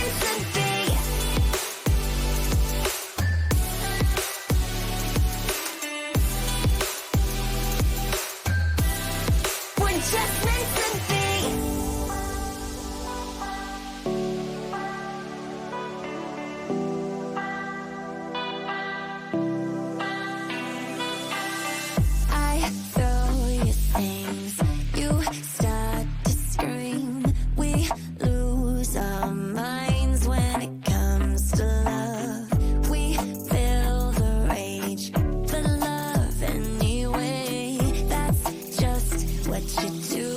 meant to be. We're just meant to be. I throw you things, you start to scream. We lose our minds when it comes to love. We feel the rage, but love anyway. That's just what you do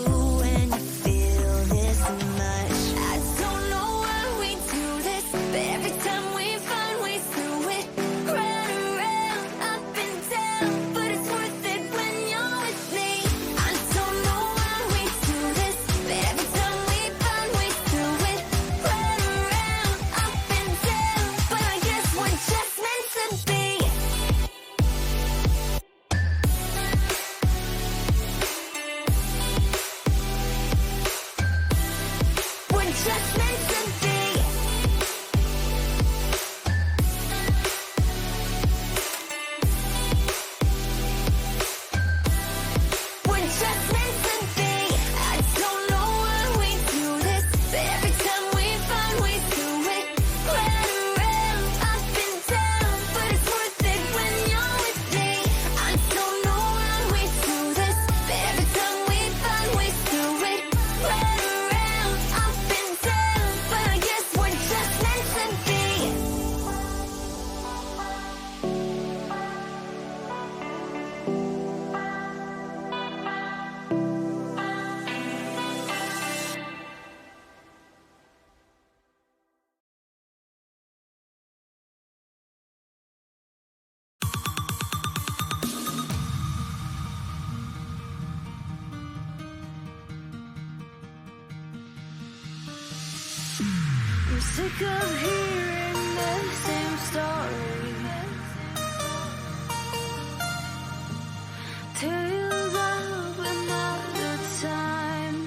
when you feel this much. I don't know why we do this, but every time we find ways through it. Round and round, up and down, but it's worth it when you're with me. I don't know why we do this, but every time we find ways through it. Round and round, up and down, but I guess we're just meant to be. We're just meant to be. We're just meant to be. I don't know why we do this, but every time we find ways through it. Round and round, up and down, but it's worth it when you're with me. I don't know why we do this, but every time we find ways through it. Round and round, up and down, but I guess we're just meant to be. I'm sick of hearing the same story. Tales of another time.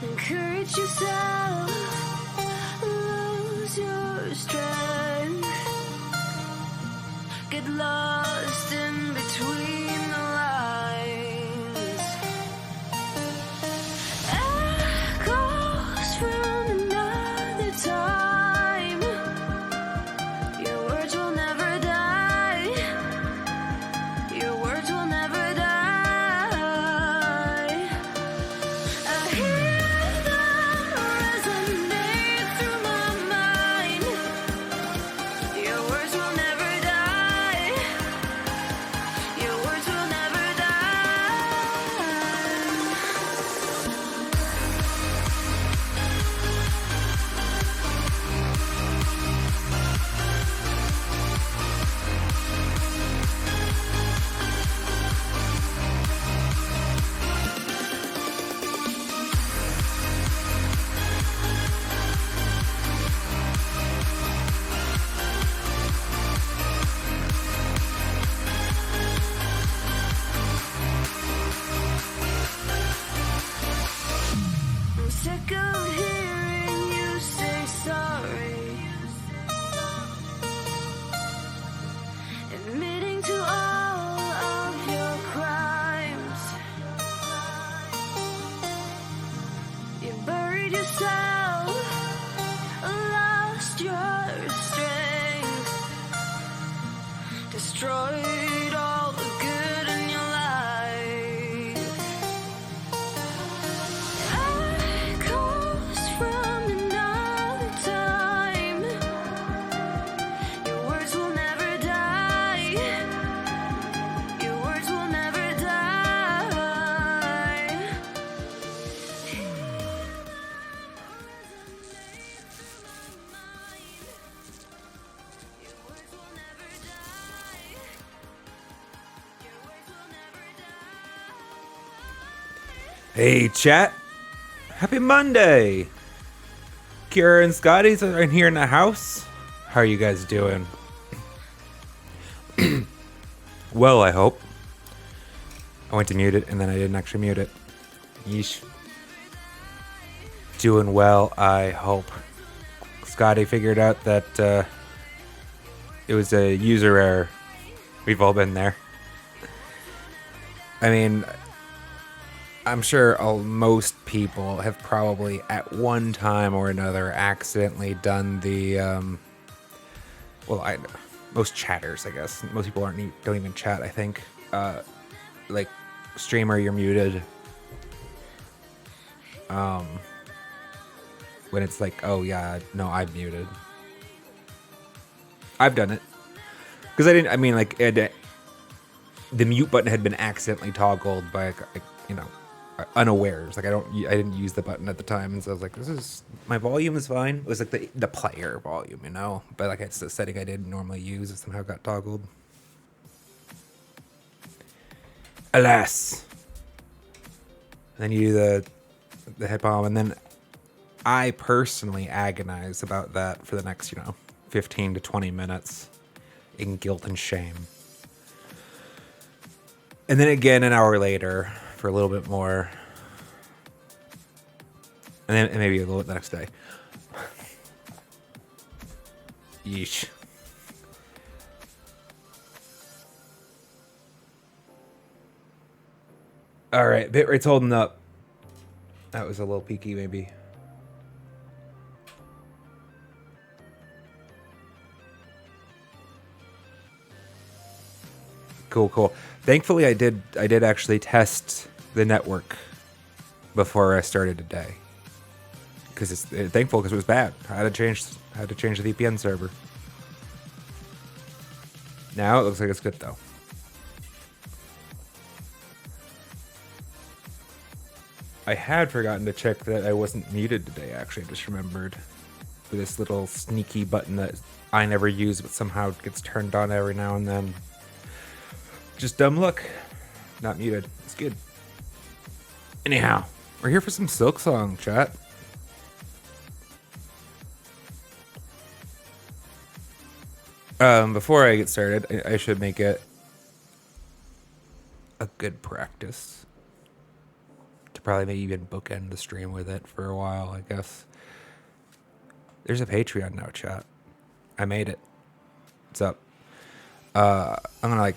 Encourage yourself, lose your strength. Get lost in between the lines. Echoes from another time. Your words will never die. Your words will never die. I hear them resonate through my mind. Your words will never die. Your words will never die. I'm sick of hearing you say sorry. Admitting to all of your crimes. You buried yourself, lost your strength, destroyed all the good in your life. Echoes from another time. Your words will never die. Your words will never die. Hear them resonate through my mind. Your words will never die. Your words will never die. Hey, chat. Happy Monday. Kira and Scotty's are in here in the house. How are you guys doing? Well, I hope. I went to mute it and then I didn't actually mute it. Yeesh. Doing well, I hope. Scotty figured out that it was a user error. We've all been there. I mean, I'm sure most people have probably at one time or another accidentally done the, most chatters, I guess. Most people don't even chat, I think. Like, streamer, you're muted. When it's like, oh yeah, no, I'm muted. I've done it. Because the mute button had been accidentally toggled by, unawares. Like I didn't use the button at the time, and so I was like, my volume is fine. It was like the player volume, but like it's a setting I didn't normally use. It somehow got toggled. Alas. And then you do the head bomb, and then I personally agonize about that for the next, 15 to 20 minutes in guilt and shame. And then again an hour later for a little bit more. And then maybe a little bit the next day. Yeesh. Alright, bitrate's holding up. That was a little peaky, maybe. Cool. Thankfully, I did actually test the network before I started today. Because thankful because it was bad. I had to change the VPN server. Now it looks like it's good though. I had forgotten to check that I wasn't muted today. Actually, I just remembered with this little sneaky button that I never use, but somehow gets turned on every now and then. Just dumb luck. Not muted. It's good. Anyhow, we're here for some Silksong, chat. Before I get started, I should make it a good practice to probably maybe even bookend the stream with it for a while, I guess. There's a Patreon now, chat. I made it. What's up? I'm gonna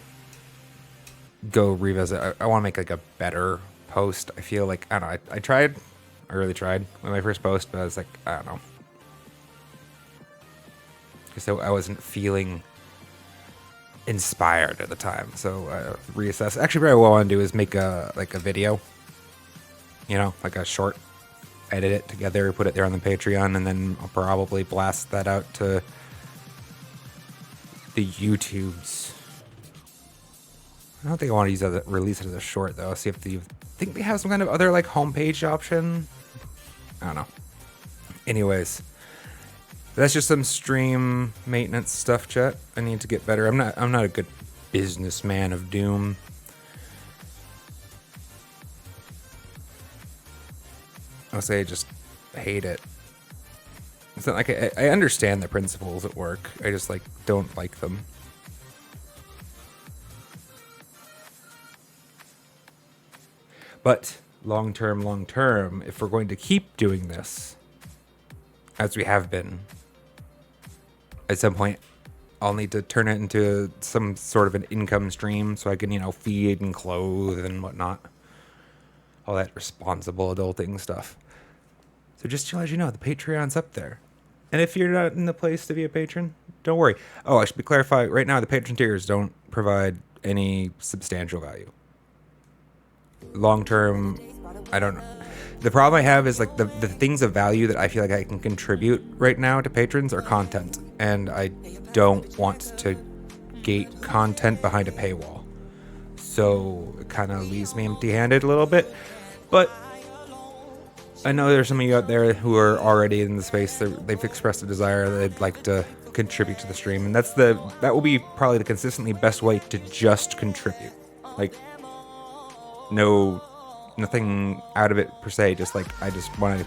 go revisit. I want to make a better post. I feel like, I don't know, I really tried with my first post, but I was like, I don't know. Because I wasn't feeling inspired at the time, so reassess. Actually, what I want to do is make a video, like a short, edit it together, put it there on the Patreon, and then I'll probably blast that out to the YouTubes. I don't think I want to release it as a short though. See if think they have some kind of other homepage option. I don't know. Anyways, that's just some stream maintenance stuff, chat. I need to get better. I'm not a good businessman of doom. I'll say I just hate it. It's not like I understand the principles at work. I just don't like them. But long term, if we're going to keep doing this, as we have been, at some point, I'll need to turn it into some sort of an income stream so I can, feed and clothe and whatnot. All that responsible adulting stuff. So just to let you know, the Patreon's up there. And if you're not in the place to be a patron, don't worry. Oh, I should be clarified. Right now, the patron tiers don't provide any substantial value. Long term, I don't know. The problem I have is the things of value that I feel like I can contribute right now to patrons are content, and I don't want to gate content behind a paywall. So it kind of leaves me empty-handed a little bit. But I know there's some of you out there who are already in the space. They've expressed a desire that they'd like to contribute to the stream, and that will be probably the consistently best way to just contribute. Nothing out of it per se. Just I just want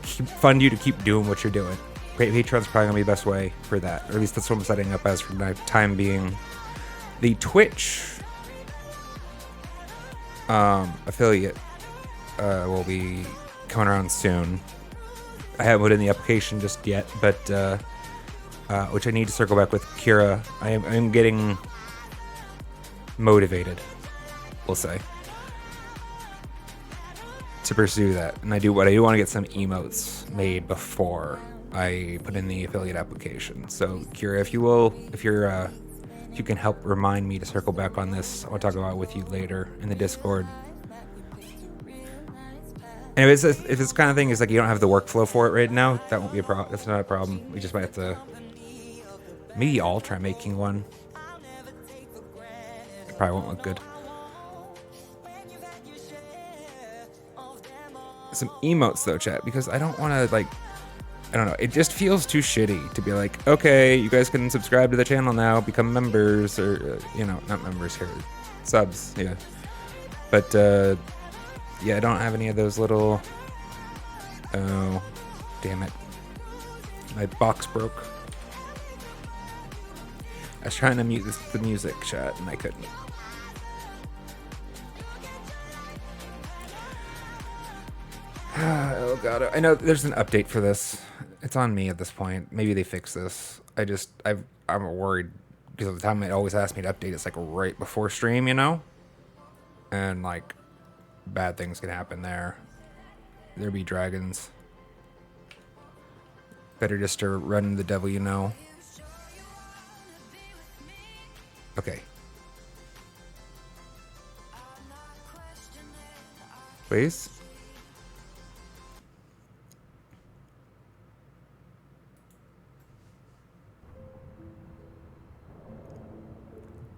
to fund you to keep doing what you're doing. Patreon's probably gonna be the best way for that, or at least that's what I'm setting up as for the time being. The Twitch affiliate will be coming around soon. I haven't put in the application just yet, but which I need to circle back with Kira. I am getting motivated, we'll say, to pursue that. And I do want to get some emotes made before I put in the affiliate application. So Kira, if you can help remind me to circle back on this, I'll talk about it with you later in the Discord. And if this kind of thing is like you don't have the workflow for it right now, that won't be a problem. That's not a problem. We just might have to. Maybe I'll try making one. It probably won't look good. Some emotes though, chat, because I don't want to like. I don't know. It just feels too shitty to be like, okay, you guys can subscribe to the channel now, become members, or not members here, subs, yeah. But yeah, I don't have any of those little. Oh, damn it! My box broke. I was trying to mute the music, chat, and I couldn't. Oh god, I know there's an update for this. It's on me at this point. Maybe they fix this. I'm worried because of the time it always asks me to update. It's like right before stream, and like bad things can happen there. There be dragons. Better just to run the devil, Okay. Please.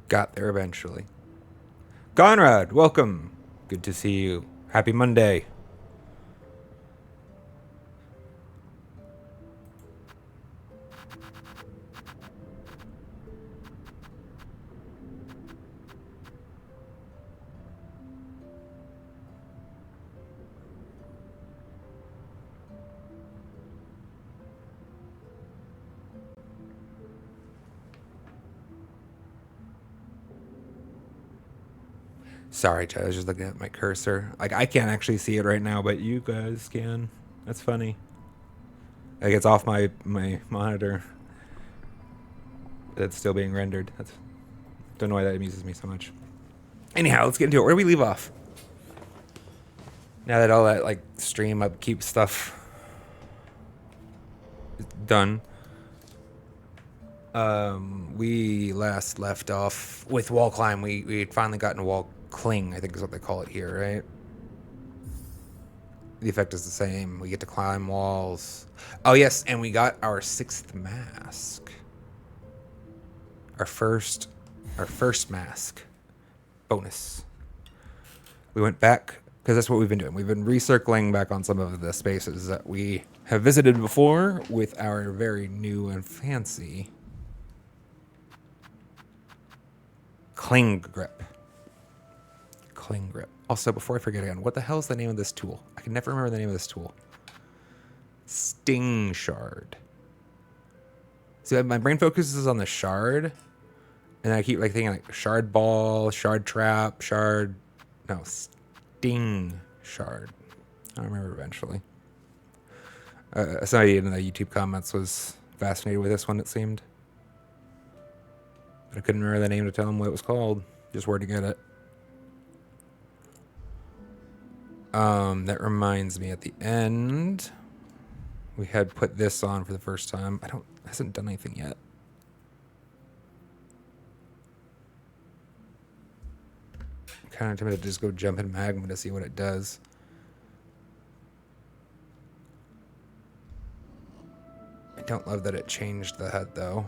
Got there eventually. Conrad, welcome. Good to see you. Happy Monday. Sorry, Chad, I was just looking at my cursor. Like, I can't actually see it right now, but you guys can. That's funny. Like, it's off my monitor. It's still being rendered. Don't know why that amuses me so much. Anyhow, let's get into it. Where do we leave off? Now that all that, like, stream upkeep stuff is done. We last left off with wall climb. We had finally gotten wall cling, I think is what they call it here, right? The effect is the same. We get to climb walls. Oh yes, and we got our 6th mask. Our first mask. Bonus. We went back, because that's what we've been doing. We've been recircling back on some of the spaces that we have visited before with our very new and fancy cling grip. Cling grip. Also, before I forget again, what the hell is the name of this tool? I can never remember the name of this tool. Sting shard. See, my brain focuses on the shard, and I keep like thinking like shard ball, shard trap, sting shard. I remember eventually. Somebody in the YouTube comments was fascinated with this one, it seemed. But I couldn't remember the name to tell him what it was called. Just where to get it. That reminds me, at the end, we had put this on for the first time. Hasn't done anything yet. I'm kind of tempted to just go jump in magma to see what it does. I don't love that it changed the HUD though.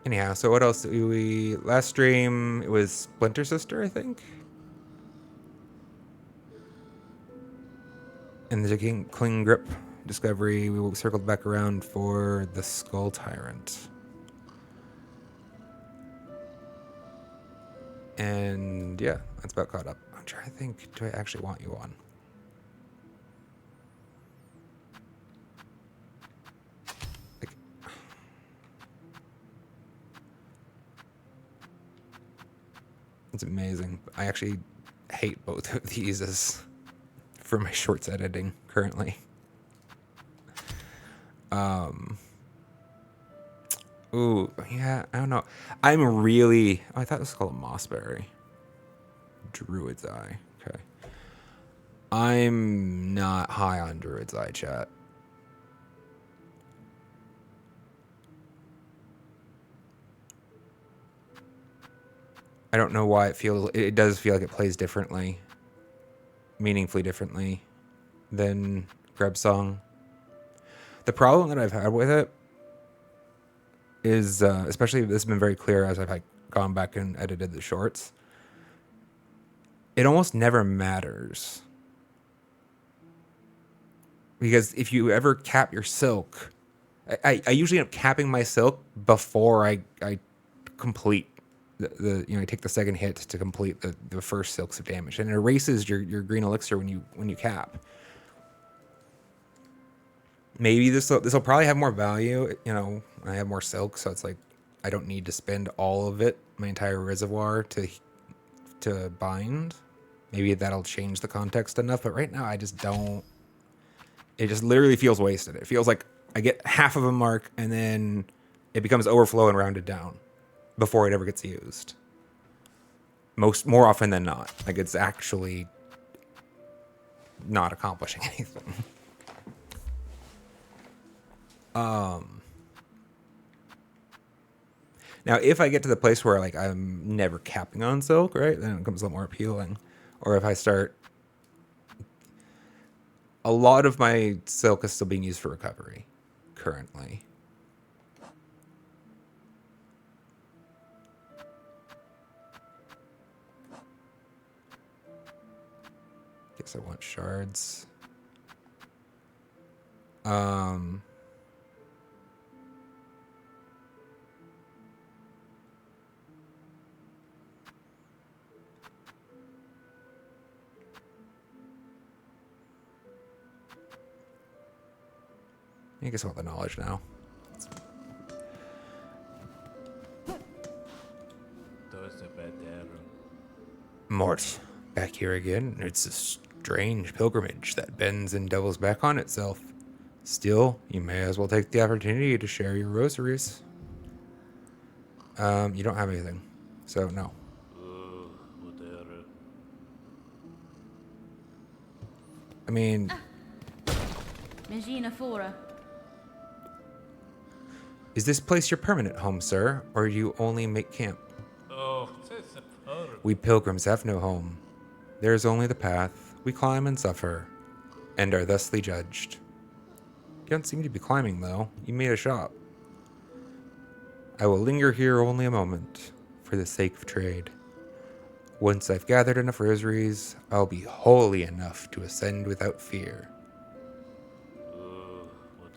Anyhow, so what else did we... Last stream, it was Splinter Sister, I think? And the Cling Grip discovery, we circled back around for the Skull Tyrant. And yeah, that's about caught up. I'm trying to think, do I actually want you on? It's amazing. I actually hate both of these as for my shorts editing currently. Ooh, yeah, I don't know. I'm really. Oh, I thought this was called a mossberry. Druid's Eye. Okay. I'm not high on Druid's Eye, chat. I don't know why it feels. It does feel like it plays differently, meaningfully differently than Song. The problem that I've had with it is, especially this has been very clear as I've like gone back and edited the shorts. It almost never matters because if you ever cap your silk, I usually end up capping my silk before I complete the I take the second hit to complete the first silks of damage, and it erases your green elixir when you cap. Maybe this will probably have more value. I have more silk, so it's like I don't need to spend all of it, my entire reservoir to bind. Maybe that'll change the context enough, but right now I just don't. It just literally feels wasted. It feels like I get half of a mark and then it becomes overflow and rounded down before it ever gets used. More often than not, like it's actually not accomplishing anything. Now, if I get to the place where like I'm never capping on silk, right, then it becomes a lot more appealing. Or if I start, a lot of my silk is still being used for recovery currently. Guess I want shards. I guess I want the knowledge now. Mort, back here again. It's a strange pilgrimage that bends and doubles back on itself. Still, you may as well take the opportunity to share your rosaries. You don't have anything, so no. I mean, is this place your permanent home, sir, or do you only make camp? We pilgrims have no home. There is only the path. We climb and suffer, and are thusly judged. You don't seem to be climbing, though. You made a shop. I will linger here only a moment, for the sake of trade. Once I've gathered enough rosaries, I'll be holy enough to ascend without fear.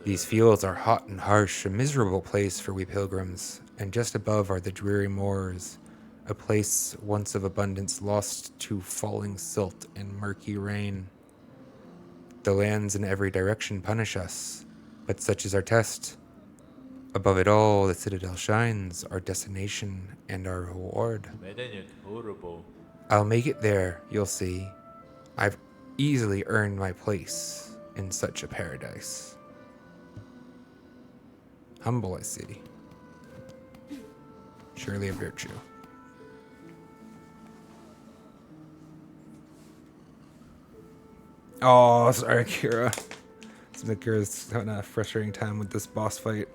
These fields are hot and harsh, a miserable place for we pilgrims, and just above are the dreary moors, a place once of abundance lost to falling silt and murky rain. The lands in every direction punish us, but such is our test. Above it all, the citadel shines, our destination and our reward. I'll make it there, you'll see. I've easily earned my place in such a paradise. Humble, I see. Surely a virtue. Oh, sorry, Kira. Kira's having a frustrating time with this boss fight.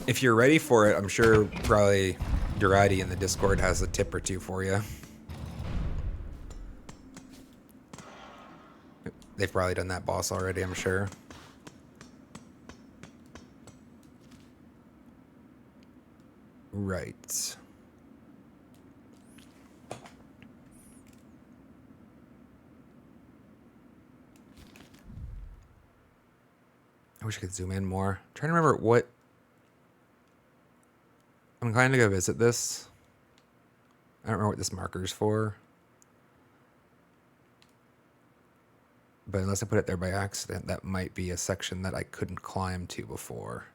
If you're ready for it, I'm sure probably Durati in the Discord has a tip or two for you. They've probably done that boss already, I'm sure. Right. I wish I could zoom in more. I'm trying to remember what... I'm inclined to go visit this. I don't remember what this marker's for. But unless I put it there by accident, that might be a section that I couldn't climb to before.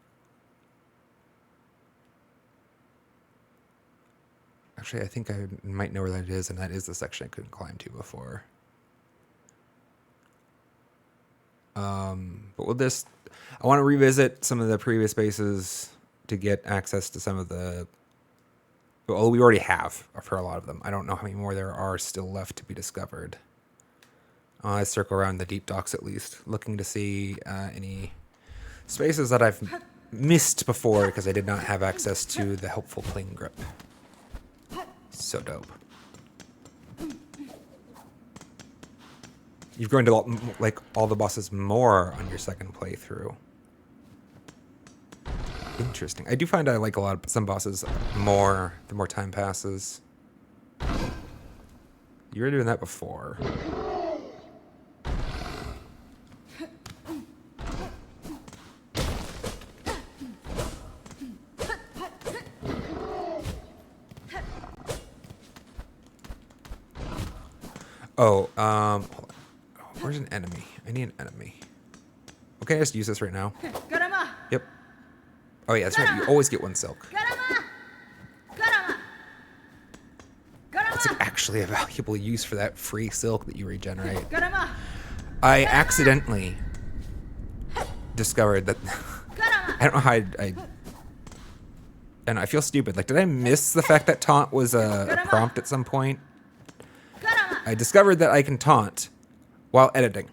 Actually, I think I might know where that is, and that is the section I couldn't climb to before. But with this, I want to revisit some of the previous bases to get access to some of the... Well, we already have for a lot of them. I don't know how many more there are still left to be discovered. I circle around the deep docks at least, looking to see any spaces that I've missed before because I did not have access to the helpful cling grip. So dope. You've grown to like all the bosses more on your second playthrough. Interesting. I do find I like some bosses more the more time passes. You were doing that before. Oh, hold on. Where's an enemy? I need an enemy. Okay, I just use this right now. Yep. Oh yeah, that's right. You always get one silk. That's actually a valuable use for that free silk that you regenerate. I accidentally discovered that... I don't know how and I feel stupid. Like, did I miss the fact that taunt was a prompt at some point? I discovered that I can taunt while editing.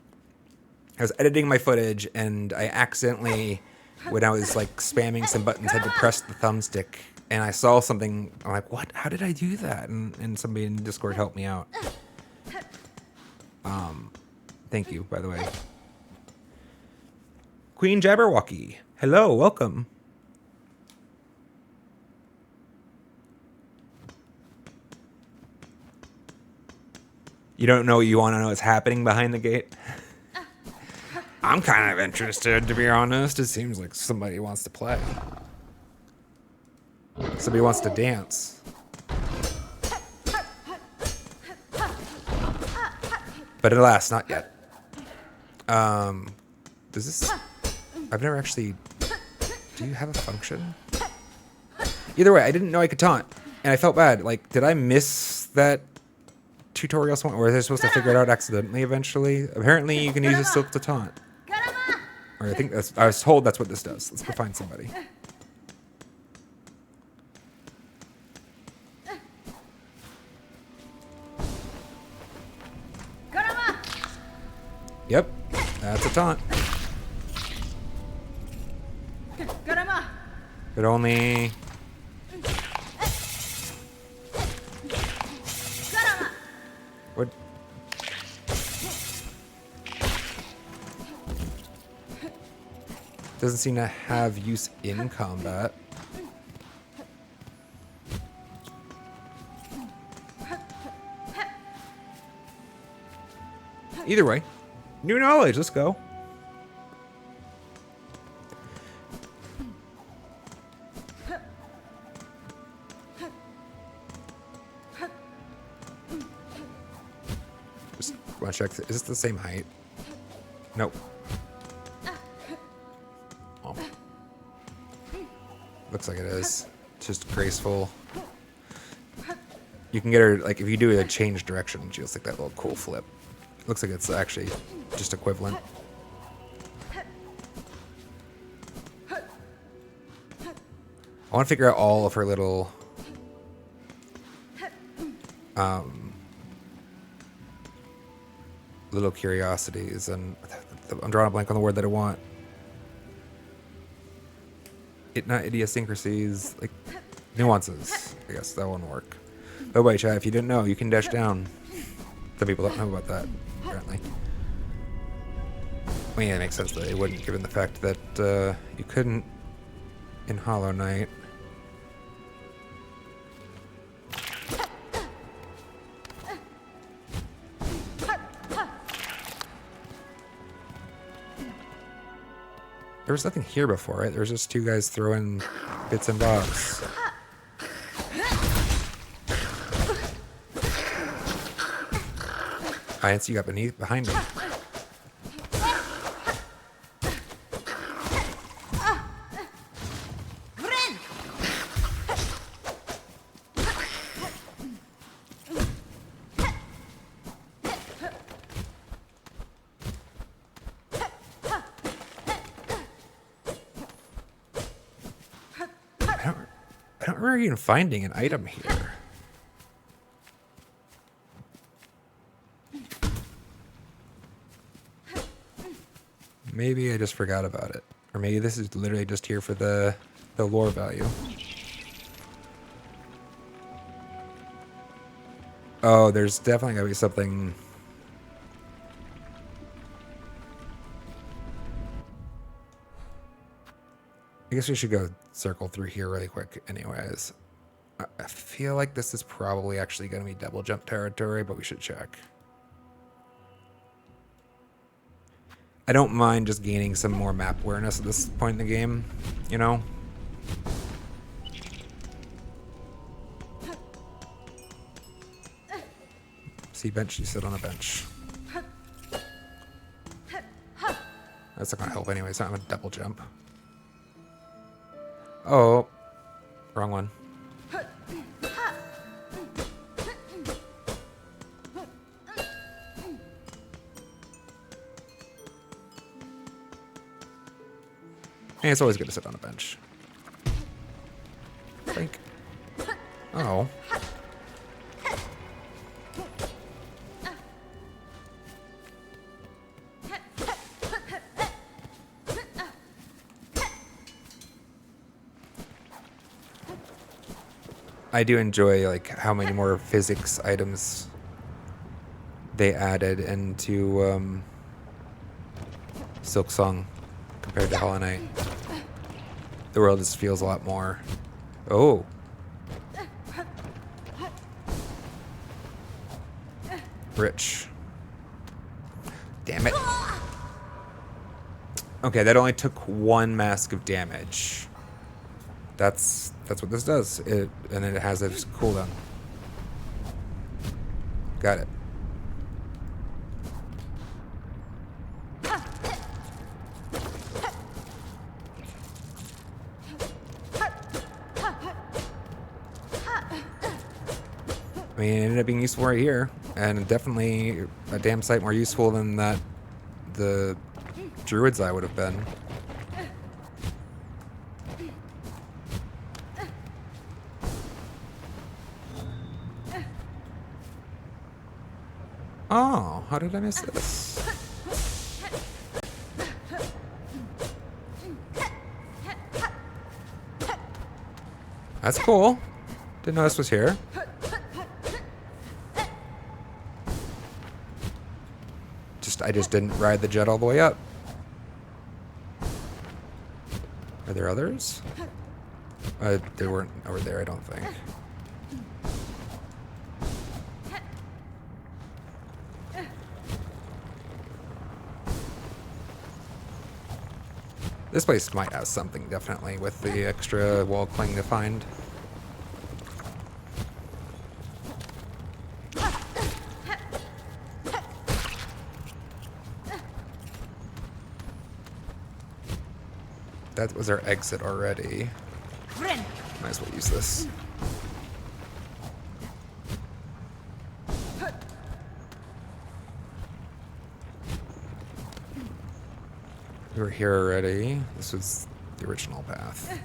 I was editing my footage, and I accidentally, when I was like spamming some buttons, had to press the thumbstick, and I saw something. I'm like, what? How did I do that? And somebody in Discord helped me out. Thank you, by the way. Queen Jabberwocky. Hello, welcome. You don't know you want to know what's happening behind the gate? I'm kind of interested, to be honest. It seems like somebody wants to play. Somebody wants to dance. But alas, not yet. Does this... I've never actually... Do you have a function? Either way, I didn't know I could taunt. And I felt bad. Like, did I miss that tutorial somewhere? Or was I supposed to figure it out accidentally eventually? Apparently you can use a silk to taunt. Or I think that's... I was told that's what this does. Let's go find somebody. Yep, that's a taunt. But only... What? Doesn't seem to have use in combat. Either way, new knowledge, let's go. Just want to check, is this the same height? Nope. Oh. Looks like it is. It's just graceful. You can get her, like, if you do a change direction, she does like that little cool flip. Looks like it's actually just equivalent. I want to figure out all of her little little curiosities, and I'm drawing a blank on the word that I want. Not idiosyncrasies, like nuances. I guess that won't work. By the way, chat, if you didn't know, you can dash down. Some people don't know about that, apparently. I mean, it makes sense that they wouldn't, given the fact that you couldn't in Hollow Knight. There was nothing here before, right? There was just two guys throwing bits and bobs. I didn't see you got behind him. I don't remember even finding an item here. Maybe I just forgot about it. Or maybe this is literally just here for the lore value. Oh, there's definitely gotta be something. I guess we should go circle through here really quick anyways. I feel like this is probably actually going to be double jump territory, but we should check. I don't mind just gaining some more map awareness at this point in the game, you know? See bench, you sit on a bench. That's not going to help anyway, so I'm going to double jump. Oh, wrong one. And it's always good to sit on a bench. Think. Oh. I do enjoy like how many more physics items they added into Silksong compared to Hollow Knight. The world just feels a lot more. Oh. Rich. Damn it. Okay, that only took one mask of damage. That's what this does. And then it has a cooldown. Got it. I mean, it ended up being useful right here, and definitely a damn sight more useful than that the Druid's Eye would have been. Oh, how did I miss this? That's cool. Didn't know this was here. I just didn't ride the jet all the way up. Are there others? They weren't over there, I don't think. This place might have something, definitely, with the extra wall cling to find. That was our exit already. Might as well use this. We were here already. This was the original path.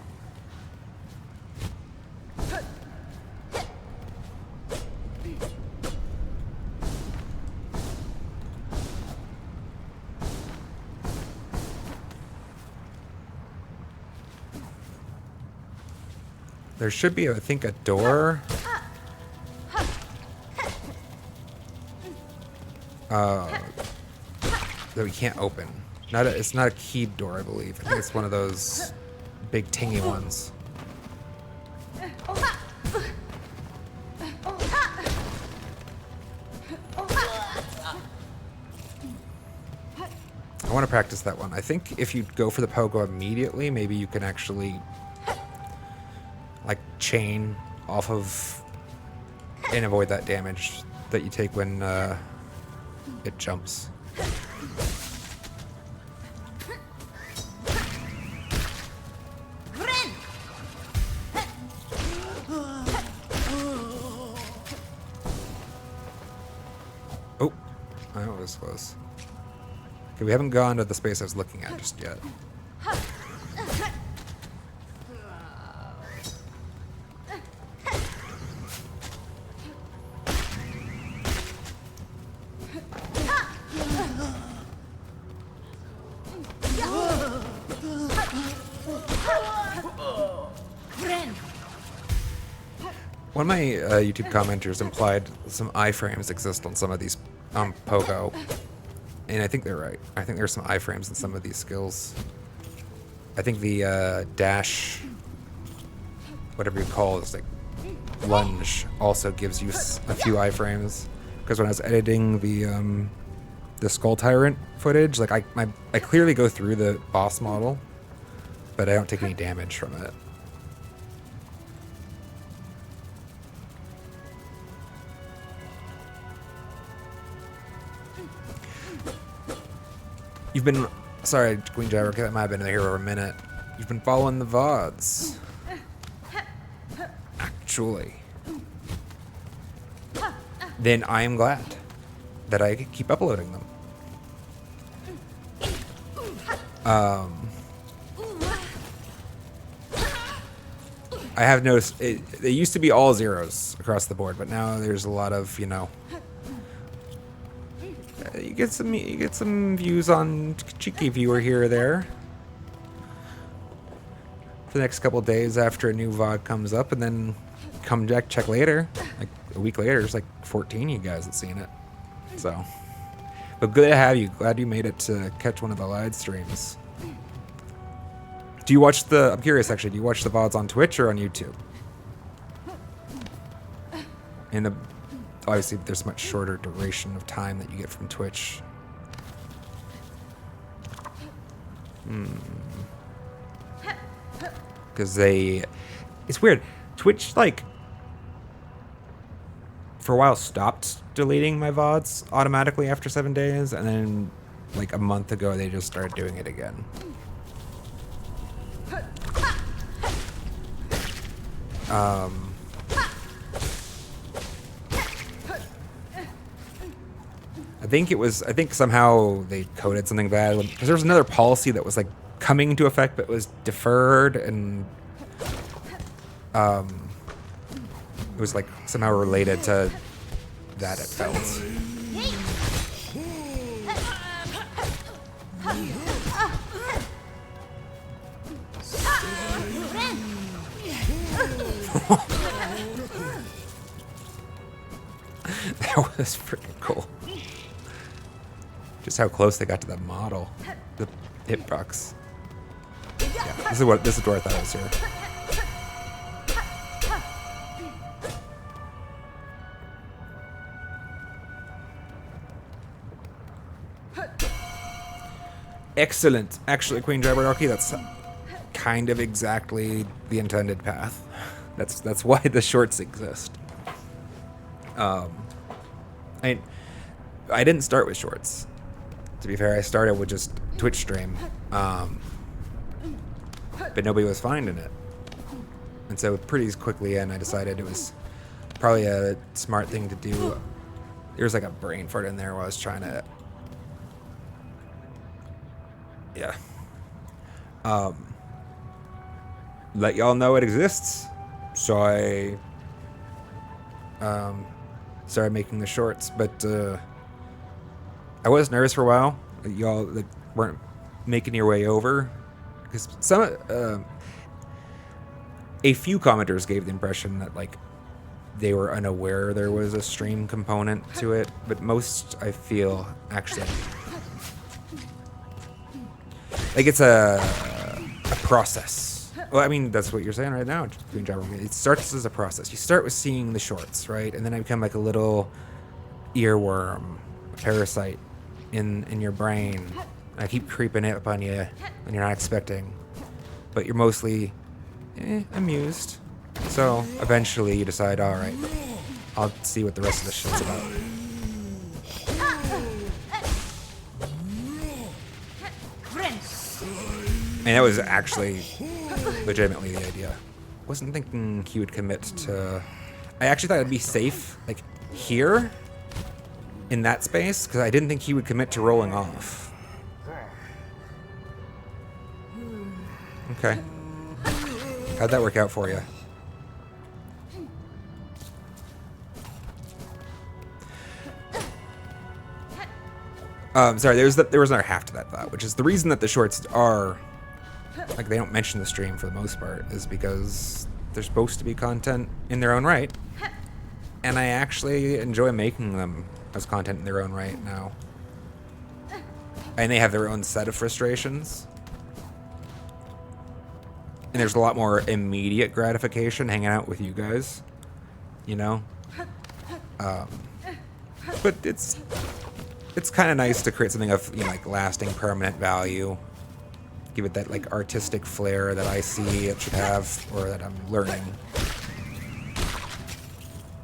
There should be, I think, a door. That we can't open. It's not a keyed door, I believe. I think it's one of those big tingy ones. I want to practice that one. I think if you go for the pogo immediately, maybe you can actually like chain off of and avoid that damage that you take when it jumps. Oh, that was close. Okay, we haven't gone to the space I was looking at just yet. One of my YouTube commenters implied some iframes exist on some of these Pogo, and I think they're right. I think there's some iframes in some of these skills. I think the dash, whatever you call it, like lunge, also gives you a few iframes. Because when I was editing the Skull Tyrant footage, like I clearly go through the boss model, but I don't take any damage from it. You've been... Sorry, Queen Jabber, that might have been here for a minute. You've been following the VODs. Actually. Then I am glad that I could keep uploading them. I have noticed they used to be all zeros across the board, but now there's a lot of, you know, you get some views on cheeky viewer here or there for the next couple of days after a new VOD comes up, and then come back check later, like a week later, there's like 14 of you guys that seen it. So, but good to have you. Glad you made it to catch one of the live streams. Do you watch the? I'm curious actually. Do you watch the VODs on Twitch or on YouTube? And obviously, there's much shorter duration of time that you get from Twitch. Because it's weird. Twitch, like, for a while stopped deleting my VODs automatically after 7 days, and then like a month ago they just started doing it again. I think somehow they coded something bad, because there was another policy that was like coming into effect but was deferred, and it was like somehow related to that, it felt. That was freaking cool. Just how close they got to that model, the hitbox. Yeah, this is where I thought it was here. Excellent. Actually, Queen Jabberwocky, that's kind of exactly the intended path. That's why the shorts exist. I didn't start with shorts. To be fair, I started with just Twitch stream, but nobody was finding it, and so pretty quickly, and I decided it was probably a smart thing to do. There was like a brain fart in there while I was trying to, let y'all know it exists. So I started making the shorts, but I was nervous for a while. Y'all like weren't making your way over, because a few commenters gave the impression that like they were unaware there was a stream component to it, but most, I feel, actually like it's a process. Well, I mean, that's what you're saying right now, Queen Jabber. It starts as a process. You start with seeing the shorts, right? And then I become like a little earworm, a parasite in your brain. I keep creeping up on you when you're not expecting. But you're mostly amused. So eventually you decide, all right, I'll see what the rest of the shit's about. And that was actually legitimately the idea. Wasn't thinking he would commit to... I actually thought it'd be safe, like, here, in that space, because I didn't think he would commit to rolling off. Okay. How'd that work out for you? Sorry, there was another half to that thought, which is the reason that the shorts are... like, they don't mention the stream for the most part, is because They're supposed to be content in their own right. And I actually enjoy making them as content in their own right now. And they have their own set of frustrations. And there's a lot more immediate gratification hanging out with you guys. You know? But it's kind of nice to create something of, you know, like lasting permanent value. Give it that like artistic flair that I see it should have, or that I'm learning.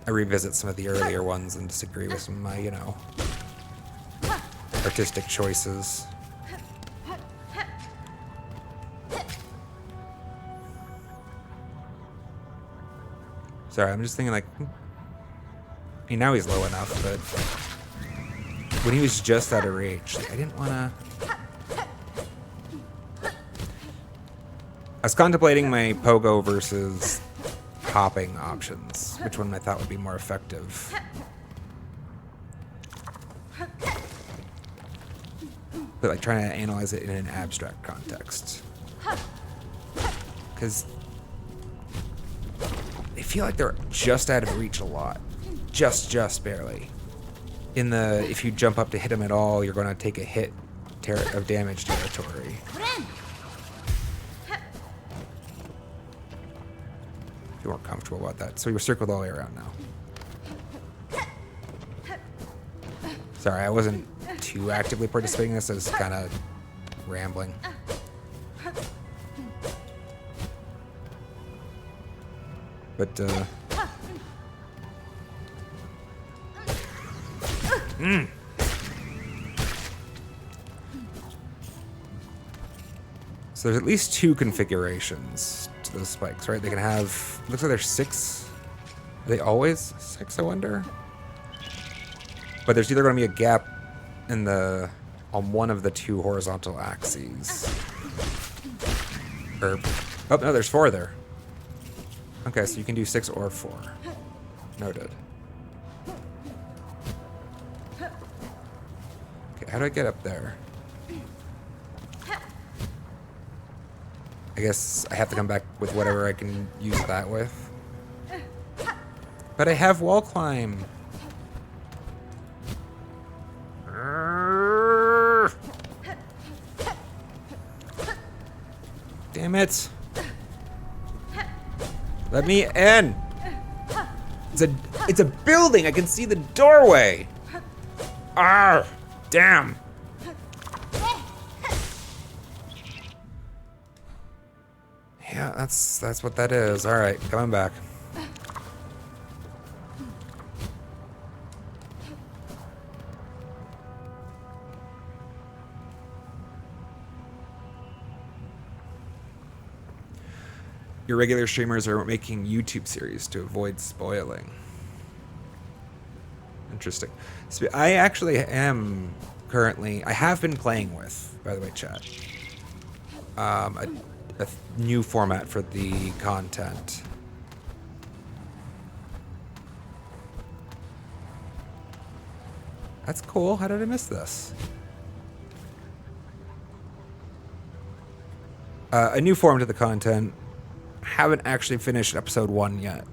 I revisit some of the earlier ones and disagree with some of my, you know, artistic choices. Sorry, I'm just thinking like, I mean, now he's low enough, but when he was just out of reach, like, I didn't want to. I was contemplating my pogo versus hopping options, which one I thought would be more effective. But like trying to analyze it in an abstract context. Because they feel like they're just out of reach a lot. Just barely. If you jump up to hit them at all, you're going to take a hit of damage territory. If you weren't comfortable about that. So you're circled all the way around now. Sorry, I wasn't too actively participating in this. I was kind of rambling. But, So there's at least 2 configurations to those spikes, right? They can have, looks like there's 6. Are they always 6, I wonder? But there's either going to be a gap on one of the 2 horizontal axes. Or, oh no, there's 4 there. Okay, so you can do 6 or 4. Noted. Okay, how do I get up there? I guess I have to come back with whatever I can use that with. But I have wall climb. Damn it. Let me in. It's a building. I can see the doorway. Ah, damn. Yeah, that's what that is. All right, coming back. Your regular streamers are making YouTube series to avoid spoiling. Interesting. So I actually am currently, I have been playing with, by the way, chat, a new format for the content. That's cool. How did I miss this? A new form to the content. Haven't actually finished episode 1 yet.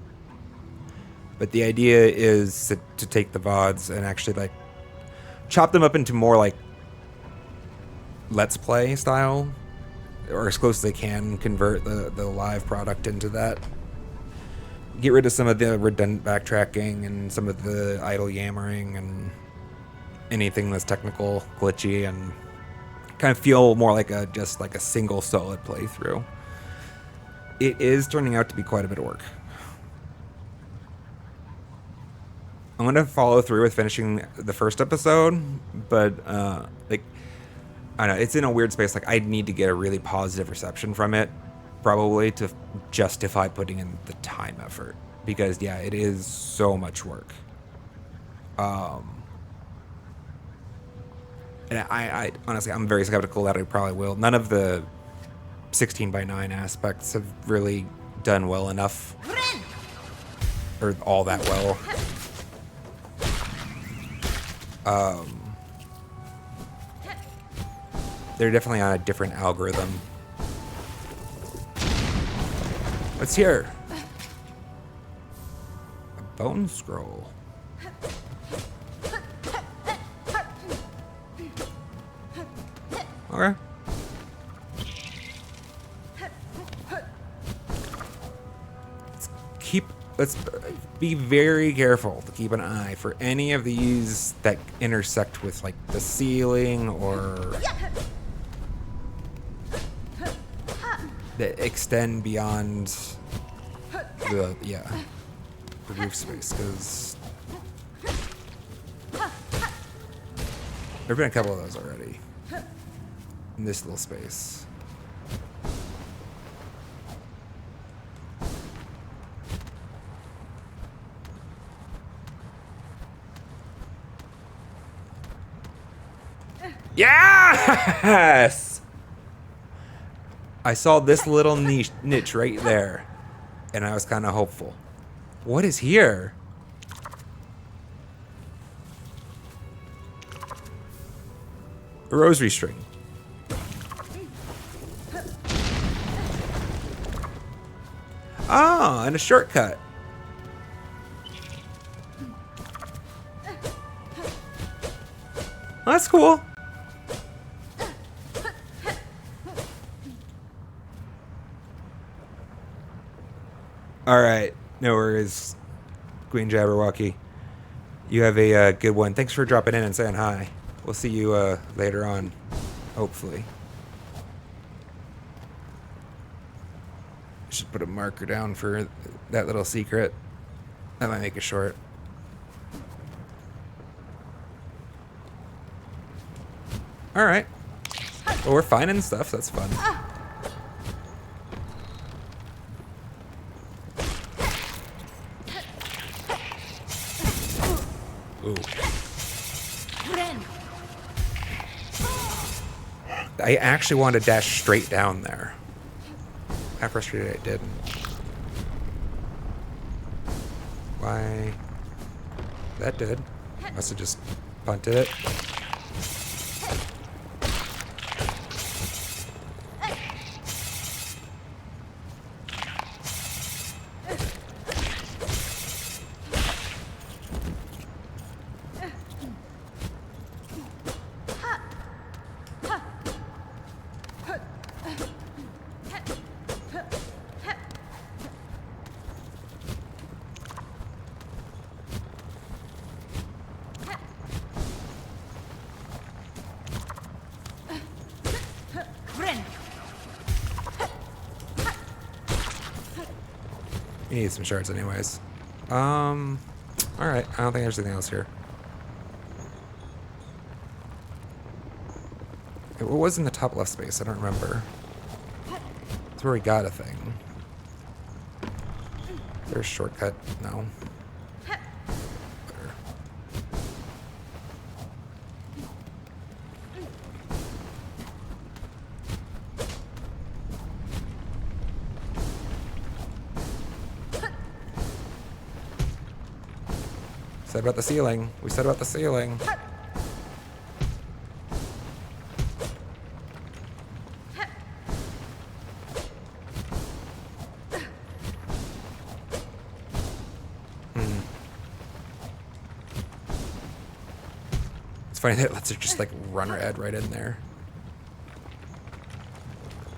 But the idea is to take the VODs and actually like chop them up into more like Let's Play style, or as close as they can, convert the live product into that. Get rid of some of the redundant backtracking and some of the idle yammering and anything that's technical, glitchy, and kind of feel more like just like a single solid playthrough. It is turning out to be quite a bit of work. I'm going to follow through with finishing the first episode, but like, I don't know, it's in a weird space. Like, I need to get a really positive reception from it, probably, to justify putting in the time effort. Because, yeah, it is so much work. And I honestly, I'm very skeptical that I probably will. None of the 16:9 aspects have really done well enough, or all that well. They're definitely on a different algorithm. Let's hear. Bone scroll. Okay. Let's be very careful to keep an eye for any of these that intersect with like the ceiling or that extend beyond the roof space, because there've been a couple of those already in this little space. Yes! I saw this little niche right there, and I was kind of hopeful. What is here? A rosary string. Ah, and a shortcut. That's cool. All right, no worries, Queen Jabberwocky. You have a good one. Thanks for dropping in and saying hi. We'll see you later on, hopefully. Should put a marker down for that little secret. That might make it short. All right. Well, we're finding stuff. That's fun. Ooh. I actually wanted to dash straight down there. How frustrated I didn't. Why? That did. Must have just punted it. You need some shards anyways. Alright, I don't think there's anything else here. What was in the top left space? I don't remember. That's where we got a thing. Is there a shortcut? No. Whatever. Said about the ceiling. We said about the ceiling. It's funny that it lets her just like run her head right in there.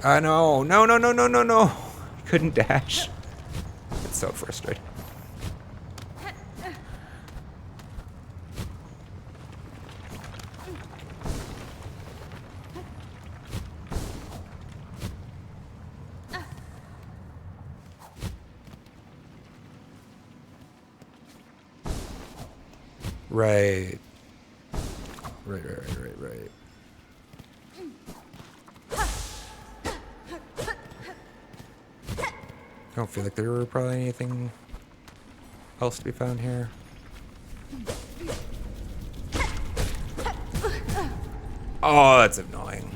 No. No. Couldn't dash. It's so frustrating. Right. I don't feel like there were probably anything else to be found here. Oh, that's annoying.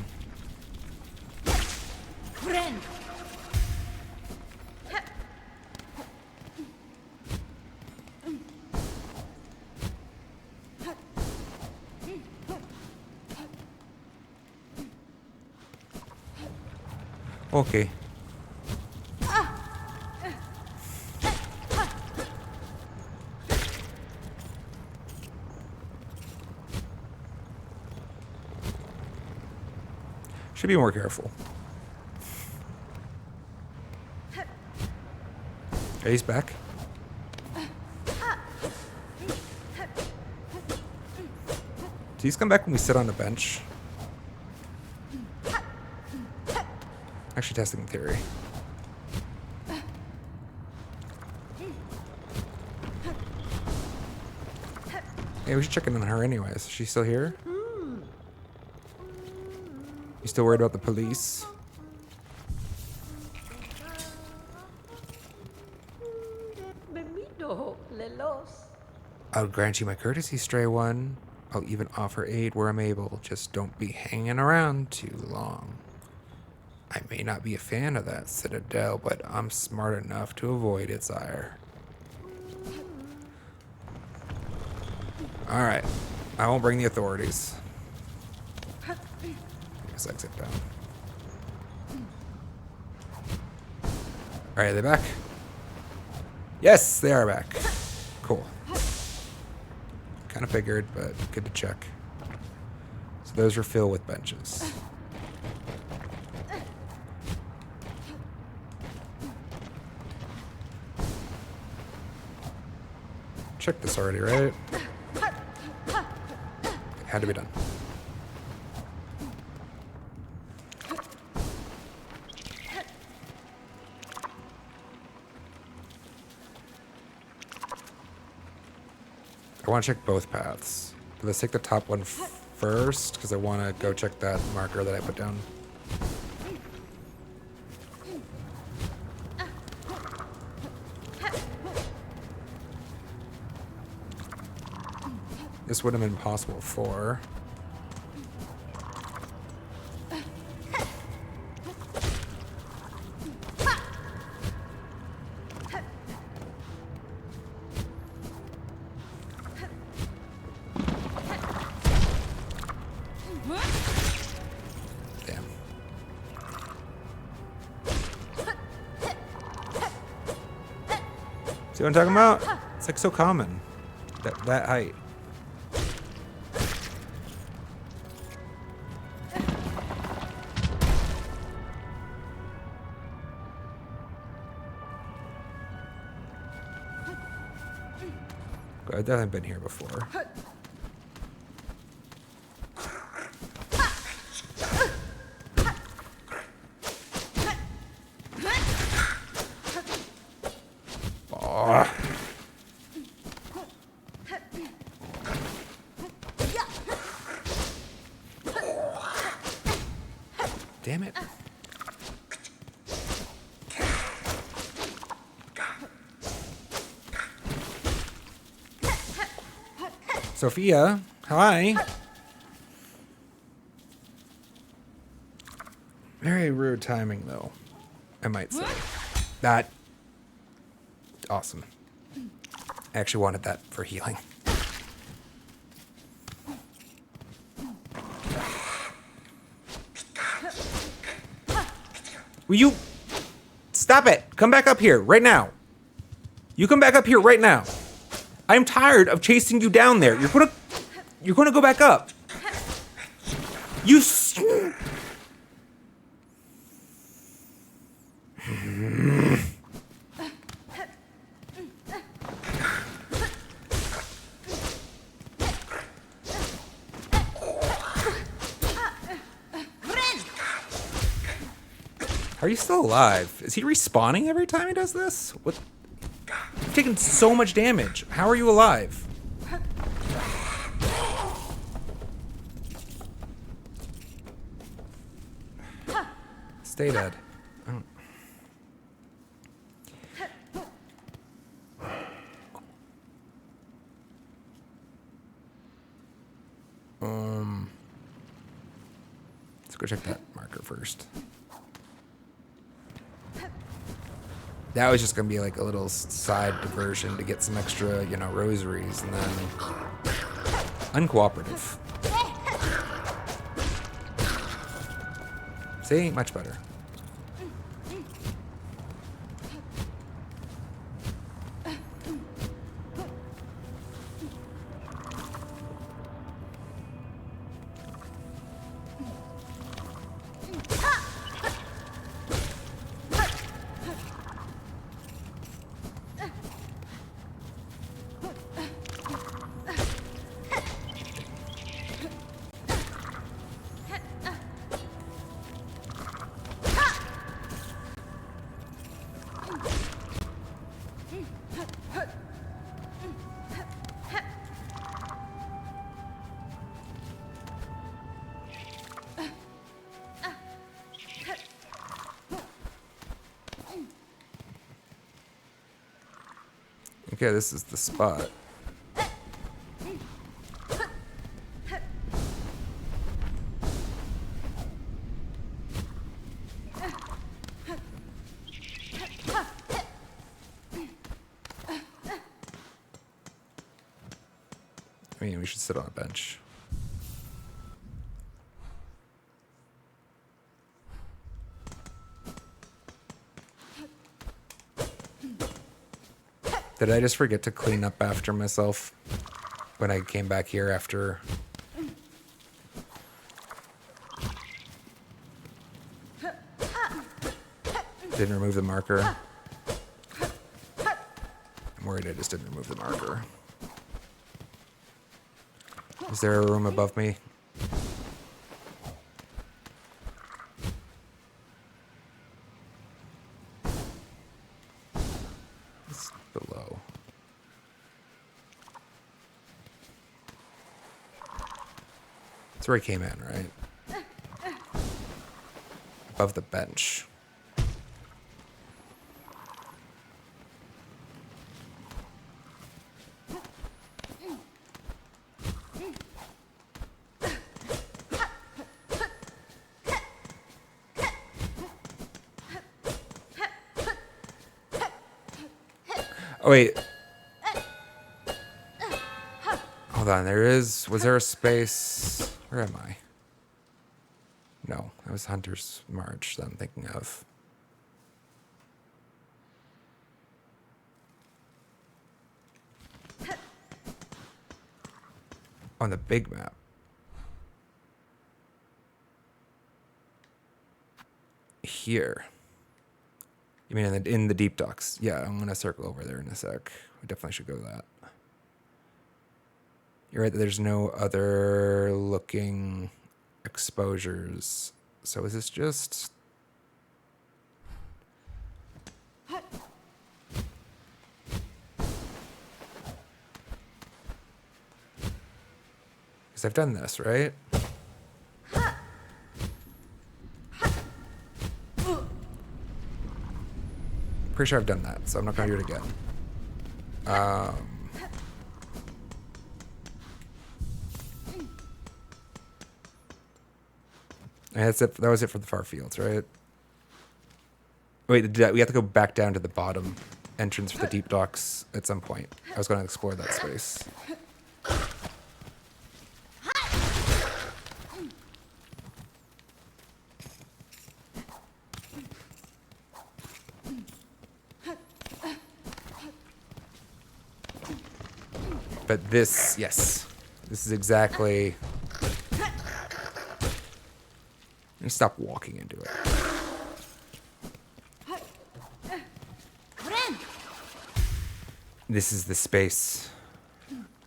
Okay. Should be more careful. Okay, he's back. Do these come back when we sit on the bench? Actually testing theory. Hey, we should check in on her anyways. Is she still here? You still worried about the police? I'll grant you my courtesy, stray one. I'll even offer aid where I'm able. Just don't be hanging around too long. I may not be a fan of that citadel, but I'm smart enough to avoid its ire. Alright. I won't bring the authorities. Just exit down. Alright, are they back? Yes, they are back. Cool. Kind of figured, but good to check. So those are filled with benches. Checked this already, right? Had to be done. I want to check both paths. But let's take the top one first, because I want to go check that marker that I put down. This would have been possible for... Damn. See what I'm talking about? It's like so common. That height. I've definitely been here before. Oh. Damn it. Sophia, hi. Very rude timing, though, I might say. That... Awesome. I actually wanted that for healing. Will you... Stop it! Come back up here, right now. You come back up here right now. I'm tired of chasing you down there. You're gonna go back up. You Are you still alive? Is he respawning every time he does this? What? You've taken so much damage. How are you alive? Stay dead. Let's go check that marker first. That was just gonna be like a little side diversion to get some extra, you know, rosaries, and then uncooperative. See, much better. Okay, this is the spot. I mean, we should sit on a bench. Did I just forget to clean up after myself when I came back here after? Didn't remove the marker. I'm worried I just didn't remove the marker. Is there a room above me? It's below. That's where I came in, right? Above the bench. Oh, wait. Hold on, was there a space? Where am I? No, that was Hunter's March that I'm thinking of. On the big map. Here. You mean in the deep docks? Yeah, I'm gonna circle over there in a sec. We definitely should go to that. You're right that there's no other looking exposures. So is this just... Because I've done this, right? Pretty sure I've done that, so I'm not gonna do it again. And that's it. That was it for the far fields, right? Wait, we have to go back down to the bottom entrance for the deep docks at some point. I was going to explore that space. But this, yes, this is exactly... I'm gonna stop walking into it. This is the space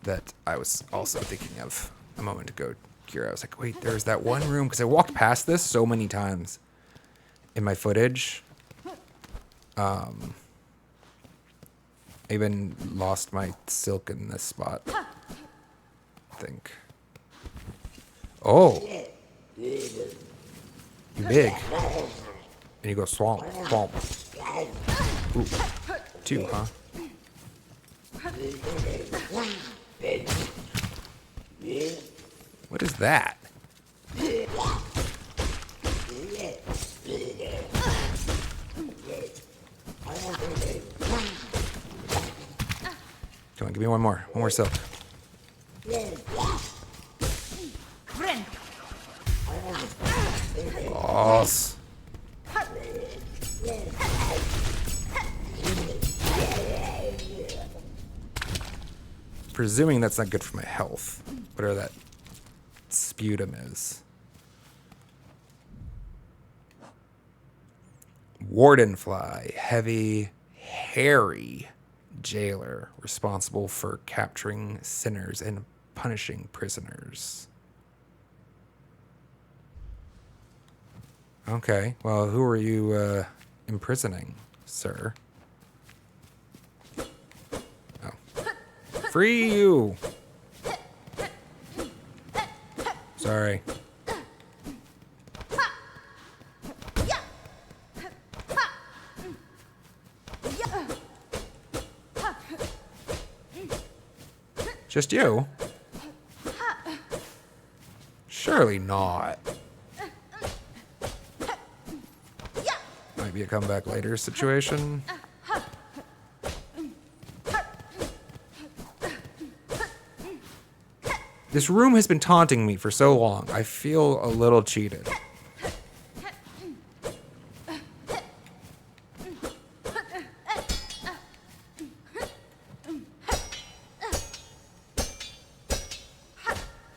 that I was also thinking of a moment ago, Kira. I was like, wait, there's that one room, because I walked past this so many times in my footage. I even lost my silk in this spot, I think. Oh! You big. And you go swamp, swamp. Ooh. 2, huh? What is that? Come on, give me one more. One more silk. Boss. Presuming that's not good for my health. Whatever that sputum is. Wardenfly, heavy, hairy jailer responsible for capturing sinners and punishing prisoners. Okay, well, who are you imprisoning, sir? Oh. Free you! Sorry. Just you? Surely not. Might be a comeback later situation. This room has been taunting me for so long. I feel a little cheated.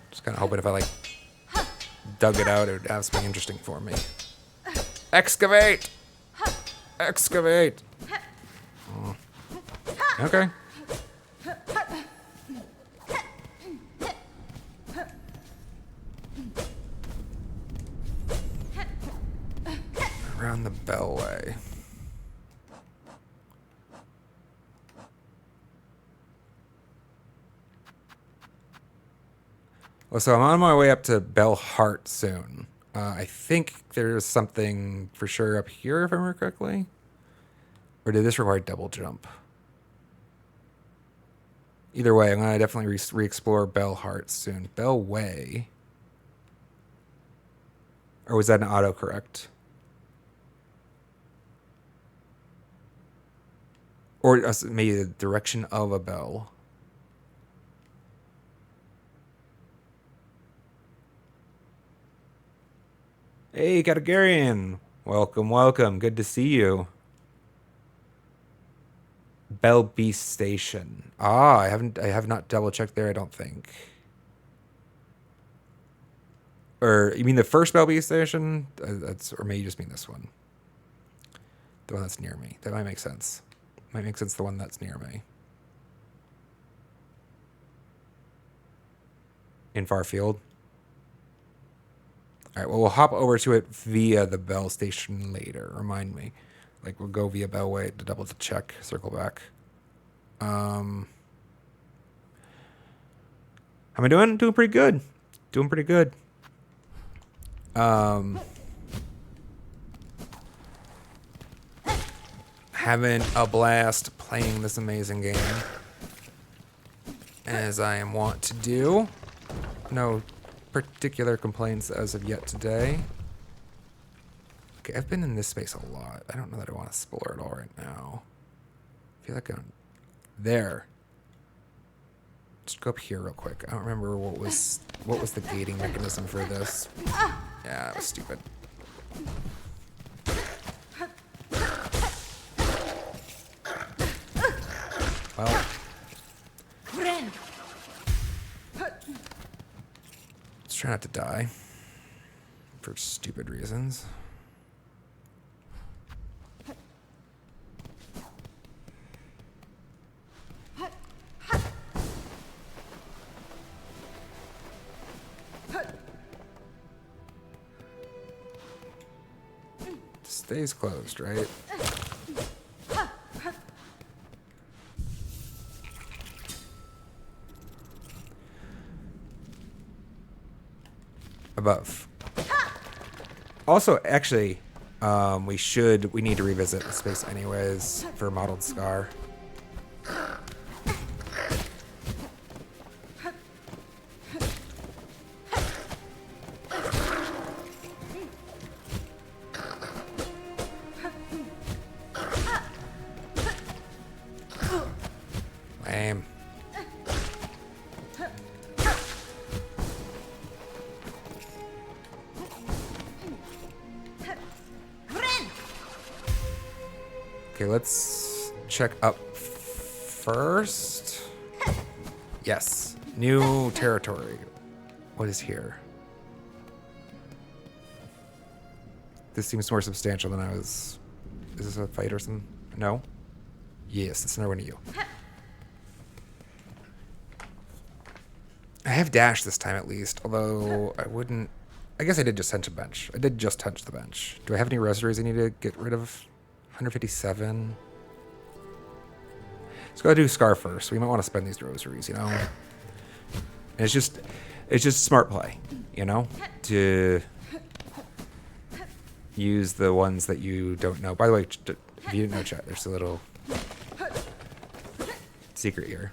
Just kind of hoping if I like dug it out, it would have something interesting for me. Excavate! Excavate! Oh. Okay. Around the bellway. Well, so I'm on my way up to Bell Heart soon. I think there's something for sure up here, if I remember correctly. Or did this require double jump? Either way, I'm going to definitely re-explore Bell Heart soon. Bellway. Or was that an autocorrect? Or maybe the direction of a bell. Hey, Categorian. Welcome, welcome. Good to see you. Bell Beast Station. Ah, I have not double checked there, I don't think. Or you mean the first Bell Beast Station? Or maybe you just mean this one. The one that's near me. That might make sense. Might make sense the one that's near me. In Farfield. All right, well, we'll hop over to it via the Bell Station later. Remind me. Like, we'll go via Bellway to double check, circle back. How am I doing? Doing pretty good. Doing pretty good. Having a blast playing this amazing game. As I am wont to do. No particular complaints as of yet today. Okay, I've been in this space a lot. I don't know that I want to explore it all right now. I feel like I'm there. Just go up here real quick. I don't remember what was the gating mechanism for this. Yeah, it was stupid. Well, let's try not to die for stupid reasons. Stays closed, right? Above. Also, actually, we need to revisit the space anyways for Mottled Scar. Lame. Okay, let's check up first. Yes, new territory. What is here? This seems more substantial than I was. Is this a fight or something? No? Yes, it's nowhere near you. I have dash this time at least, although I wouldn't. I guess I did just touch a bench. I did just touch the bench. Do I have any rosaries I need to get rid of? 157. Let's go do Scar first. We might want to spend these rosaries, you know? And it's just smart play, you know? To use the ones that you don't know. By the way, if you didn't know, chat, there's a little secret here.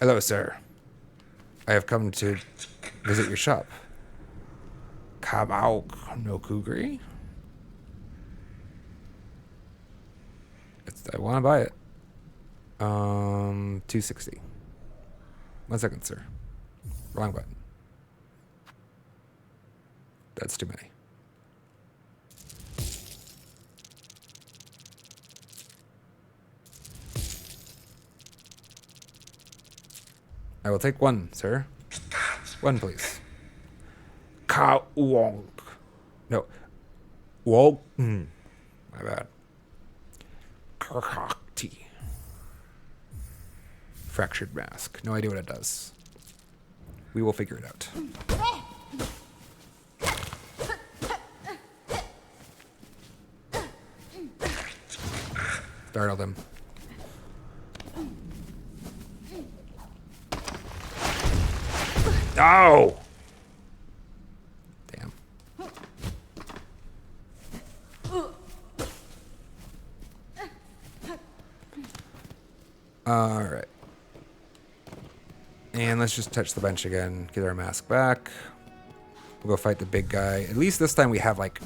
Hello, sir. I have come to visit your shop. Kabauk no Kugri? I want to buy it. 260. 1 second, sir. Wrong button. That's too many. I will take 1, sir. 1, please. Ka Wonk. No. Wonk. My bad. Karkakti. Fractured mask. No idea what it does. We will figure it out. Startled him. No! Damn. Alright. And let's just touch the bench again. Get our mask back. We'll go fight the big guy. At least this time we have like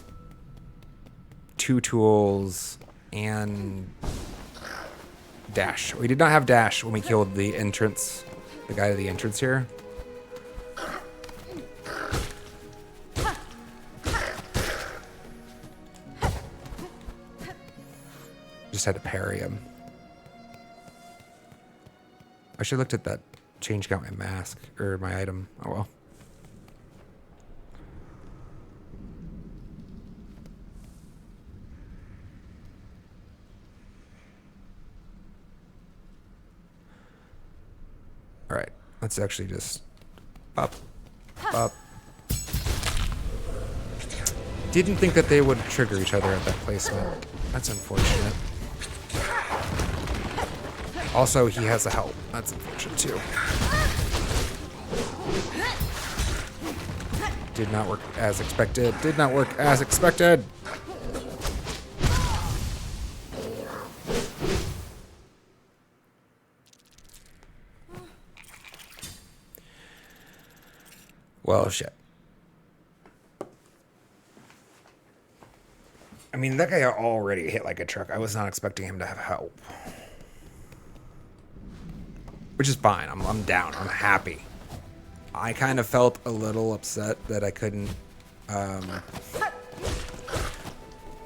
2 tools and dash. We did not have dash when we killed the entrance. The guy to the entrance here. Just had to parry him. I should have looked at that. Changed out my mask or my item. Oh well. All right. Let's actually just up. Didn't think that they would trigger each other at that placement. That's unfortunate. Also, he has a help. That's unfortunate too. Did not work as expected. Did not work as expected. Well, shit. I mean, that guy already hit like a truck. I was not expecting him to have help. Which is fine. I'm down. I'm happy. I kind of felt a little upset that I couldn't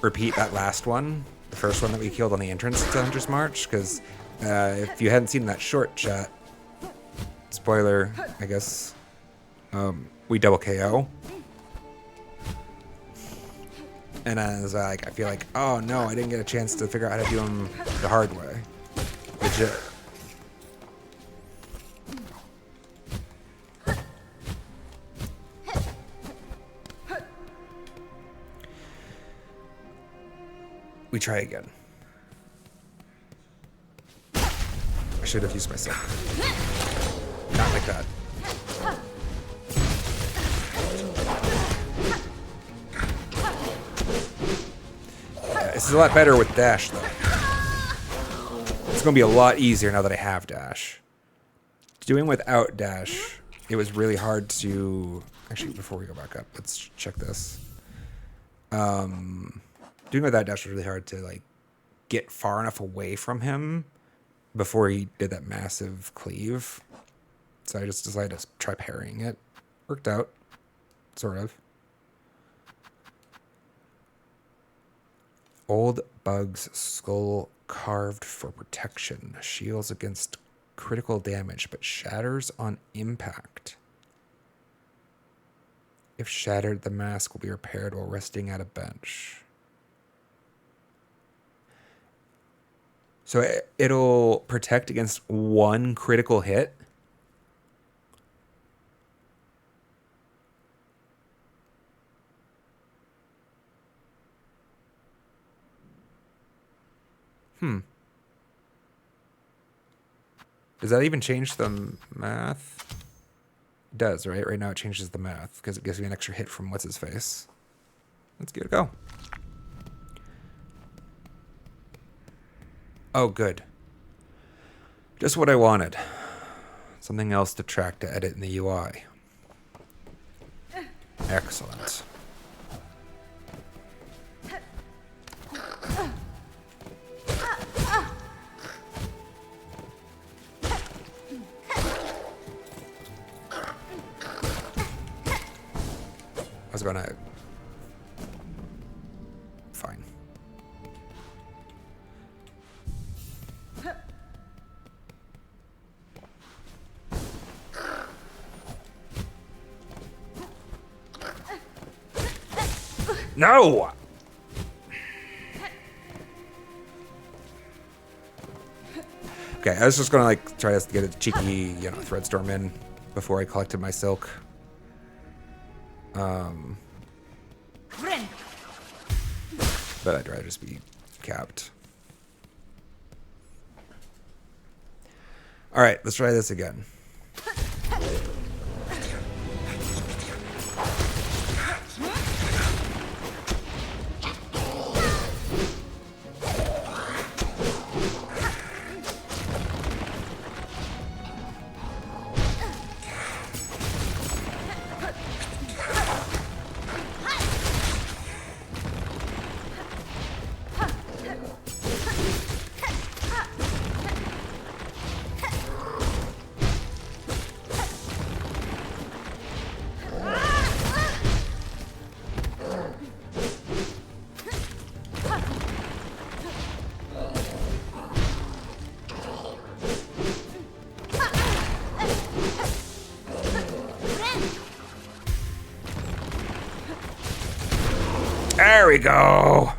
repeat that last one. The first one that we killed on the entrance to Hunter's March. Because if you hadn't seen that short chat, spoiler, I guess, we double KO. And I was like, I feel like, oh no, I didn't get a chance to figure out how to do them the hard way. Legit. We try again. I should have used myself. Not like that. Yeah, this is a lot better with dash, though. It's going to be a lot easier now that I have dash. Doing without dash, it was really hard to... Actually, before we go back up, let's check this. Doing without dash was really hard to like get far enough away from him before he did that massive cleave. So I just decided to try parrying it. Worked out, sort of. Old Bug's skull carved for protection. Shields against critical damage, but shatters on impact. If shattered, the mask will be repaired while resting at a bench. So it'll protect against 1 critical hit. Does that even change the math? It does, right? Right now it changes the math because it gives me an extra hit from what's-his-face. Let's give it a go. Oh, good. Just what I wanted. Something else to track to edit in the UI. Excellent. I was gonna... Fine. No! Okay, I was just gonna like try to get a cheeky, thread storm in before I collected my silk. But I'd rather just be capped. All right, let's try this again. There we go.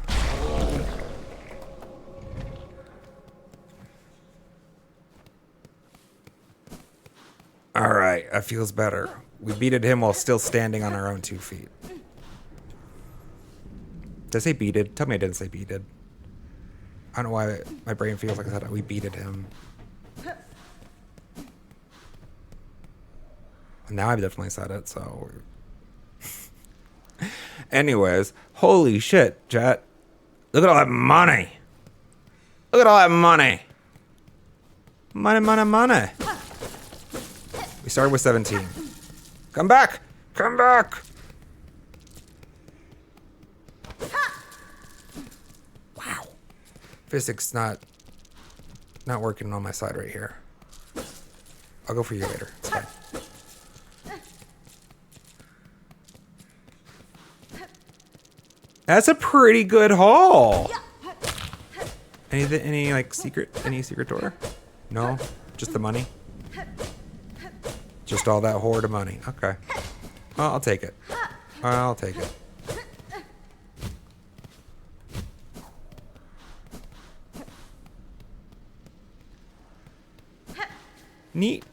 All right, that feels better. We beated him while still standing on our own 2 feet. Did I say beated? Tell me I didn't say beated. I don't know why my brain feels like I said we beated him. Now I've definitely said it, so... Anyways, holy shit, chat. Look at all that money. Look at all that money. Money, money, money. We started with 17. Come back. Come back. Wow. Physics not working on my side right here. I'll go for you later. It's fine. That's a pretty good haul. Any like secret door? No, just the money. Just all that hoard of money. Okay. Well, I'll take it. I'll take it. Neat.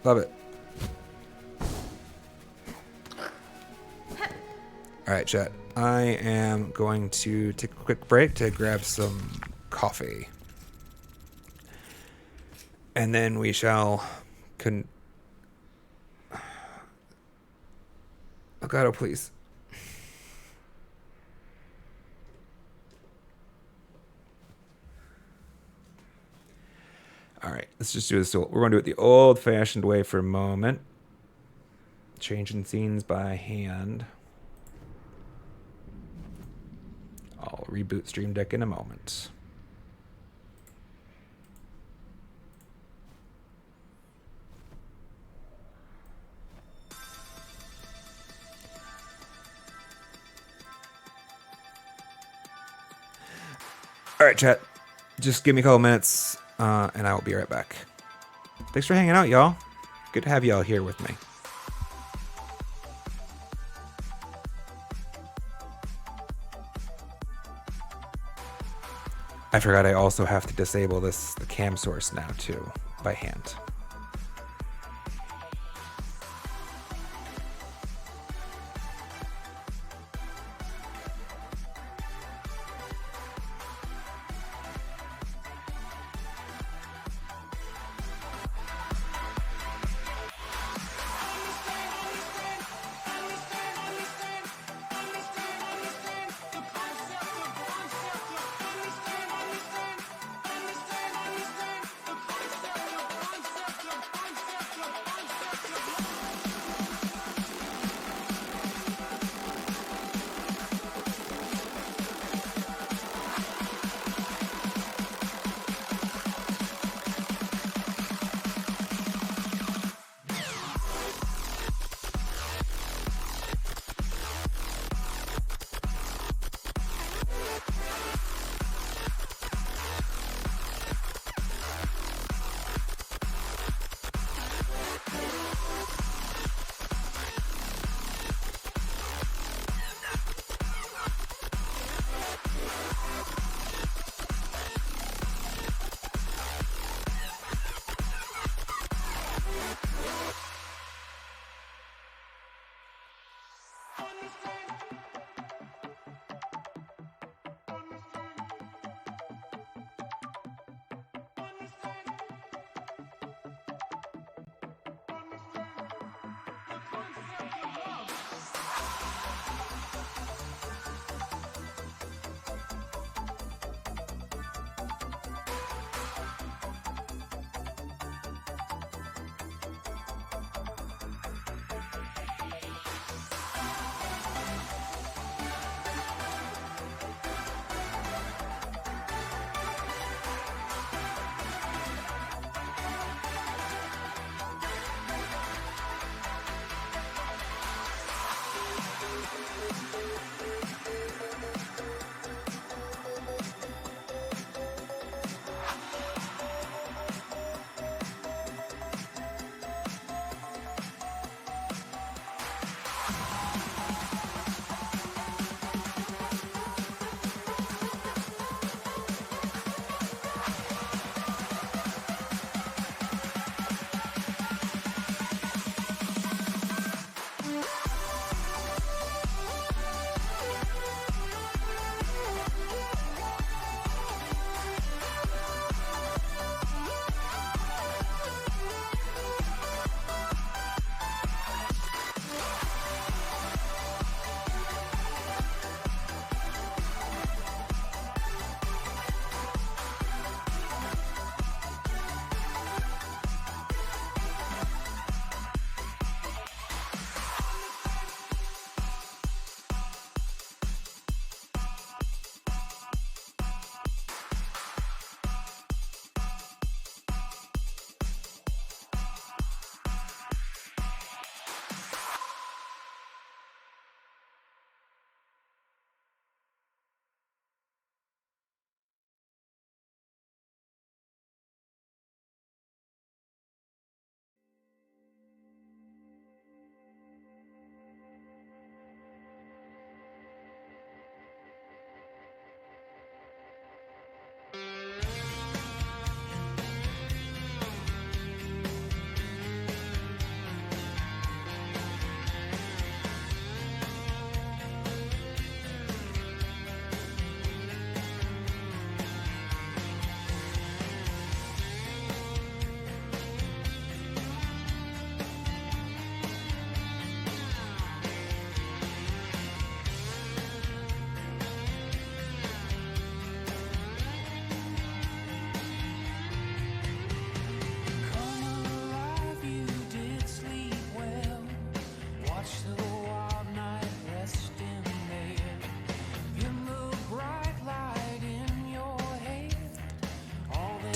Love it. All right, chat. I am going to take a quick break to grab some coffee. And then we shall oh God, oh please. All right, let's just do this. We're going to do it the old-fashioned way for a moment. Changing scenes by hand. I'll reboot Stream Deck in a moment. All right, chat. Just give me a couple minutes, and I will be right back. Thanks for hanging out, y'all. Good to have y'all here with me. I forgot I also have to disable the cam source now too, by hand.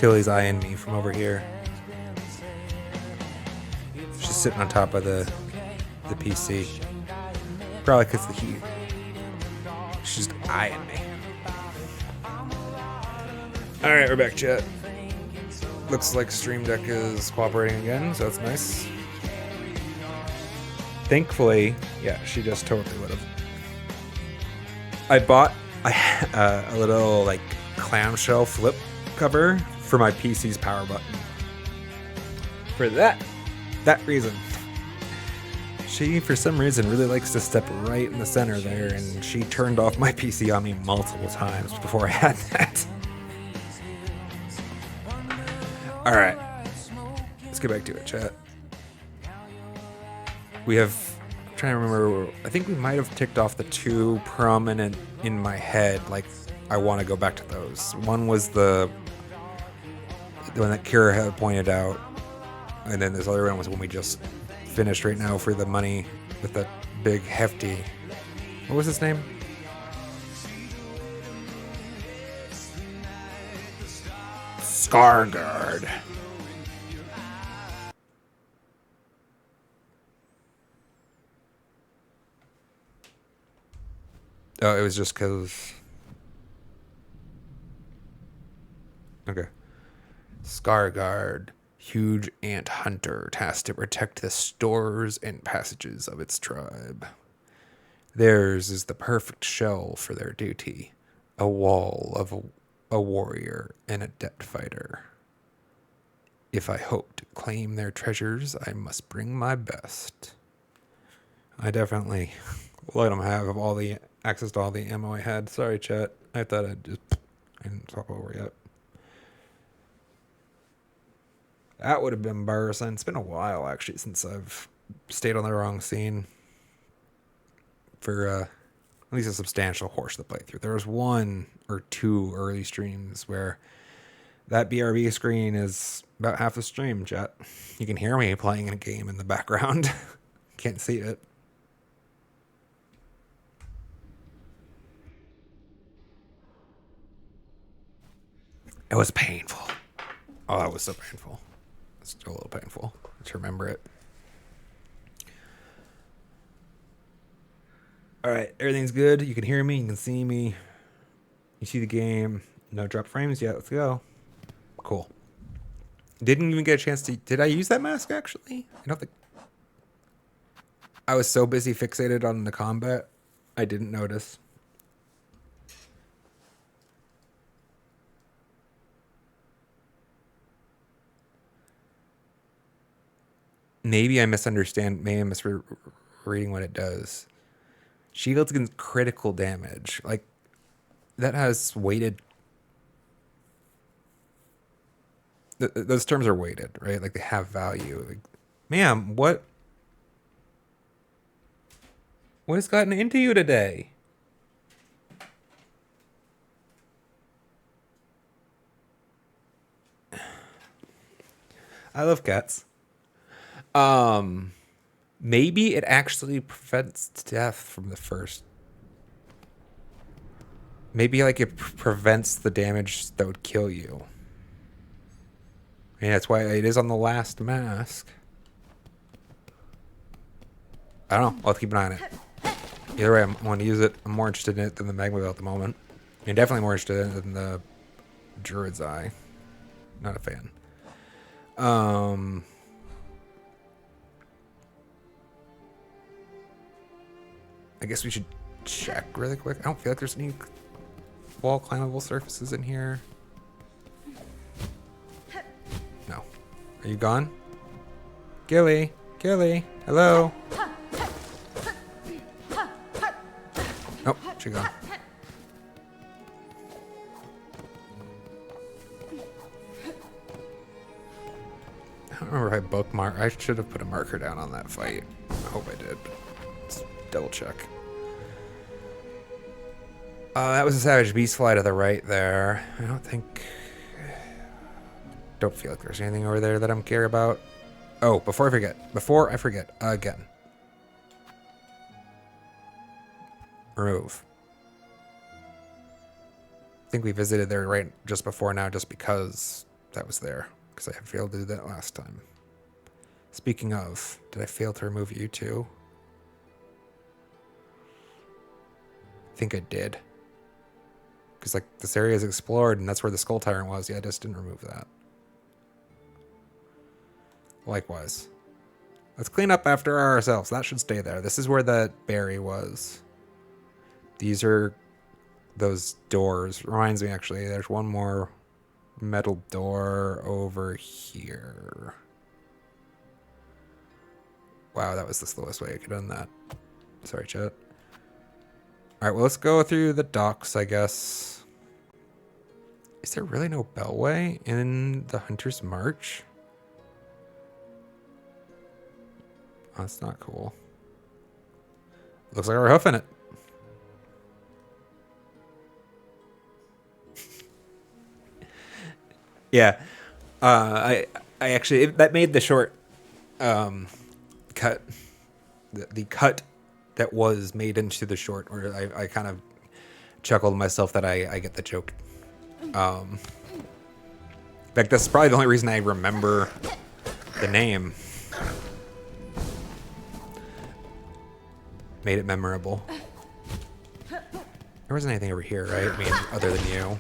Tilly's eyeing me from over here. She's sitting on top of the PC. Probably because the heat. She's just eyeing me. Alright, we're back, chat. Looks like Stream Deck is cooperating again, so that's nice. Thankfully, yeah, she just totally would have. I bought a little like clamshell flip cover for my PC's power button. For that reason. She, for some reason, really likes to step right in the center there, and she turned off my PC on me multiple times before I had that. Alright. Let's get back to it, chat. We have... I'm trying to remember... I think we might have ticked off the two prominent in my head. Like, I want to go back to those. One was the one that Kira had pointed out. And then this other one was when we just finished right now for the money with that big, hefty... What was his name? Scarguard. Oh, it was just because... Okay. Scarguard, huge ant hunter, tasked to protect the stores and passages of its tribe. Theirs is the perfect shell for their duty, a wall of a warrior and a debt fighter. If I hope to claim their treasures, I must bring my best. I definitely let them have all the access to all the ammo I had. Sorry, chat. I thought I didn't talk over yet. That would have been embarrassing. It's been a while, actually, since I've stayed on the wrong scene for at least a substantial portion of the playthrough. There was one or two early streams where that BRB screen is about half the stream, chat. You can hear me playing a game in the background. Can't see it. It was painful. Oh, that was so painful. It's still a little painful to remember it. All right, everything's good. You can hear me. You can see me. You see the game. No drop frames yet. Let's go. Cool. Didn't even get a chance to... Did I use that mask, actually? I don't think... I was so busy fixated on the combat, I didn't notice. Maybe I misunderstand. Maybe I'm misreading what it does. Shields against critical damage. Like, that has weighted... Those terms are weighted, right? Like, they have value. Like, ma'am, what has gotten into you today? I love cats. Maybe it actually prevents death from the first. Maybe like it prevents the damage that would kill you. And that's why it is on the last mask. I don't know. I'll have to keep an eye on it. Either way, I want to use it. I'm more interested in it than the Magmaville at the moment. And definitely more interested in it than the Druid's Eye. Not a fan. I guess we should check really quick. I don't feel like there's any wall climbable surfaces in here. No. Are you gone? Gilly? Gilly? Hello? Nope, she gone. I don't remember if I bookmarked. I should have put a marker down on that fight. I hope I did. Let's double check. That was a Savage Beast fly to the right there. I don't feel like there's anything over there that I'm care about. Oh, before I forget, again. Remove. I think we visited there right just before now just because that was there, because I failed to do that last time. Speaking of, did I fail to remove you too? I think I did. Because, like, this area is explored, and that's where the Skull Tyrant was. Yeah, I just didn't remove that. Likewise. Let's clean up after ourselves. That should stay there. This is where the berry was. These are those doors. Reminds me, actually, there's one more metal door over here. Wow, that was the slowest way I could have done that. Sorry, chat. All right, well, let's go through the docks, I guess. Is there really no bellway in the Hunter's March? Oh, that's not cool. Looks like we're hoofing it. Yeah. I actually, that made the short cut. The cut that was made into the short, where I kind of chuckled to myself that I get the joke. In fact, that's probably the only reason I remember the name. Made it memorable. There wasn't anything over here, right? I mean, other than you.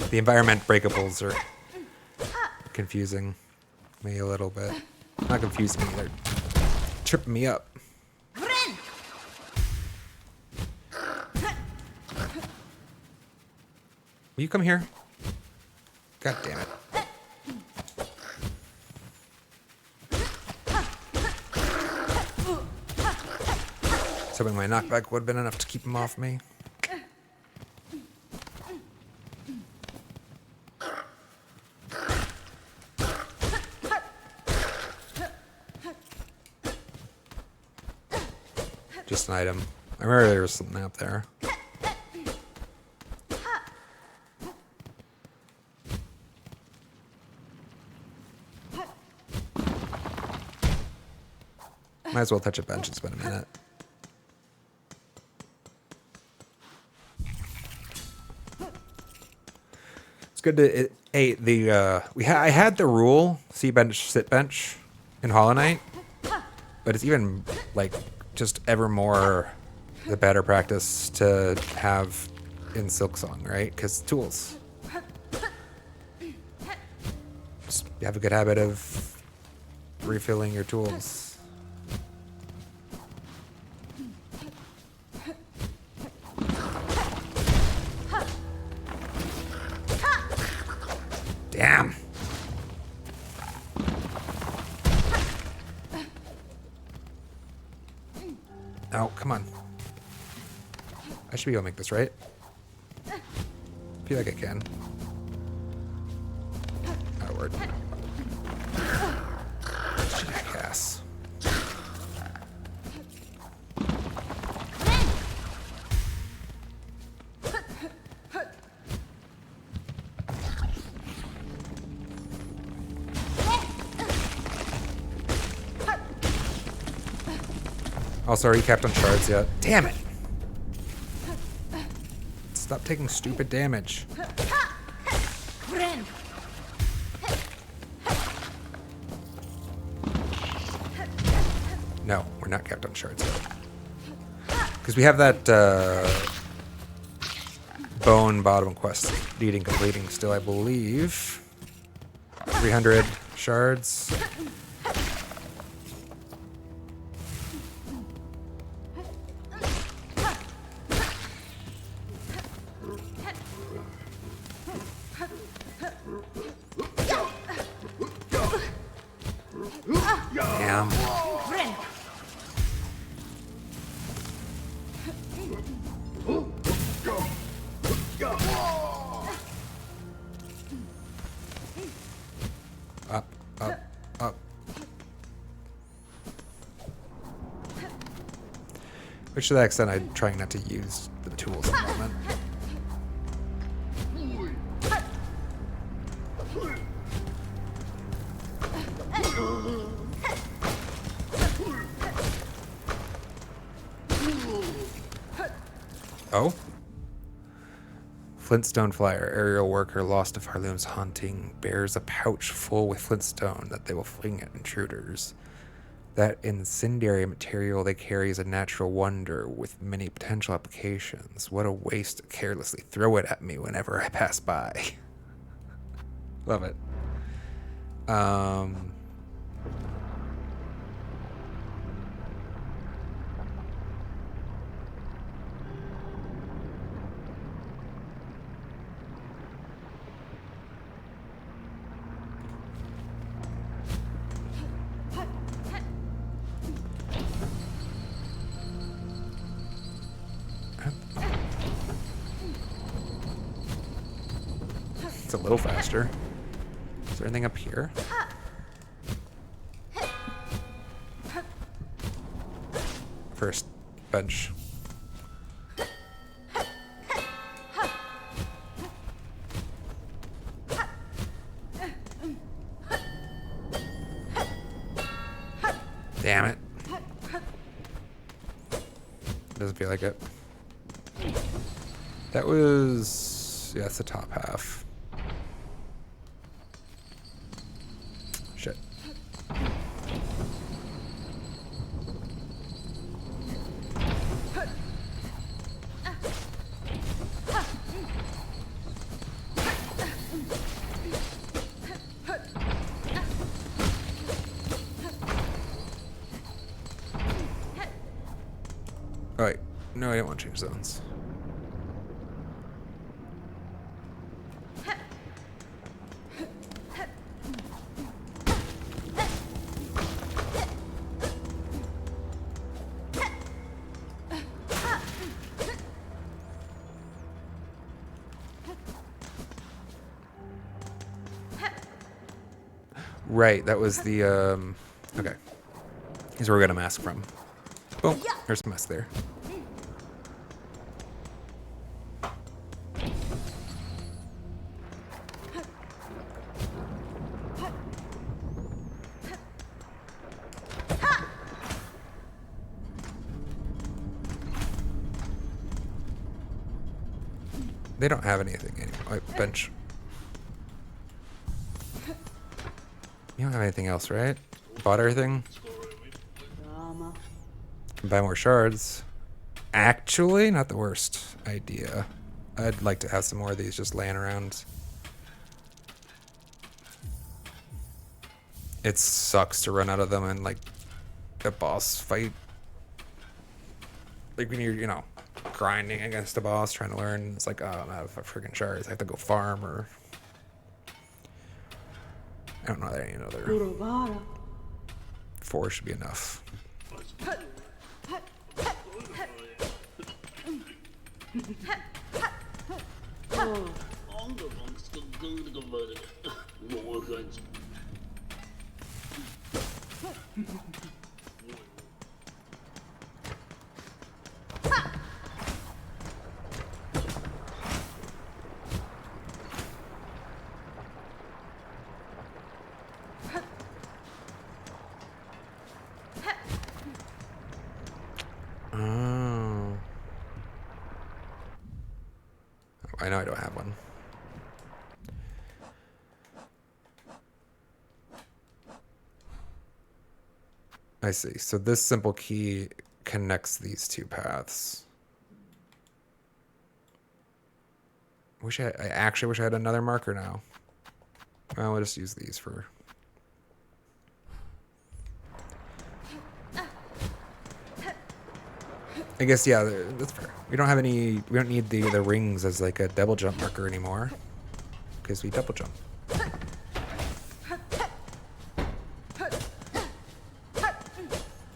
The environment breakables are confusing me a little bit. Not confusing me, they're tripping me up. Will you come here? God damn it. Something my knockback would have been enough to keep him off me. Just an item. I remember there was something up there. Might as well touch a bench. It's been a minute. It's good to. I had the rule C bench, sit bench in Hollow Knight, but it's even like just ever more the better practice to have in Silksong, right? Because tools. Just have a good habit of refilling your tools. Damn. Oh, come on. I should be able to make this, right? Feel like I can. Oh, word. Jackass. Also, are you capped on shards yet? Damn it! Stop taking stupid damage. No, we're not capped on shards yet. Because we have that bone bottom quest needing completing still, I believe. 300 shards. Damn. Up, up. Which to that extent, I'm trying not to use the tools at the moment. Oh? Flintstone flyer. Aerial worker lost to Farloom's haunting bears a pouch full with flintstone that they will fling at intruders. That incendiary material they carry is a natural wonder with many potential applications. What a waste to carelessly throw it at me whenever I pass by. Love it. It's a little faster. Is there anything up here? First bench. Damn it. Doesn't feel like it. That was... yeah, that's the top half. Shit. Oh, wait. No, I didn't want to change zones. Right, that was the, okay. Here's where we got a mask from. Boom, there's a mask there. They don't have anything anymore. Wait, bench. You don't have anything else, right? Bought everything? Can buy more shards. Actually, not the worst idea. I'd like to have some more of these just laying around. It sucks to run out of them in, like, a boss fight. Like, when you're, you know, grinding against a boss, trying to learn. It's like, oh, I'm out of freaking shards. I have to go farm, or... I don't know that any other... 4 should be enough. Oh. I know I don't have one. I see. So this simple key connects these two paths. I actually wish I had another marker now. Well, we'll just use these for... I guess, yeah, that's fair. We don't have any... We don't need the rings as like a double jump marker anymore. Because we double jump.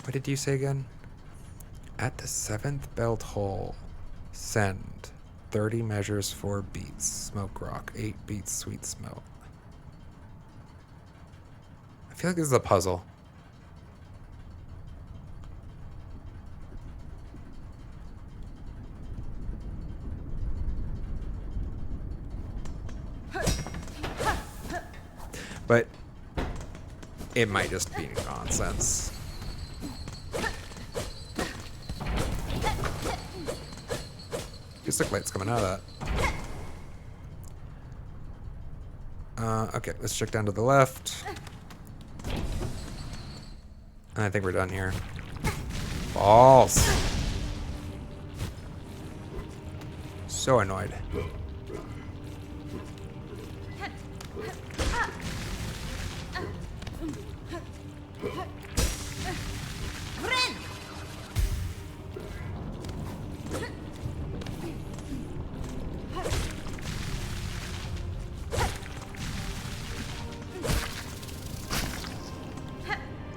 What did you say again? At the 7th belt hole, send 30 measures 4 beats, smoke rock, 8 beats, sweet smell. I feel like this is a puzzle. but it might just be nonsense. Acoustic light's coming out of that. Okay, let's check down to the left. And I think we're done here. Balls. So annoyed.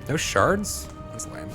No shards? That's lame.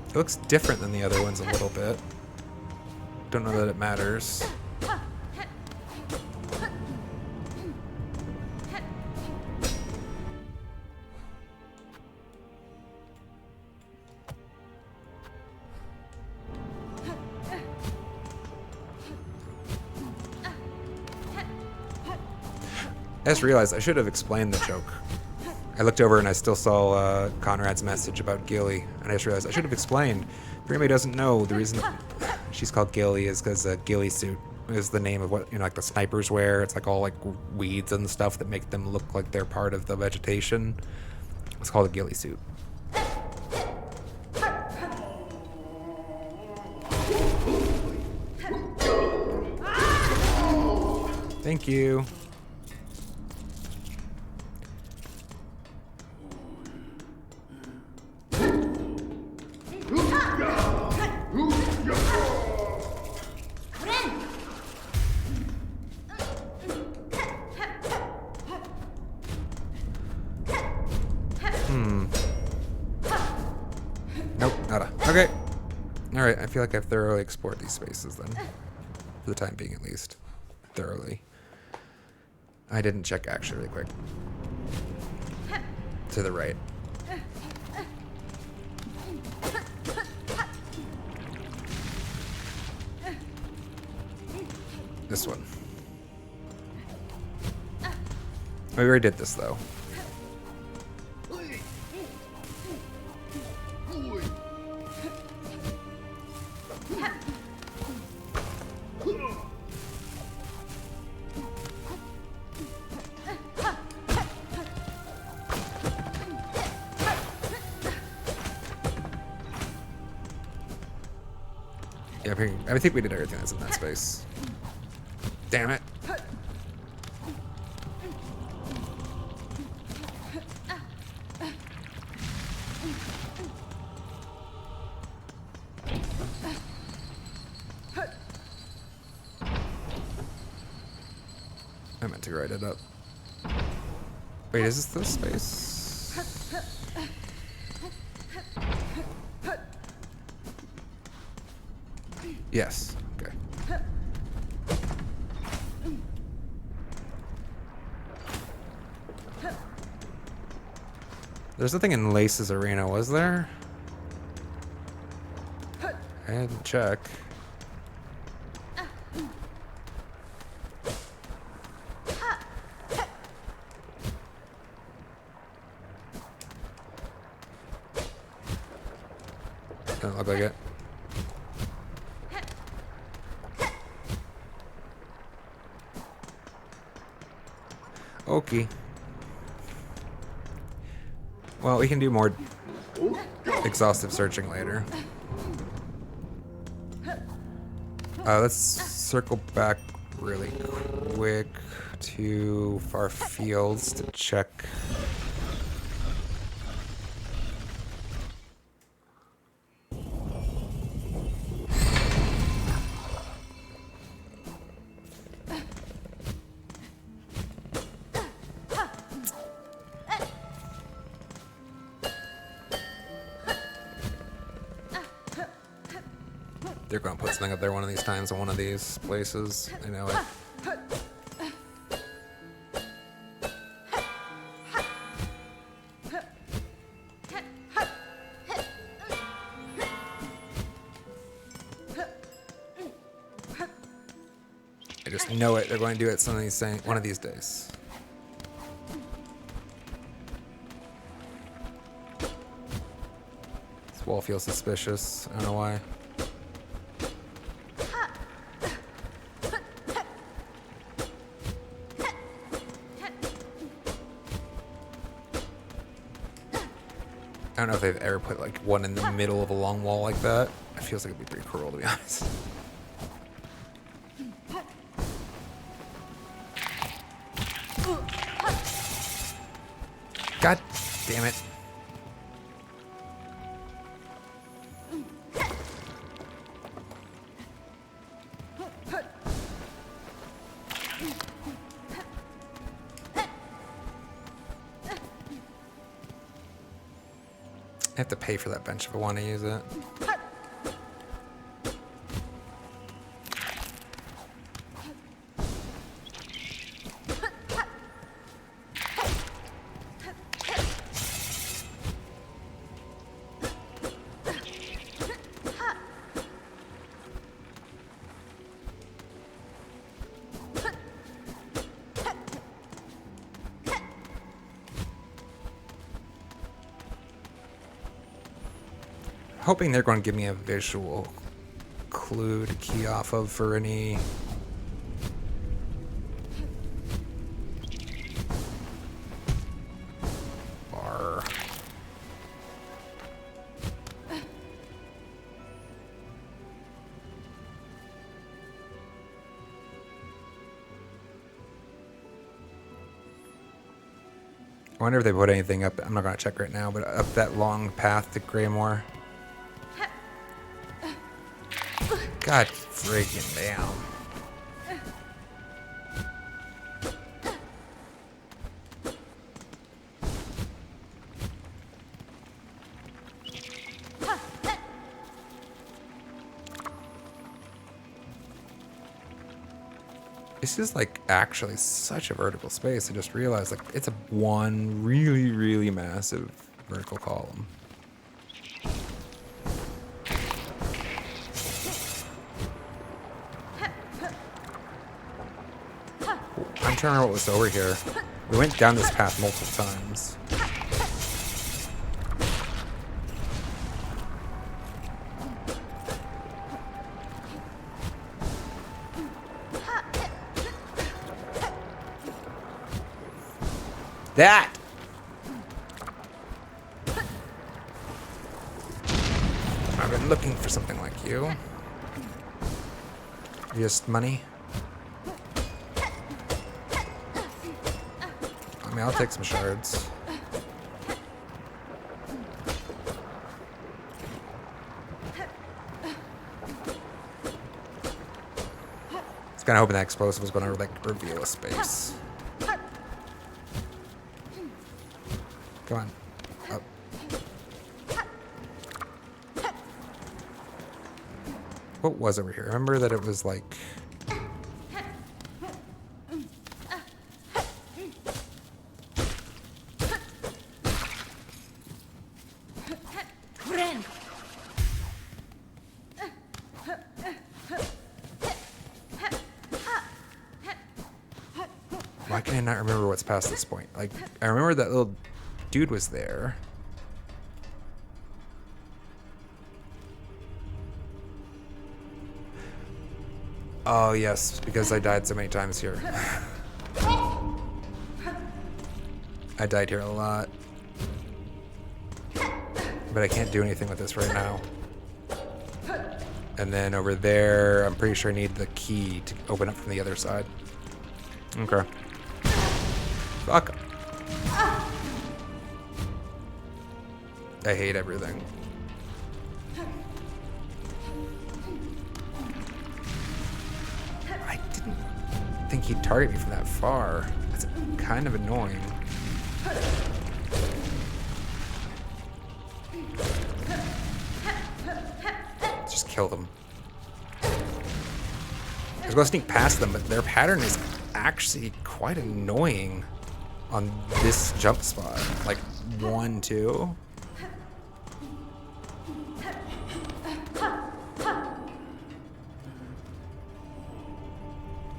It looks different than the other ones a little bit. Don't know that it matters. I just realized I should have explained the joke. I looked over and I still saw Conrad's message about Gilly, and I just realized I should have explained. For anybody who doesn't know, the reason she's called Gilly is because a ghillie suit is the name of what, you know, like the snipers wear. It's like all like weeds and stuff that make them look like they're part of the vegetation. It's called a ghillie suit. Thank you. Nope, nada. Okay. Alright, I feel like I've thoroughly explored these spaces then. For the time being, at least. Thoroughly. I didn't check actually really quick. To the right. This one. We already did this though. Yeah, I think we did everything that's in that space. Damn it. I meant to write it up. Wait, is this the space? Yes. Okay. There's nothing in Lace's arena, was there? I didn't check. Doesn't look like it. Okay. Well, we can do more exhaustive searching later. Let's circle back really quick to far fields to check. They're going to put something up there one of these times in one of these places. I know it. I just know it. They're going to do it one of these days. This wall feels suspicious. I don't know why. I don't know if they've ever put like one in the middle of a long wall like that. It feels like it'd be pretty cruel, to be honest. God damn it. I have to pay for that bench if I want to use it. Hoping they're going to give me a visual clue to key off of for any bar. I wonder if they put anything up. I'm not going to check right now, but up that long path to Greymore. God freaking damn. This is like actually such a vertical space. I just realized like it's a one really, really massive vertical column. I'm trying to remember what was over here. We went down this path multiple times. That! I've been looking for something like you. Just money? I mean, I'll take some shards. It's kind of hoping that explosive was going to like reveal a space. Come on. Up. What was over here? Remember that it was like... Why can I not remember what's past this point? Like, I remember that little dude was there. Oh, yes, because I died so many times here. I died here a lot. But I can't do anything with this right now. And then over there, I'm pretty sure I need the key to open up from the other side. Okay. Fuck. I hate everything. I didn't think he'd target me from that far. That's kind of annoying. Just kill them. I was going to sneak past them, but their pattern is actually quite annoying on this jump spot. Like 1, 2.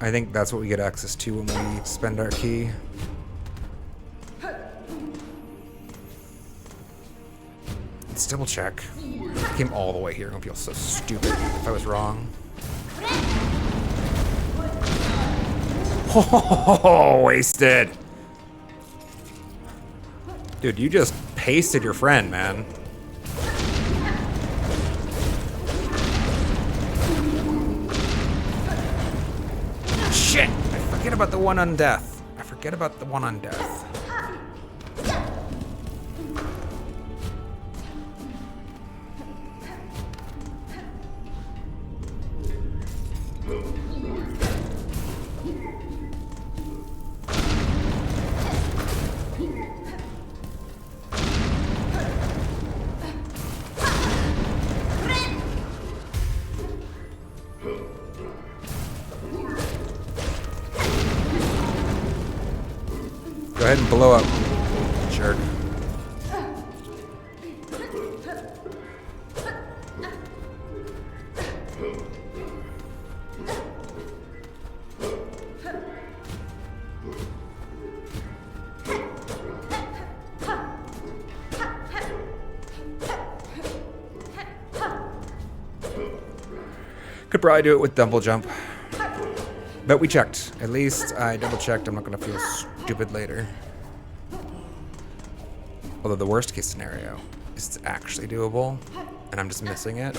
I think that's what we get access to when we spend our key. Let's double check. I came all the way here. I don't feel so stupid if I was wrong. Oh, wasted. Dude, you just pasted your friend, man. Shit! I forget about the one on death. I forget about the one on death. Go ahead and blow up, jerk. Could probably do it with double jump. But we checked. At least I double checked. I'm not going to feel stupid later. Although the worst case scenario is it's actually doable and I'm just missing it.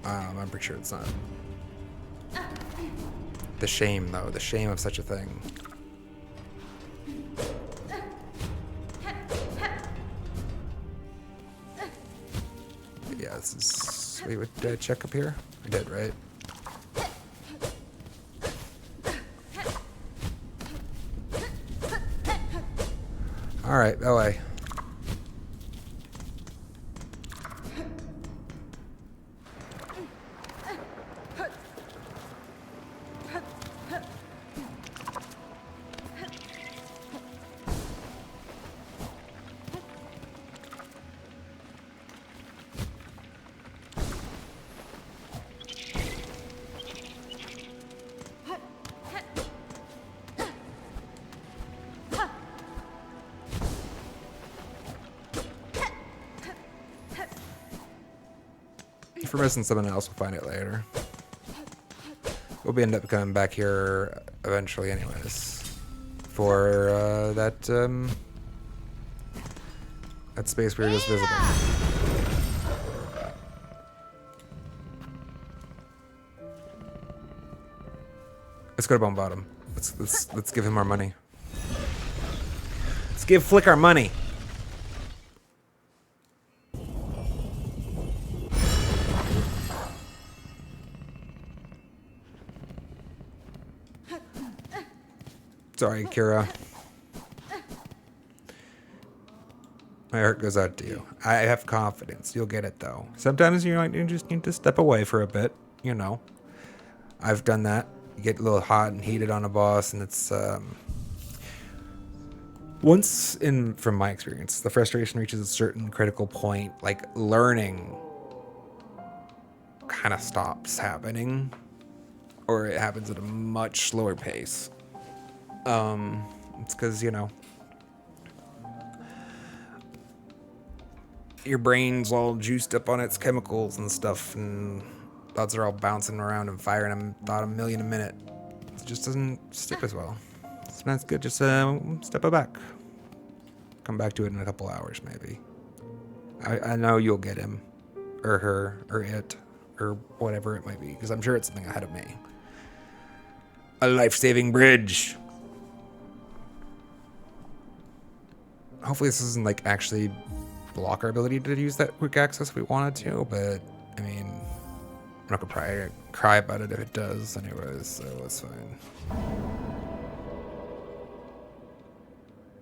I'm pretty sure it's not. The shame, though. The shame of such a thing. Yeah, this is... Wait, what, did I check up here? I did, right? Alright, LA. If we're missing something else, we'll find it later. We'll end up coming back here eventually anyways. For that space we were just visiting. Let's go to Bone Bottom. Let's give him our money. Let's give Flick our money. Sorry, Kira. My heart goes out to you. I have confidence. You'll get it, though. Sometimes you just need to step away for a bit. You know. I've done that. You get a little hot and heated on a boss, and it's... from my experience, the frustration reaches a certain critical point, like learning kind of stops happening. Or it happens at a much slower pace. It's because, you know, your brain's all juiced up on its chemicals and stuff, and thoughts are all bouncing around and firing them about a million a minute. It just doesn't stick as well. Sometimes it's good just step it back. come back to it in a couple hours, maybe. I know you'll get him, or her, or it, or whatever it might be, because I'm sure it's something ahead of me. A life-saving bridge. Hopefully this doesn't like actually block our ability to use that quick access if we wanted to, but I mean, I'm not gonna probably cry about it if it does anyways, so it's fine.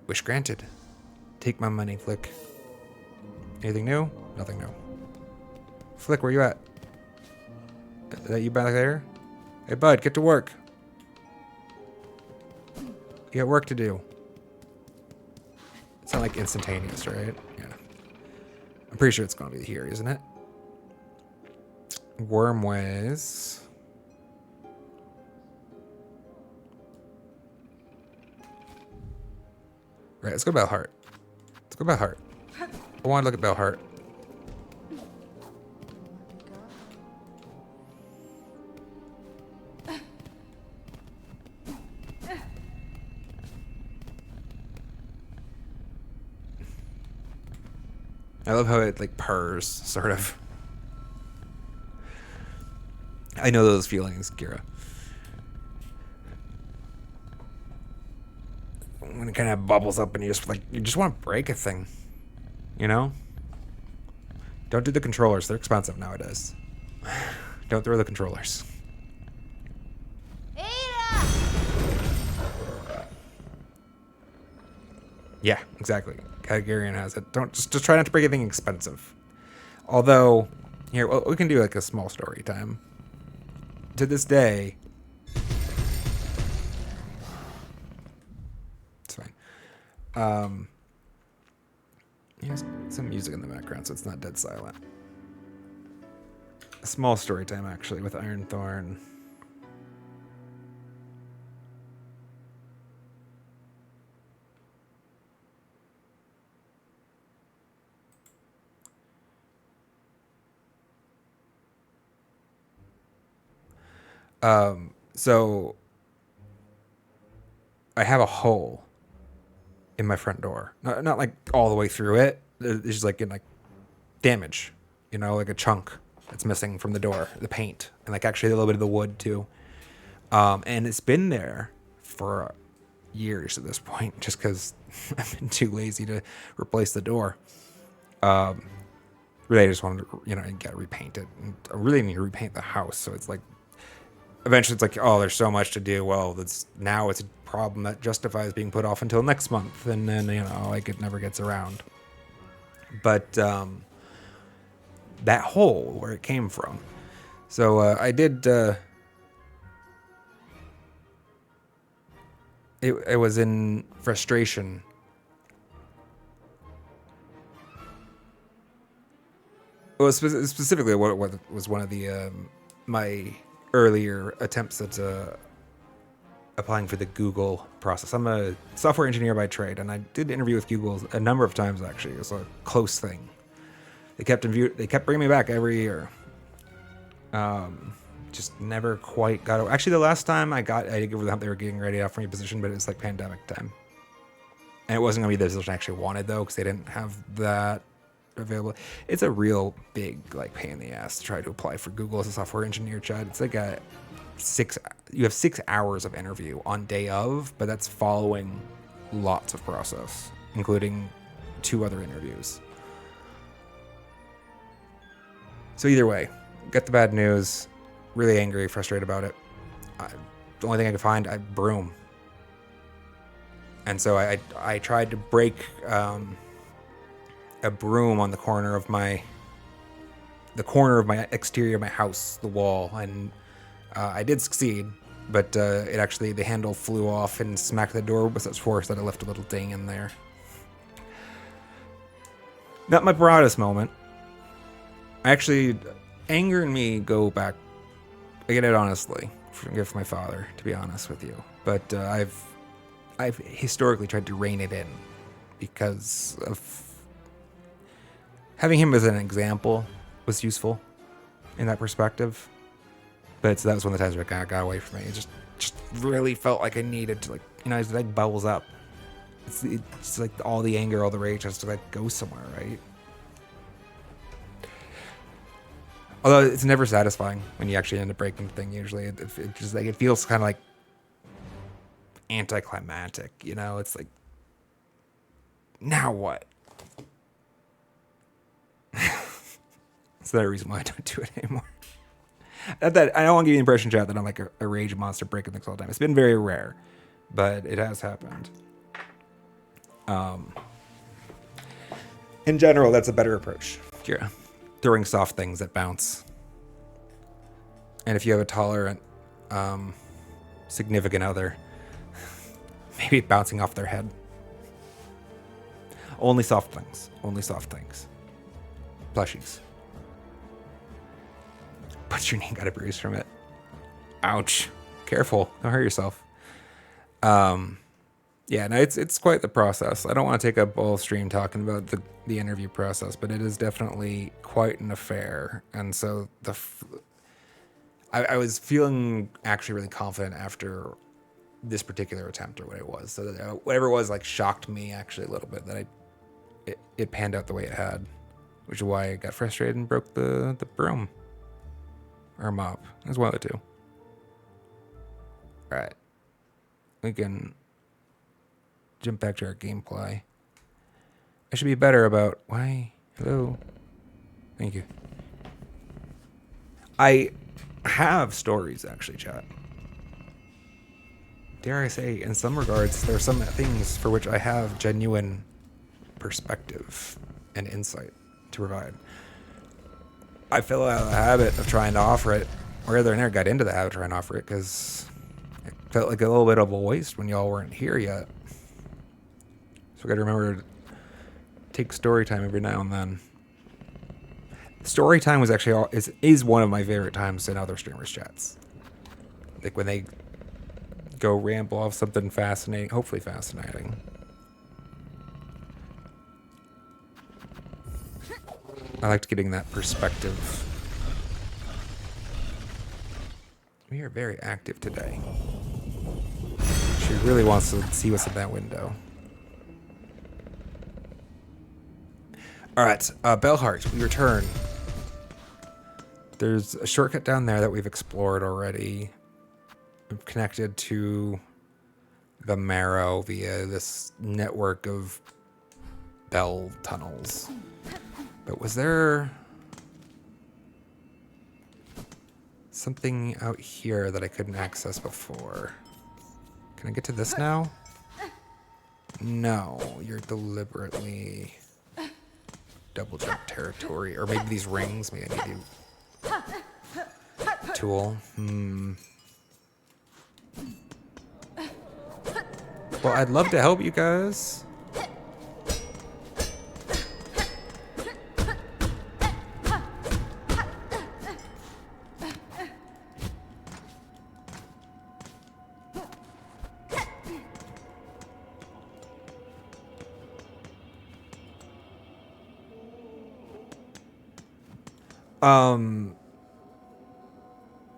Wish granted. Take my money, Flick. Anything new? Nothing new. Flick, where you at? Is that you back there? Hey, bud, get to work. You got work to do. It's not like instantaneous, right? Yeah. I'm pretty sure it's going to be here, isn't it? Wormways. Right, let's go to Bellheart. Let's go to Bellheart. I want to look at Bellheart. I love how it like purrs, sort of. I know those feelings, Kira. When it kind of bubbles up and you just want to break a thing, you know? Don't do the controllers; they're expensive nowadays. Don't throw the controllers. Yeah, exactly. Kagarian has it. Don't just try not to break anything expensive. Although, here, well, we can do like a small story time. To this day, it's fine. Here's some music in the background, so it's not dead silent. A small story time, actually, with Ironthorn. So I have a hole in my front door. Not like all the way through it. It's just like in like damage, you know, like a chunk that's missing from the door, the paint, and like actually a little bit of the wood too. And it's been there for years at this point, just because I've been too lazy to replace the door. Really, I just wanted to, you know, get it repainted. And I really need to repaint the house, so it's like eventually it's like, oh, there's so much to do. Well, now it's a problem that justifies being put off until next month, and then, you know, like it never gets around. But that hole, where it came from. So I did. It was in frustration. Well, specifically, what was one of the my earlier attempts at applying for the Google process. I'm a software engineer by trade, and I did interview with Google a number of times. Actually, it was a close thing. They kept bringing me back every year. Just never quite got over. Actually, the last time I did give them, they were getting ready to offer me a position, but it was like pandemic time, and it wasn't gonna be the position I actually wanted though, because they didn't have that available. It's a real big like pain in the ass to try to apply for Google as a software engineer, Chad. It's like you have 6 hours of interview on day of, but that's following lots of process, including 2 other interviews. So either way, get the bad news, really angry, frustrated about it. The only thing I could find, broom. And so I tried to break a broom on the corner of my exterior of my house, the wall, and I did succeed, but the handle flew off and smacked the door with such force that it left a little ding in there. Not my proudest moment. Actually, anger and me go back. I get it honestly. Forgive my father, to be honest with you, but I've historically tried to rein it in because of having him as an example was useful in that perspective. But that was one of the times where it got away from me. It just really felt like I needed to, like, you know, his leg bubbles up. It's like all the anger, all the rage has to like go somewhere, right? Although it's never satisfying when you actually end up breaking the thing. Usually, it just like it feels kind of like anticlimactic. You know, it's like, now what? That's the reason why I don't do it anymore. Not that I don't want to give you the impression, chat, that I'm like a rage monster breaking things all the time. It's been very rare, but it has happened. In general, that's a better approach. Yeah, throwing soft things that bounce. And if you have a tolerant significant other, maybe bouncing off their head. Only soft things. Only soft things. Plushies. But your knee got a bruise from it. Ouch. Careful. Don't hurt yourself. Yeah, no, it's quite the process. I don't want to take up all stream talking about the interview process, but it is definitely quite an affair. And so I was feeling actually really confident after this particular attempt, or what it was. So whatever it was, like, shocked me actually a little bit that it panned out the way it had, which is why I got frustrated and broke the broom or mop. It was one of the two. All right, we can jump back to our gameplay. I should be better about why. Hello, thank you. I have stories, actually, chat. Dare I say, in some regards, there are some things for which I have genuine perspective and insight to provide. I fell out of the habit of trying to offer it, or rather, I never got into the habit of trying to offer it because it felt like a little bit of a waste when y'all weren't here yet. So I got to remember to take story time every now and then. Story time was actually is one of my favorite times in other streamers' chats. Like when they go ramble off something fascinating, hopefully fascinating. I liked getting that perspective. We are very active today. She really wants to see what's in that window. All right, Bellheart, we return. There's a shortcut down there that we've explored already. We've connected to the Marrow via this network of bell tunnels. But was there something out here that I couldn't access before? Can I get to this now? No, you're deliberately double jump territory. Or maybe these rings, maybe I need to tool. Well, I'd love to help you guys.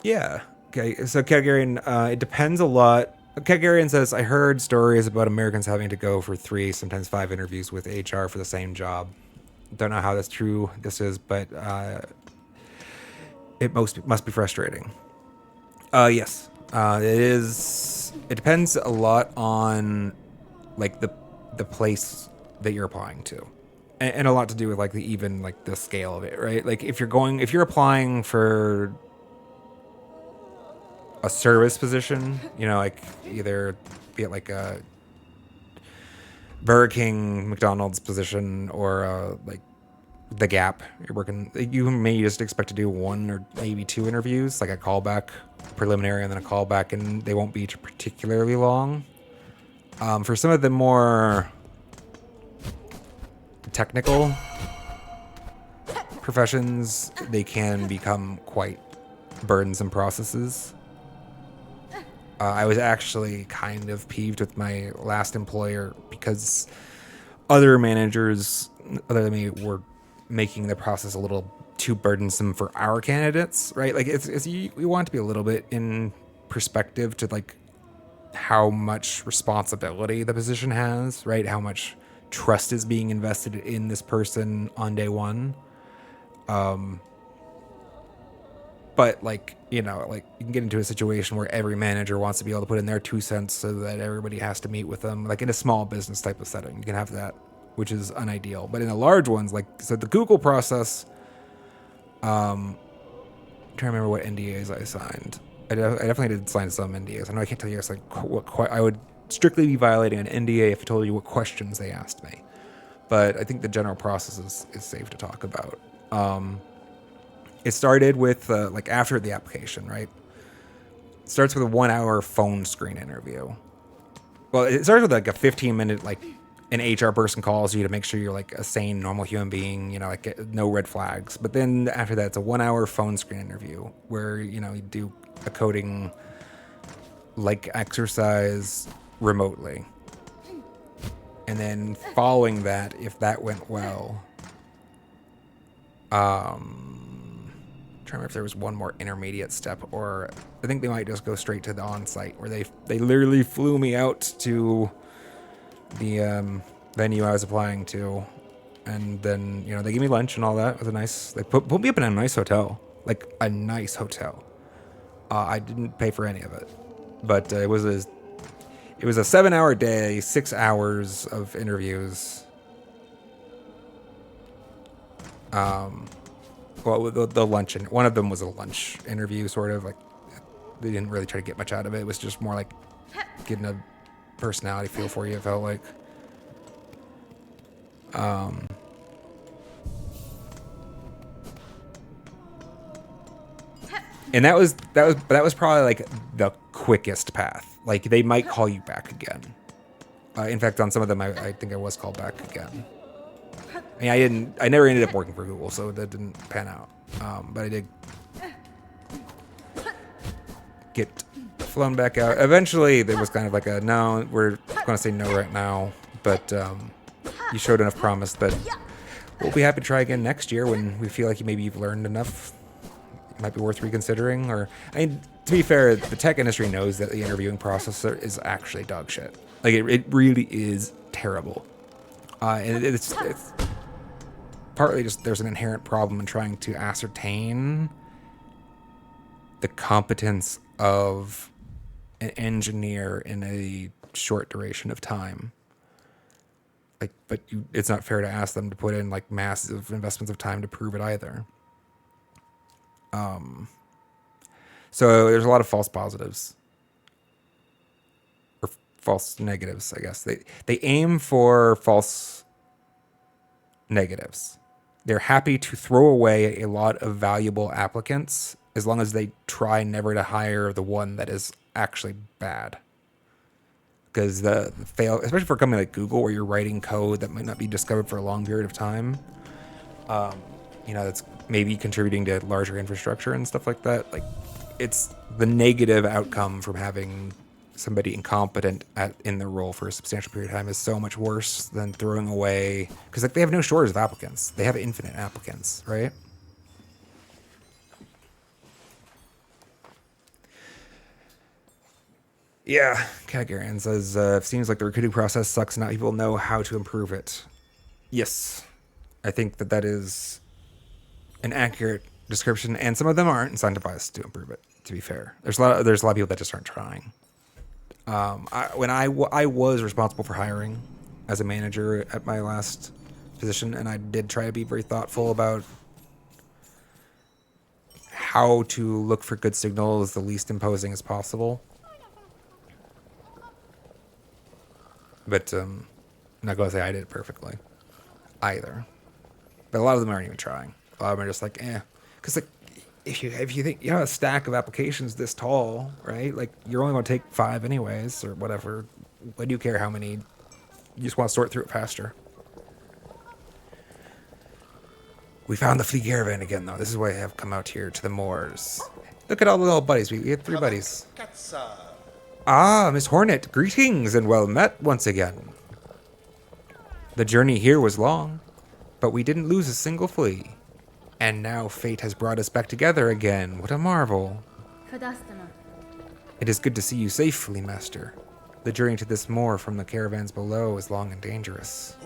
Yeah. Okay. So Kegarian, it depends a lot. Kegarian says, I heard stories about Americans having to go for 3, sometimes 5 interviews with HR for the same job. Don't know how that's true this is, but it must be frustrating. Yes. It is. It depends a lot on like the place that you're applying to. And a lot to do with like the scale of it, right? Like if you're applying for a service position, like either be it like a Burger King, McDonald's position, or like the Gap, you're working, you may just expect to do 1 or maybe 2 interviews, like a callback, preliminary, and then a callback, and they won't be particularly long. For some of the more technical professions, they can become quite burdensome processes. I was actually kind of peeved with my last employer because other managers other than me were making the process a little too burdensome for our candidates, right? Like we want to be a little bit in perspective to like how much responsibility the position has, right? How much trust is being invested in this person on day one. But like, you know, like you can get into a situation where every manager wants to be able to put in their 2 cents so that everybody has to meet with them. Like in a small business type of setting, you can have that, which is unideal. But in the large ones, like, so the Google process, I'm trying to remember what NDAs I signed. I definitely did sign some NDAs. I know I can't tell you guys like what I would strictly be violating an NDA if I told you what questions they asked me. But I think the general process is safe to talk about. It started with like after the application, right? It starts with a 1-hour phone screen interview. Well, it starts with like a 15-minute, like an HR person calls you to make sure you're like a sane, normal human being, you know, like no red flags. But then after that, it's a 1-hour phone screen interview where, you know, you do a coding like exercise remotely. And then following that, if that went well, trying to remember if there was one more intermediate step, or I think they might just go straight to the on-site where they literally flew me out to the venue I was applying to, and then, you know, they gave me lunch and all that. It was a nice, they put me up in a nice hotel, like a nice hotel. I didn't pay for any of it, but it was a 7-hour day, 6 hours of interviews. Well, the lunch, and one of them was a lunch interview, sort of like they didn't really try to get much out of it. It was just more like getting a personality feel for you. It felt like, and that was probably like the quickest path. Like they might call you back again. In fact, on some of them, I think I was called back again. I mean, I never ended up working for Google, so that didn't pan out. But I did get flown back out. Eventually, there was kind of like a, no, we're going to say no right now. But you showed enough promise that we'll be happy to try again next year when we feel like maybe you've learned enough. It might be worth reconsidering. Or, I mean, to be fair, the tech industry knows that the interviewing process is actually dog shit. Like, it really is terrible. And it's partly just there's an inherent problem in trying to ascertain the competence of an engineer in a short duration of time. Like, but it's not fair to ask them to put in like massive investments of time to prove it either. So there's a lot of false positives. Or false negatives, I guess. They aim for false negatives. They're happy to throw away a lot of valuable applicants as long as they try never to hire the one that is actually bad. Because the fail, especially for a company like Google where you're writing code that might not be discovered for a long period of time, you know, that's maybe contributing to larger infrastructure and stuff like that. Like, it's the negative outcome from having somebody incompetent in their role for a substantial period of time is so much worse than throwing away, because like they have no shortage of applicants. They have infinite applicants, right? Yeah, Kagarian says, it seems like the recruiting process sucks and not people know how to improve it. Yes, I think that is an accurate description, and some of them aren't incentivized to improve it, to be fair. There's a lot of people that just aren't trying. When I was responsible for hiring as a manager at my last position, and I did try to be very thoughtful about how to look for good signals the least imposing as possible. But I'm not going to say I did it perfectly either. But a lot of them aren't even trying. A lot of them are just like, eh. Because like, if you think you have a stack of applications this tall, right? Like, you're only going to take 5 anyways, or whatever. Why do you care how many? You just want to sort through it faster. We found the flea caravan again, though. This is why I have come out here to the moors. Look at all the little buddies. We have 3 buddies. Ah, Miss Hornet, greetings and well met once again. The journey here was long, but we didn't lose a single flea. And now fate has brought us back together again. What a marvel. It is good to see you safely, Master. The journey to this moor from the caravans below is long and dangerous.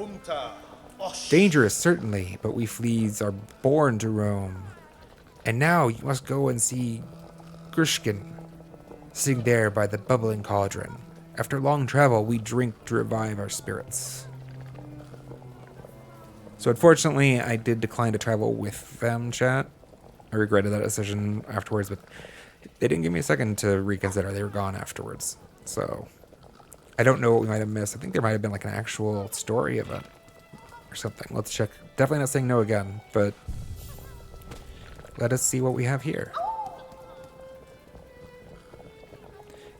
Dangerous, certainly, but we fleas are born to roam. And now you must go and see Grishkin, sitting there by the bubbling cauldron. After long travel, we drink to revive our spirits. So unfortunately, I did decline to travel with them, chat. I regretted that decision afterwards, but they didn't give me a second to reconsider. They were gone afterwards. So I don't know what we might have missed. I think there might have been like an actual story event or something. Let's check. Definitely not saying no again, but let us see what we have here.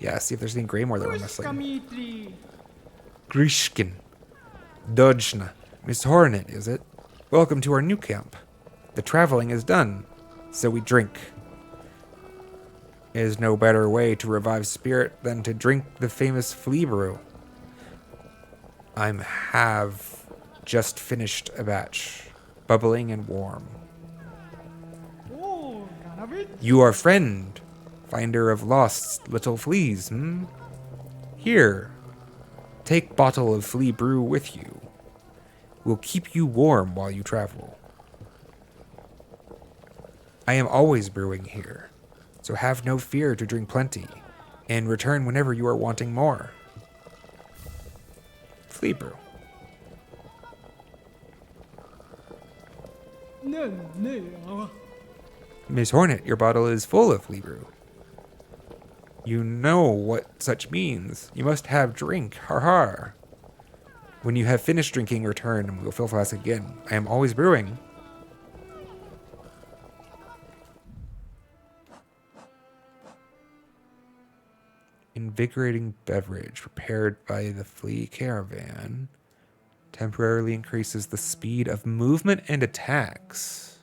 Yeah, see if there's any Greymore that we're missing. Grishkin. Dodjna. Miss Hornet, is it? Welcome to our new camp. The traveling is done, so we drink. Is no better way to revive spirit than to drink the famous flea brew. Have just finished a batch, bubbling and warm. You are friend, finder of lost little fleas, hmm? Here, take bottle of flea brew with you. Will keep you warm while you travel. I am always brewing here, so have no fear to drink plenty, and return whenever you are wanting more. Flea brew. Miss Hornet, your bottle is full of flea brew. You know what such means. You must have drink, har har. When you have finished drinking, return and we will fill flask again. I am always brewing. Invigorating beverage prepared by the flea caravan temporarily increases the speed of movement and attacks.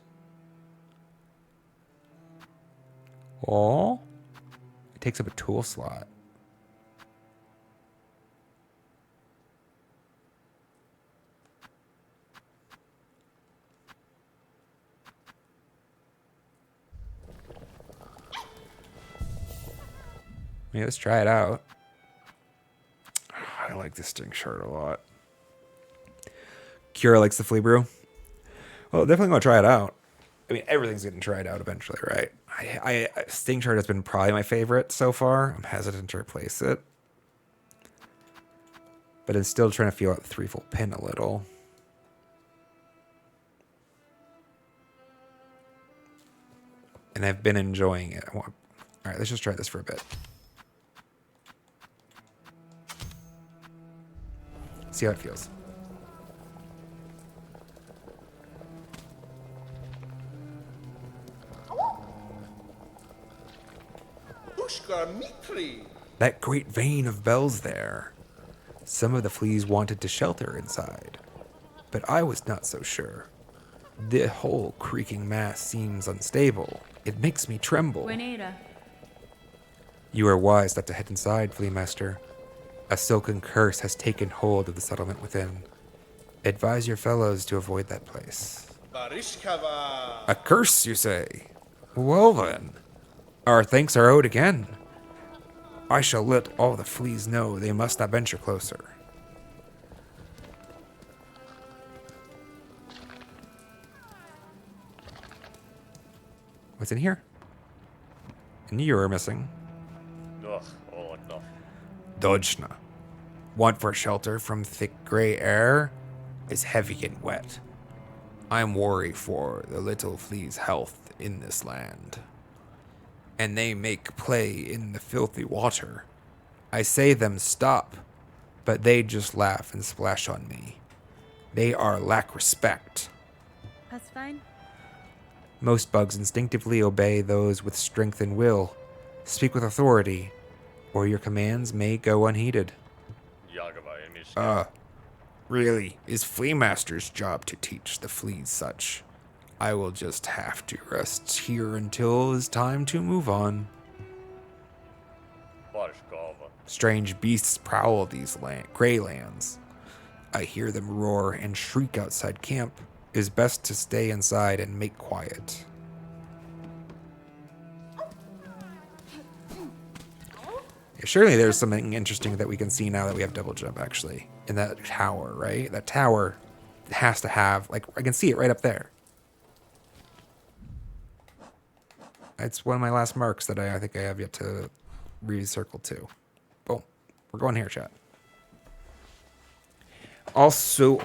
Oh, it takes up a tool slot. Yeah, let's try it out. I like this sting shirt a lot. Kira likes the flea brew. Well, definitely want to try it out. I mean, everything's getting tried out eventually, right? Sting shirt has been probably my favorite so far. I'm hesitant to replace it. But I'm still trying to feel out the threefold pin a little. And I've been enjoying it. All right, let's just try this for a bit. See how it feels. That great vein of bells there. Some of the fleas wanted to shelter inside, but I was not so sure. The whole creaking mass seems unstable. It makes me tremble. Buenera. You are wise not to head inside, Flea Master. A silken curse has taken hold of the settlement within. Advise your fellows to avoid that place. A curse, you say? Well then, our thanks are owed again. I shall let all the fleas know they must not venture closer. What's in here? I knew you were missing. Dodjna. Want for shelter from thick gray air is heavy and wet. I'm worried for the little flea's health in this land. And they make play in the filthy water. I say them stop, but they just laugh and splash on me. They are lack respect. That's fine. Most bugs instinctively obey those with strength and will. Speak with authority, or your commands may go unheeded. Really, is Flea Master's job to teach the fleas such? I will just have to rest here until it's time to move on. Strange beasts prowl these gray lands. I hear them roar and shriek outside camp. It is best to stay inside and make quiet. Surely there's something interesting that we can see now that we have double jump, actually, in that tower, right? That tower has to have, like, I can see it right up there. It's one of my last marks that I think I have yet to recircle to. Boom. We're going here, chat. Also.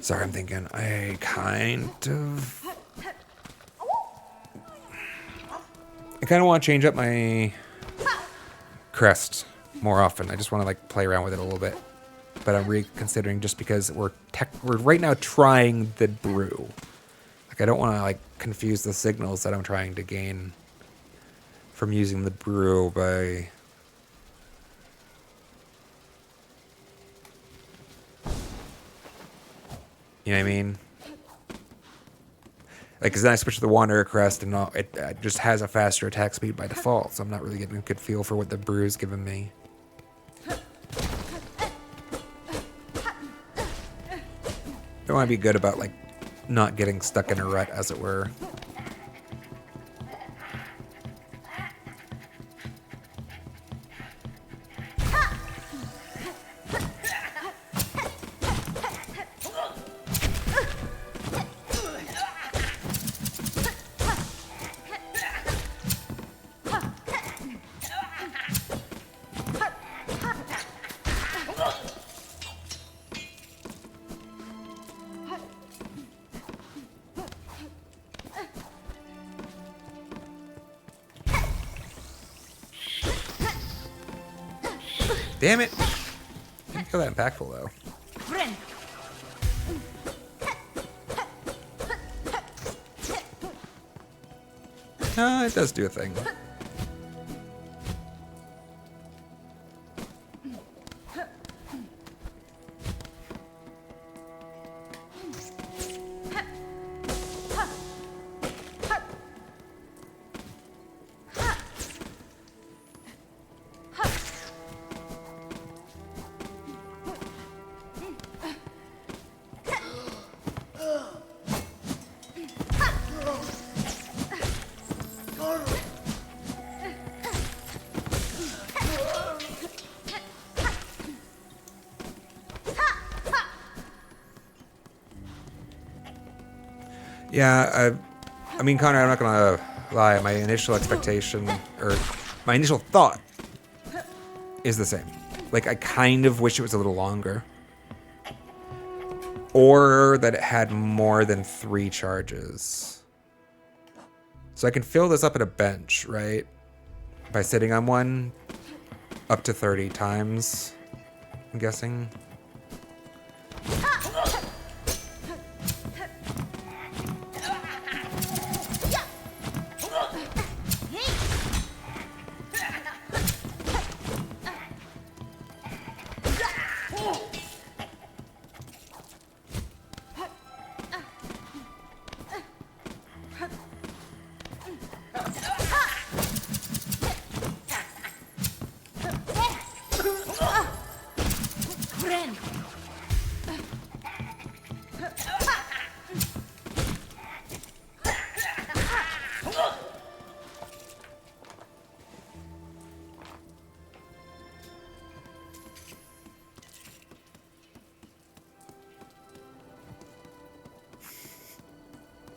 Sorry, I'm thinking. I kind of want to change up my crest more often. I just want to like play around with it a little bit. But I'm reconsidering just because we're right now trying the brew. Like I don't want to like confuse the signals that I'm trying to gain from using the brew by you know what I mean? Like, cause then I switch to the Wanderer crest and it just has a faster attack speed by default, so I'm not really getting a good feel for what the brew's giving me. I want to be good about like not getting stuck in a rut, as it were. Damn it! Didn't feel that impactful though. It does do a thing. Yeah, I mean, Connor, I'm not gonna lie. My initial expectation, or my initial thought, is the same. Like, I kind of wish it was a little longer. Or that it had more than 3 charges. So I can fill this up at a bench, right? By sitting on one up to 30 times, I'm guessing.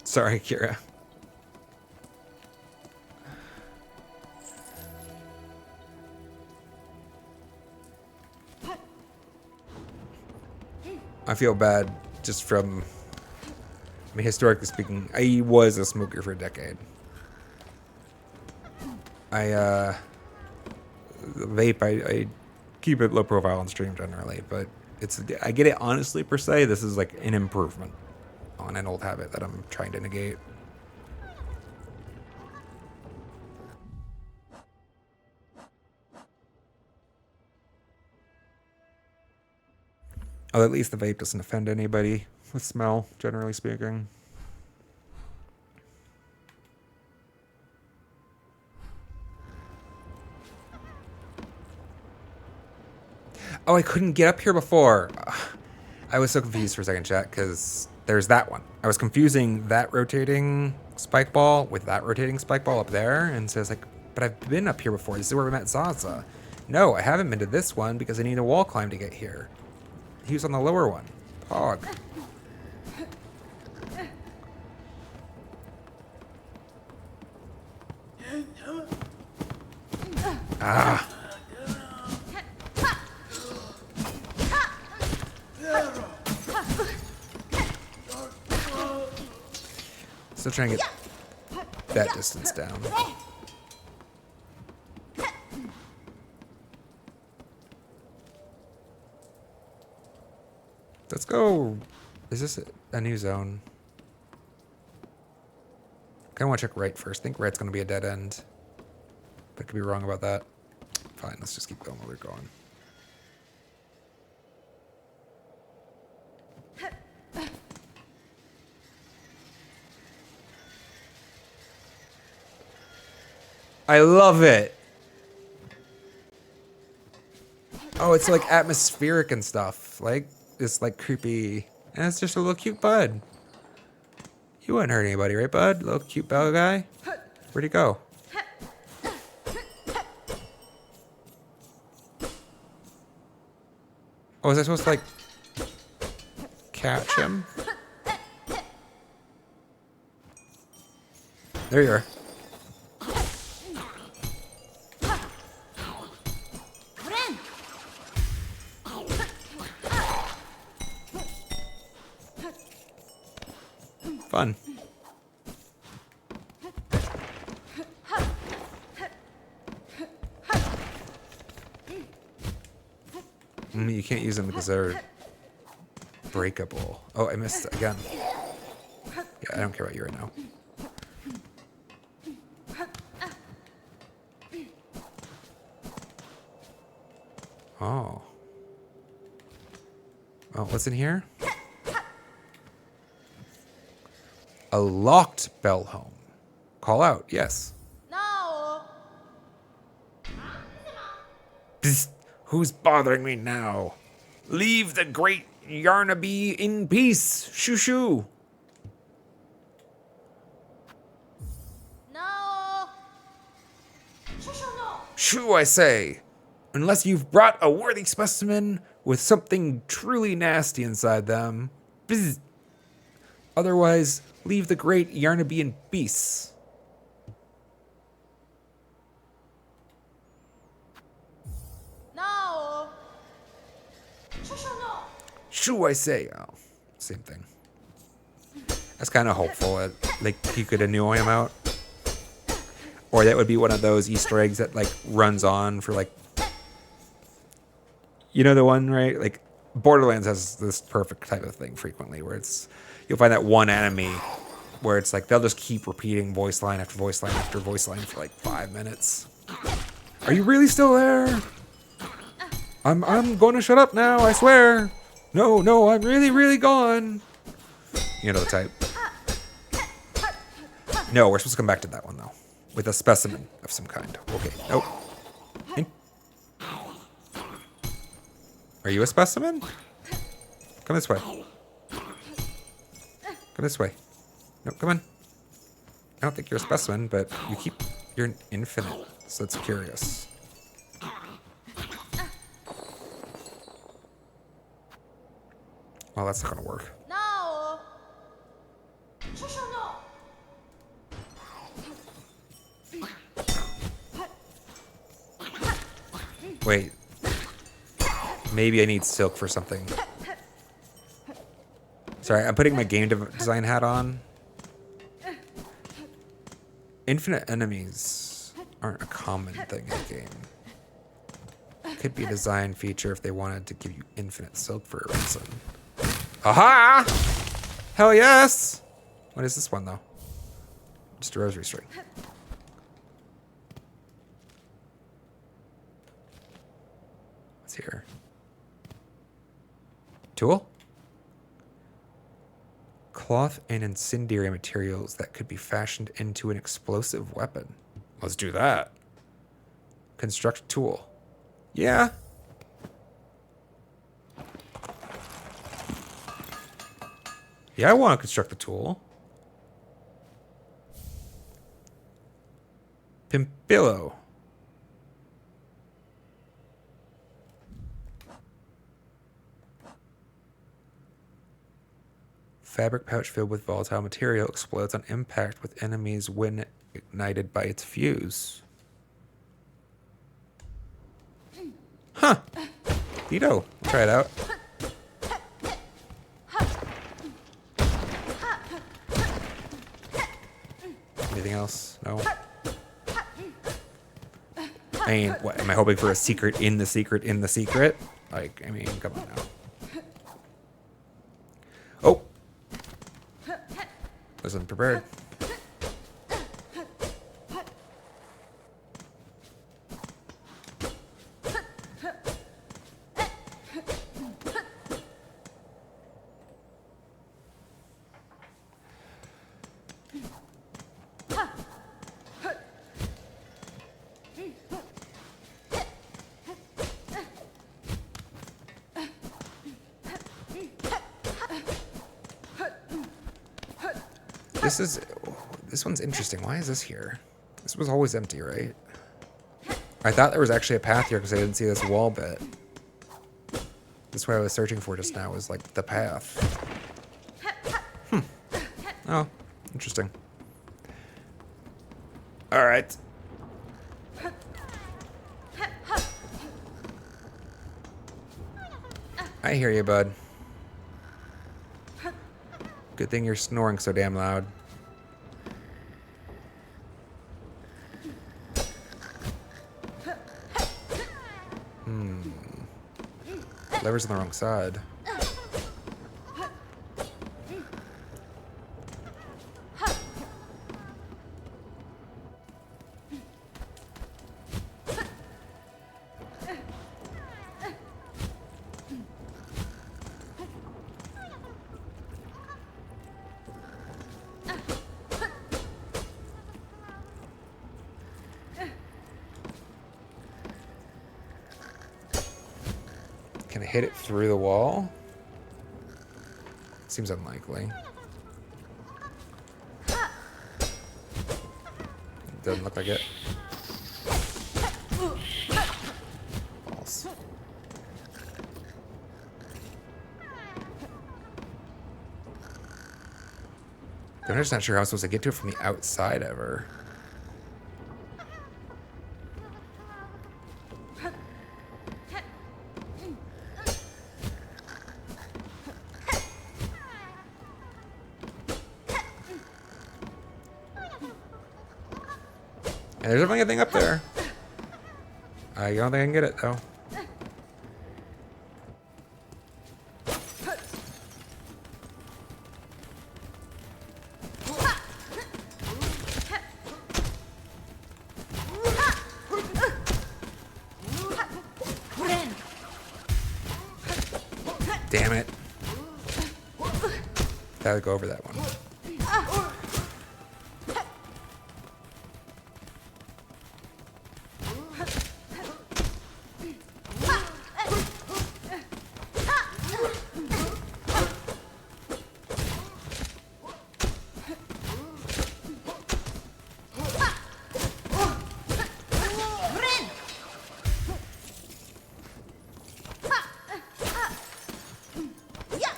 Sorry, Kira. I feel bad just from, I mean, historically speaking, I was a smoker for a decade. Vape, I keep it low profile on stream generally, but I get it honestly per se. This is like an improvement on an old habit that I'm trying to negate. Although at least the vape doesn't offend anybody with smell, generally speaking. Oh, I couldn't get up here before. I was so confused for a second, chat, because there's that one. I was confusing that rotating spike ball with that rotating spike ball up there, and so it's like, but I've been up here before. This is where we met Zaza. No, I haven't been to this one because I need a wall climb to get here. He was on the lower one. Pog. Ah. Still trying to get that distance down. Let's go. Is this a new zone? I want to check right first. I think right's going to be a dead end. But I could be wrong about that. Fine, let's just keep going where we're going. I love it. Oh, it's like atmospheric and stuff. Like, it's like creepy. And it's just a little cute bud. You wouldn't hurt anybody, right, bud? Little cute bell guy. Where'd he go? Oh, was I supposed to, like, catch him? There you are. Fun. You can't use them because they're breakable. Oh, I missed again. Yeah, I don't care about you right now. Oh. Oh, what's in here? A locked bell home. Call out, yes. No. Psst, who's bothering me now? Leave the great Yarnaby in peace. Shoo shoo. No. No. Shoo, I say. Unless you've brought a worthy specimen with something truly nasty inside them. Bzz. Otherwise, leave the great Yarnaby in peace. No. No. Shoo, I say. Oh, same thing. That's kind of hopeful that, like, you could annoy him out. Or that would be one of those Easter eggs that, like, runs on for, like... You know the one, right? Like, Borderlands has this perfect type of thing frequently where it's... You'll find that one enemy where it's like they'll just keep repeating voice line after voice line after voice line for like 5 minutes. Are you really still there? I'm going to shut up now, I swear. No, I'm really gone. You know the type. No, we're supposed to come back to that one though. With a specimen of some kind. Okay. Nope. Are you a specimen? Come this way. Come this way. No, come on. I don't think you're a specimen, but you're an infinite, so it's curious. Well, that's not gonna work. No. Wait. Maybe I need silk for something. Sorry, I'm putting my game design hat on. Infinite enemies aren't a common thing in the game. Could be a design feature if they wanted to give you infinite silk for a reason. Aha! Hell yes! What is this one though? Just a rosary string. What's here? Tool? Cloth and incendiary materials that could be fashioned into an explosive weapon. Let's do that. Construct tool. Yeah. Yeah, I want to construct the tool. Pimpillo. Fabric pouch filled with volatile material explodes on impact with enemies when ignited by its fuse. Huh. Neato. Try it out. Anything else? No? I mean, what? Am I hoping for a secret in the secret in the secret? Like, I mean, come on now. Oh! Wasn't prepared. This one's interesting. Why is this here? This was always empty, right? I thought there was actually a path here because I didn't see this wall bit. This way I was searching for just now was like the path. Oh, interesting. All right. I hear you, bud. Good thing you're snoring so damn loud. Lever's on the wrong side. Can I hit it through the wall? Seems unlikely. Doesn't look like it. False. I'm just not sure how I'm supposed to get to it from the outside ever. And there's definitely a thing up there. I don't think I can get it, though. Damn it. Gotta go over that one.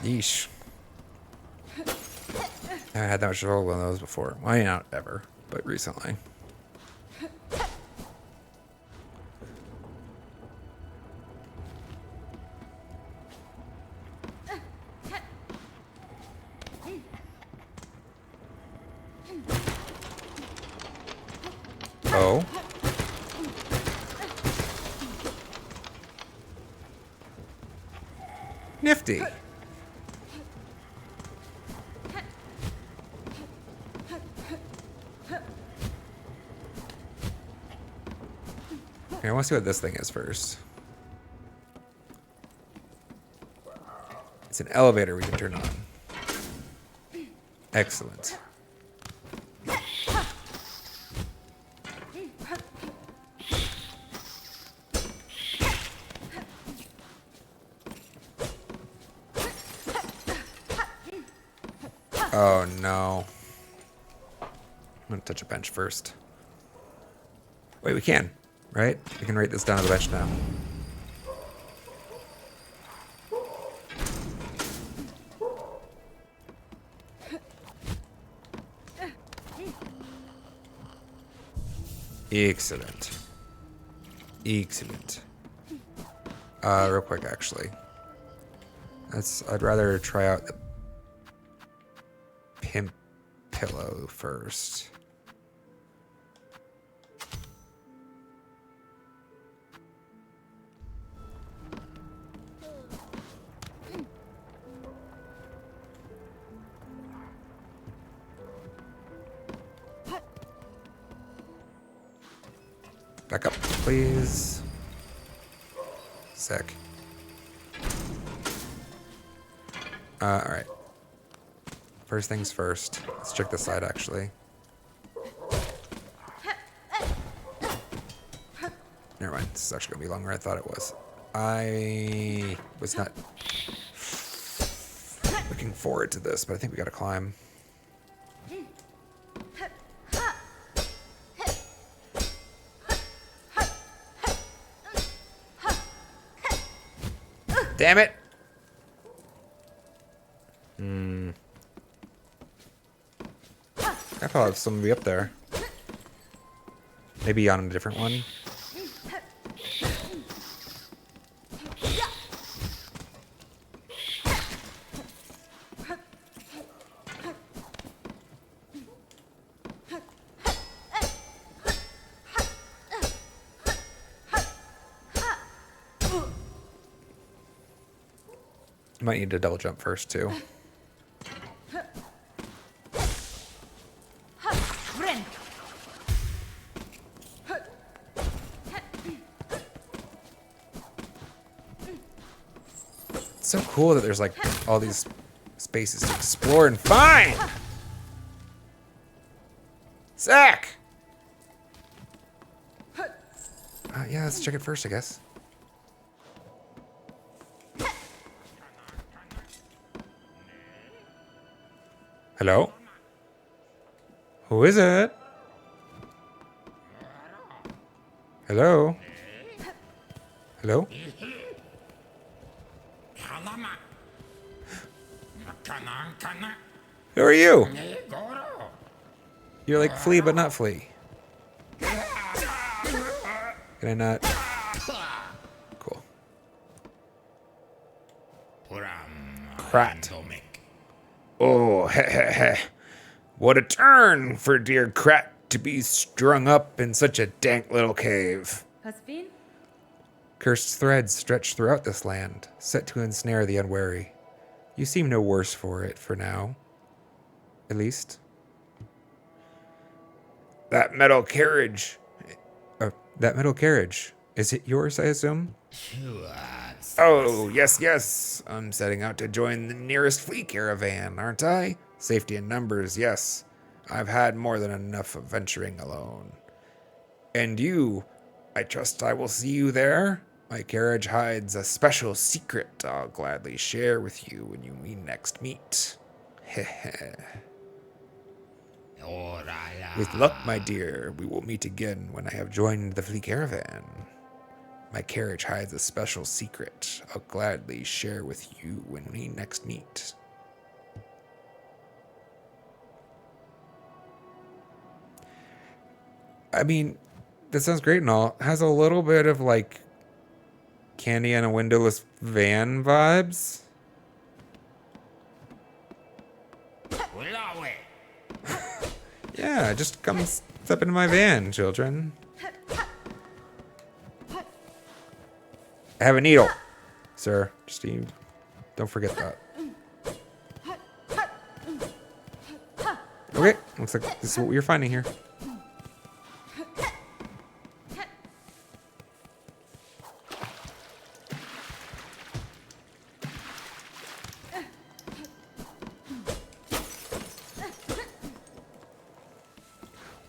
Yeesh. I haven't had that much trouble with those before. Well, not ever, but recently. Oh. Nifty. Okay, I want to see what this thing is first. It's an elevator we can turn on. Excellent. Oh no. I'm gonna touch a bench first. Wait, we can, right? We can write this down on the bench now. Excellent. Excellent. Real quick, actually. I'd rather try out the pimp pillow first. Back up, please. Sick. Alright. First things first. Let's check this side, actually. Never mind. This is actually going to be longer than I thought it was. I was not looking forward to this, but I think we got to climb. Damn it! I thought somebody up there. Maybe on a different one. You might need to double jump first, too. It's so cool that there's like all these spaces to explore and find. Zach! Yeah, let's check it first, I guess. Hello? Who is it? Hello? Hello? Who are you? You're like Flea, but not Flea. Can I not? Cool. Krat. Oh, heh heh heh. What a turn for dear Krat to be strung up in such a dank little cave. Husband? Cursed threads stretch throughout this land, set to ensnare the unwary. You seem no worse for it for now. At least. That metal carriage. Is it yours, I assume? Oh, yes, yes. I'm setting out to join the nearest flea caravan, aren't I? Safety in numbers, yes. I've had more than enough of venturing alone. And you, I trust I will see you there? My carriage hides a special secret I'll gladly share with you when we next meet. Heh. With luck, my dear, we will meet again when I have joined the flea caravan. My carriage hides a special secret I'll gladly share with you when we next meet. I mean, that sounds great and all. It has a little bit of like Candy and a Windowless Van vibes. Yeah, just come step into my van, children. I have a needle, sir. Just don't forget that. Okay, looks like this is what you're finding here.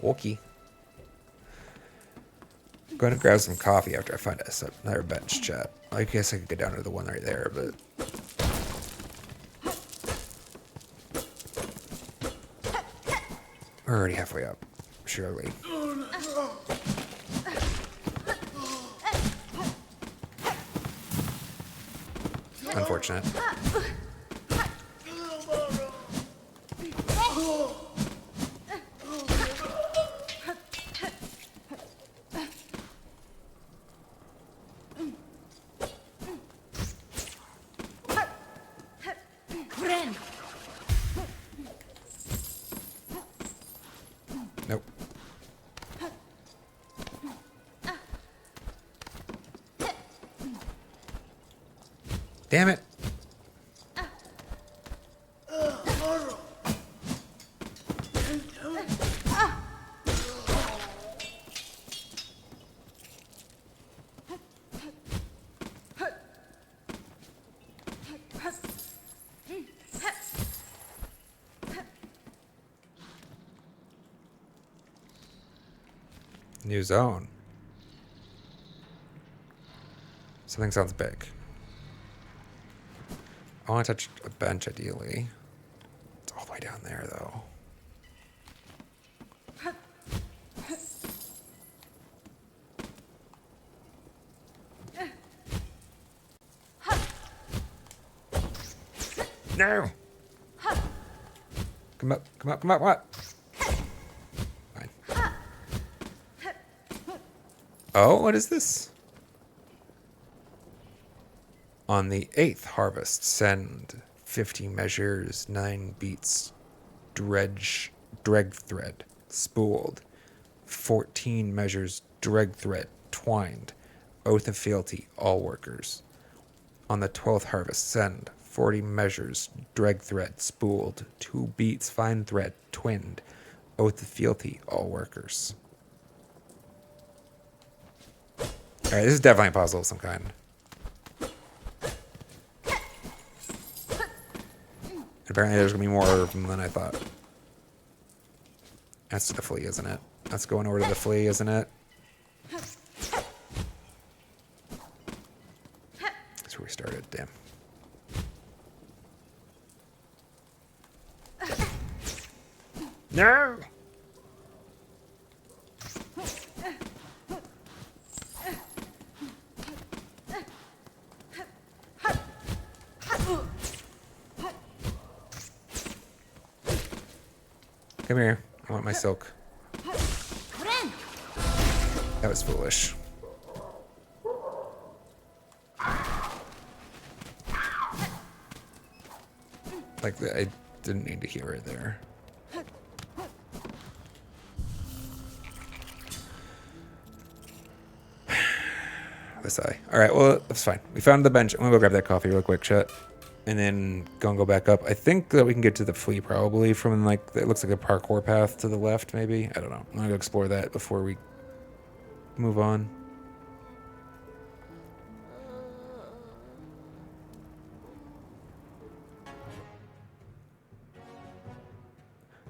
Okay. I'm going to grab some coffee after I find another bench, chat. I guess I could go down to the one right there, but... We're already halfway up, surely. Unfortunate. Nope. Damn it. New zone. Something sounds big. I want to touch a bench, ideally. It's all the way down there, though. No! Come up, come up, come up, what? Fine. Oh, what is this? On the 8th harvest, send 50 measures, 9 beats, dreg thread, spooled, 14 measures, dreg thread, twined, oath of fealty, all workers. On the 12th harvest, send 40 measures, dreg thread, spooled, 2 beats, fine thread, twinned, oath of fealty, all workers. Alright, this is definitely a puzzle of some kind. Apparently there's going to be more of them than I thought. That's to the flea, isn't it? That's going over to the flea, isn't it? That's where we started, damn. No! Come here. I want my silk. That was foolish. Like, I didn't need to hear it there. This eye. Alright, well, that's fine. We found the bench. I'm gonna go grab that coffee real quick, chat. And then go back up. I think that we can get to the flea probably from, like, it looks like a parkour path to the left, maybe. I don't know. I'm gonna go explore that before we move on.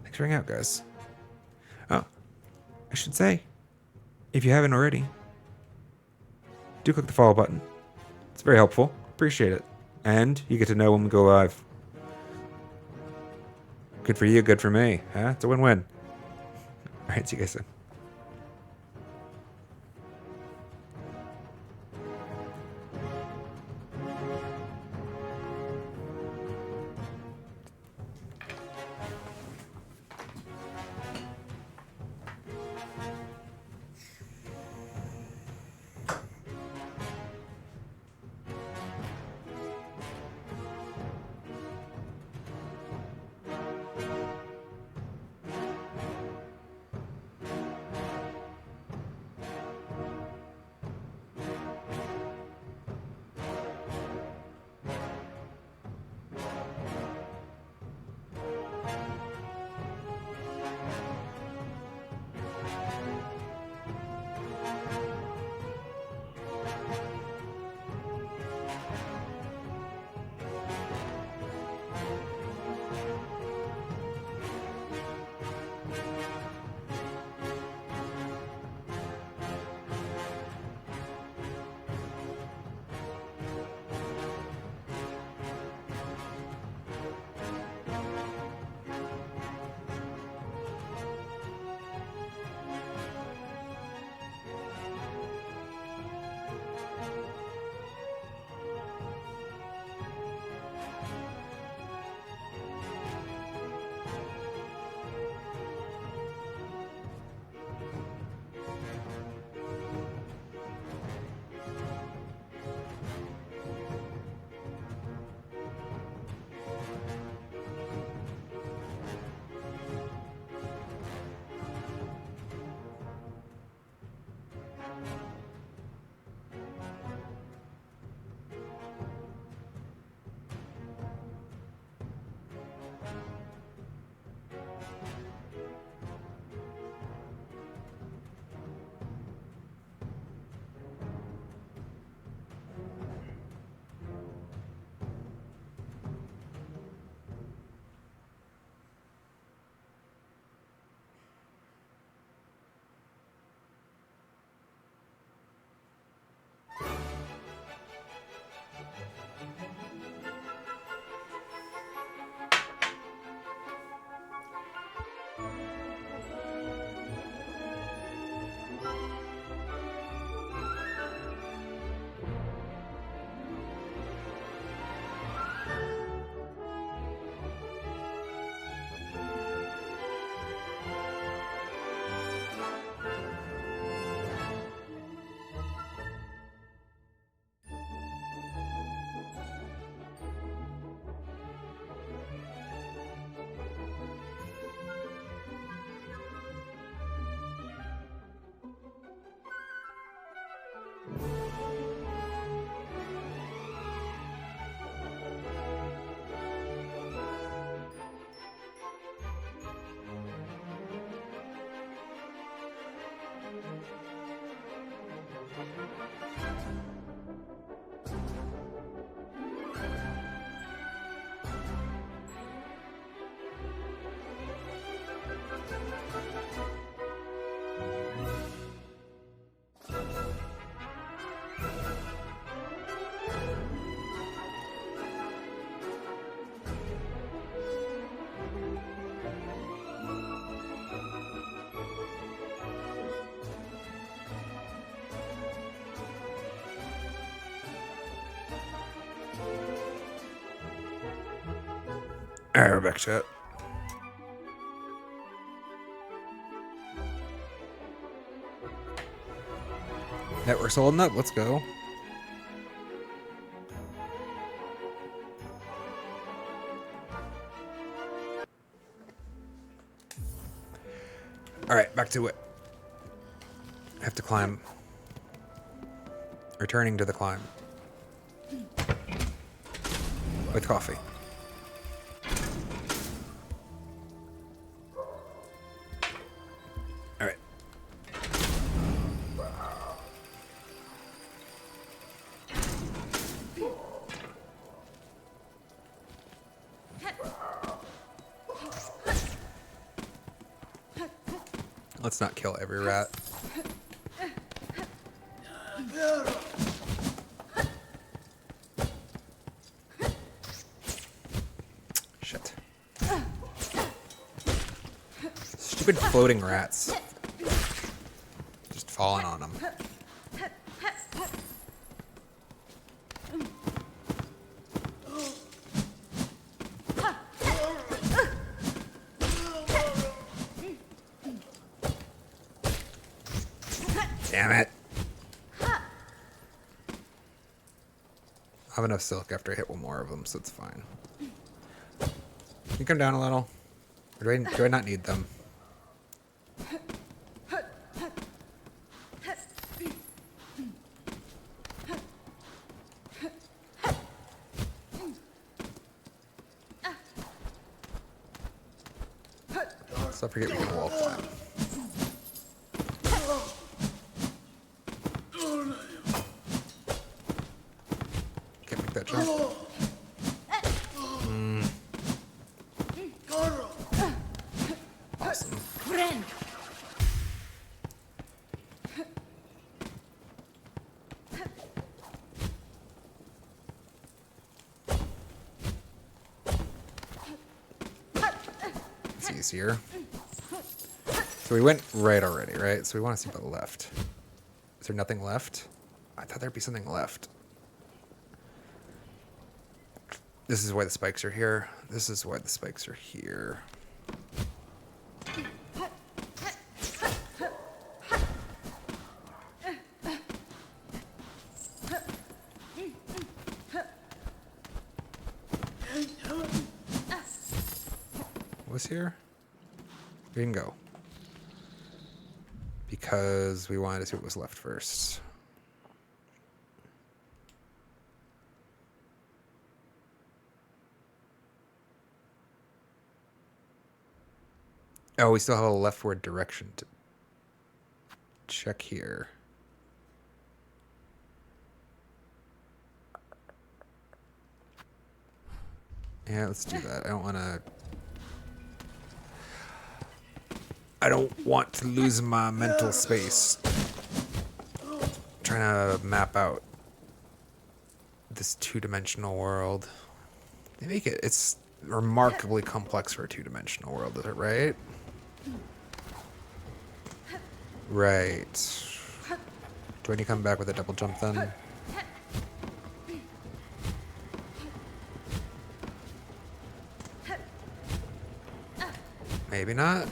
Thanks for hanging out, guys. Oh, I should say, if you haven't already, do click the follow button. It's very helpful. Appreciate it. And you get to know when we go live. Good for you, good for me. Huh? It's a win-win. All right, see you guys soon. Alright, we're back to it. Network's holding up. Let's go. Alright, back to it. I have to climb. Returning to the climb. With coffee. Alright. Let's not kill every rat. Shit. Stupid floating rats. Just falling on them. Damn it. I'll have enough silk after I hit one more of them, so it's fine. Can you come down a little? Or do I not need them? So I forget we can wall climb. Can't make that jump. Awesome. It's easier. So we went right already, right? So we want to see about the left. Is there nothing left? I thought there'd be something left. This is why the spikes are here. This is why the spikes are here. What's here? We can go. Because we wanted to see what was left first. Oh, we still have a leftward direction to check here. Yeah, let's do that. I don't want to lose my mental space trying to map out this two-dimensional world. They make it's remarkably complex for a two-dimensional world, is it right? Right. Do I need to come back with a double jump then? Maybe not.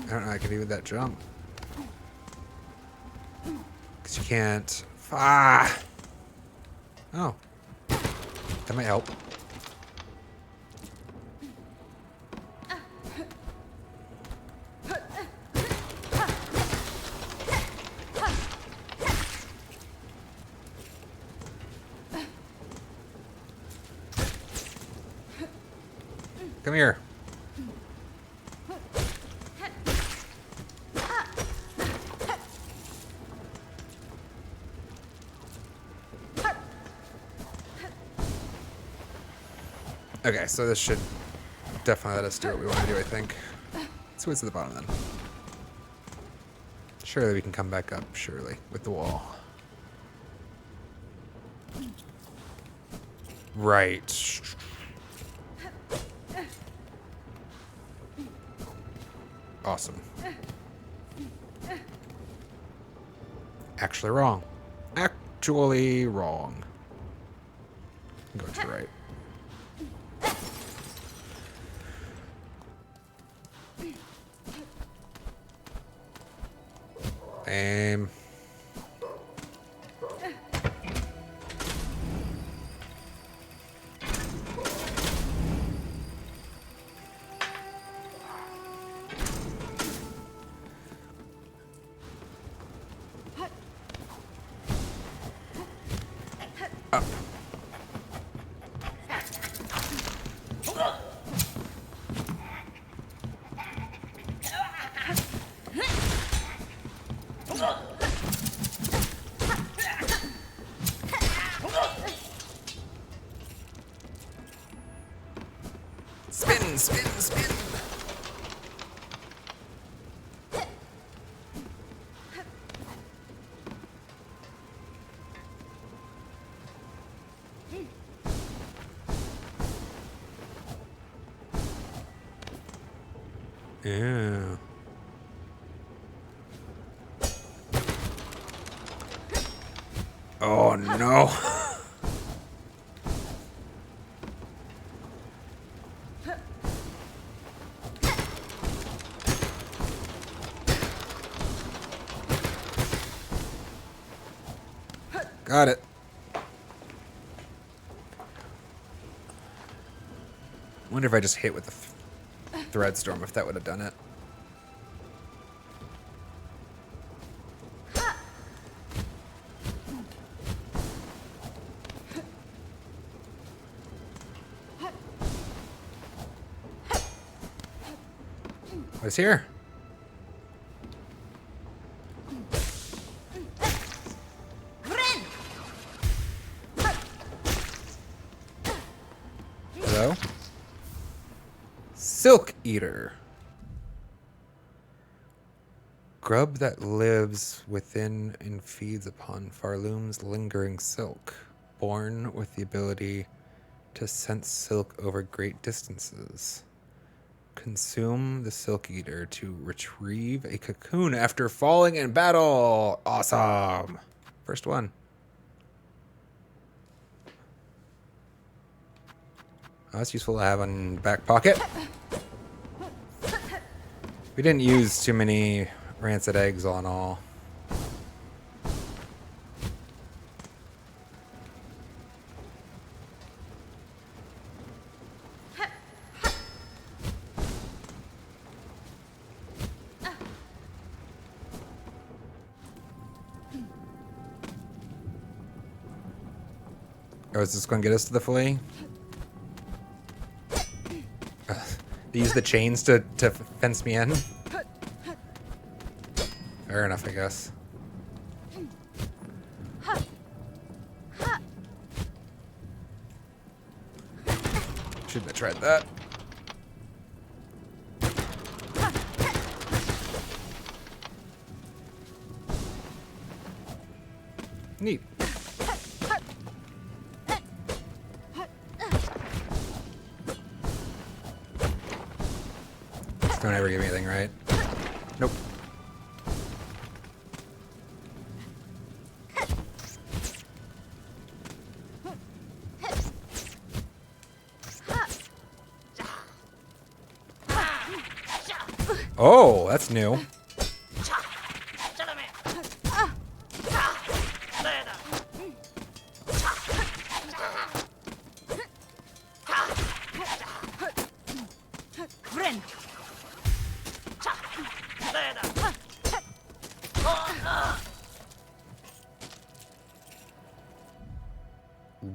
I don't know how I can do with that jump. Because you can't. Ah! Oh. That might help. Come here. Okay, so this should definitely let us do what we want to do, I think. Let's wait to the bottom then. Surely we can come back up, surely, with the wall. Right. Awesome. Actually wrong. Actually wrong. Go to the right. Aim. Up. Spin, spin, spin. Yeah. Oh no. Got it. Wonder if I just hit with the thread storm, if that would have done it. What's here? Hello? Silk Eater. Grub that lives within and feeds upon Farloom's lingering silk, born with the ability to sense silk over great distances. Consume the Silk Eater to retrieve a cocoon after falling in battle. Awesome. First one. Oh, that's useful to have on back pocket. We didn't use too many rancid eggs on all. Oh, is this going to get us to the fillet? They use the chains to fence me in? Fair enough, I guess. Shouldn't have tried that. Neat. Don't ever give me anything right. Nope. Oh, that's new.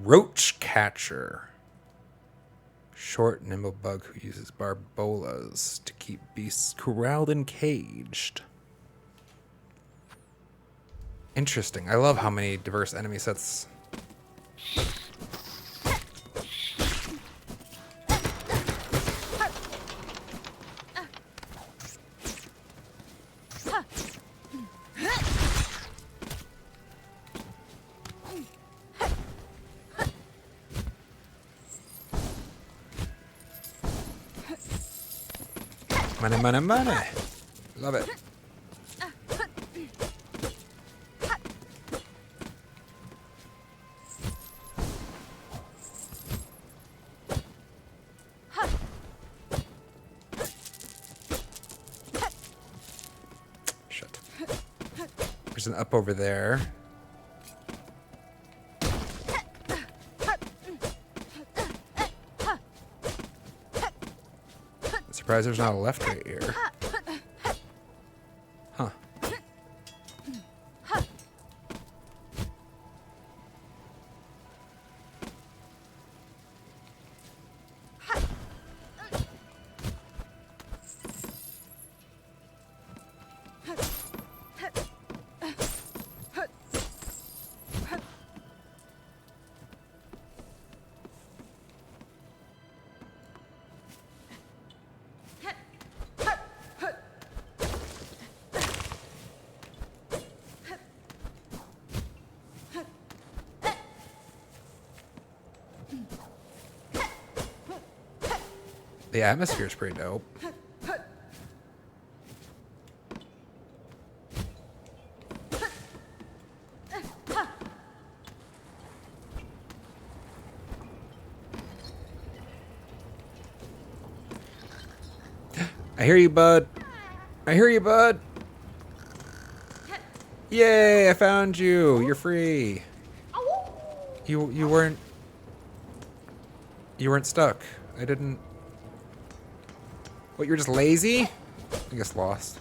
Roach Catcher. Short, nimble bug who uses barbolas to keep beasts corralled and caged. Interesting. I love how many diverse enemy sets. Money, money, money. Love it. Shit. There's an up over there. Surprised there's not a left right here. Huh. The atmosphere's pretty dope. I hear you, bud. I hear you, bud. Yay, I found you. You're free. You weren't stuck. I didn't. What, you're just lazy? I guess lost.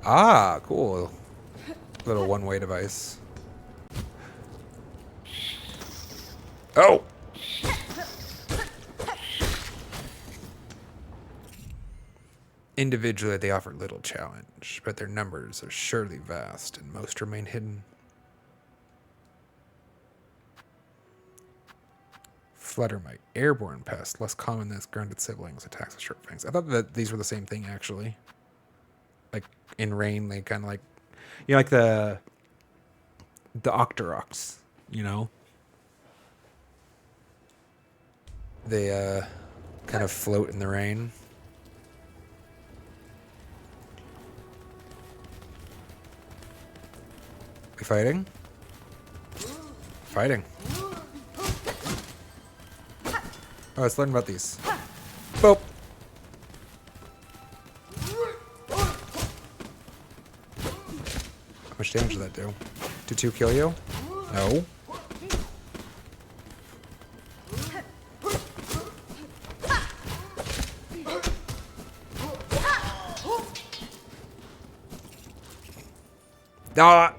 Ah, cool. Little one-way device. Oh! Individually, they offer little challenge, but their numbers are surely vast, and most remain hidden. Fluttermite, airborne pest, less common than its grounded siblings, attacks with short fangs. I thought that these were the same thing, actually. Like, in rain, they kind of like... You know, like the Octoroks, you know? They, kind of float in the rain. We fighting? Fighting. Oh, let's learn about these. Boop. How much damage did that do? Did 2 kill you? No. Ah!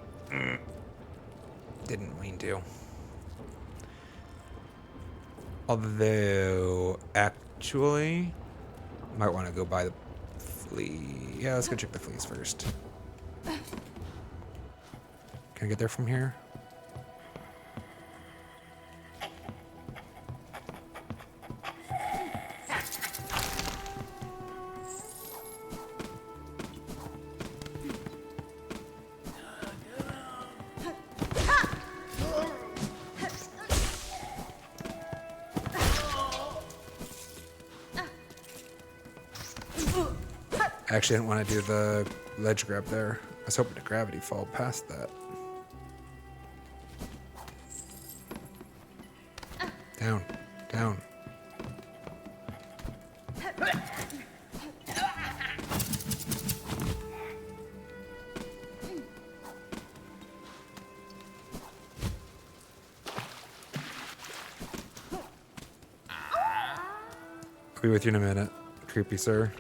Didn't mean to. Although, actually, might want to go buy the flea. Yeah, let's go check the fleas first. Can I get there from here? I actually didn't want to do the ledge grab there. I was hoping to gravity fall past that. Down, down. I'll be with you in a minute, creepy sir.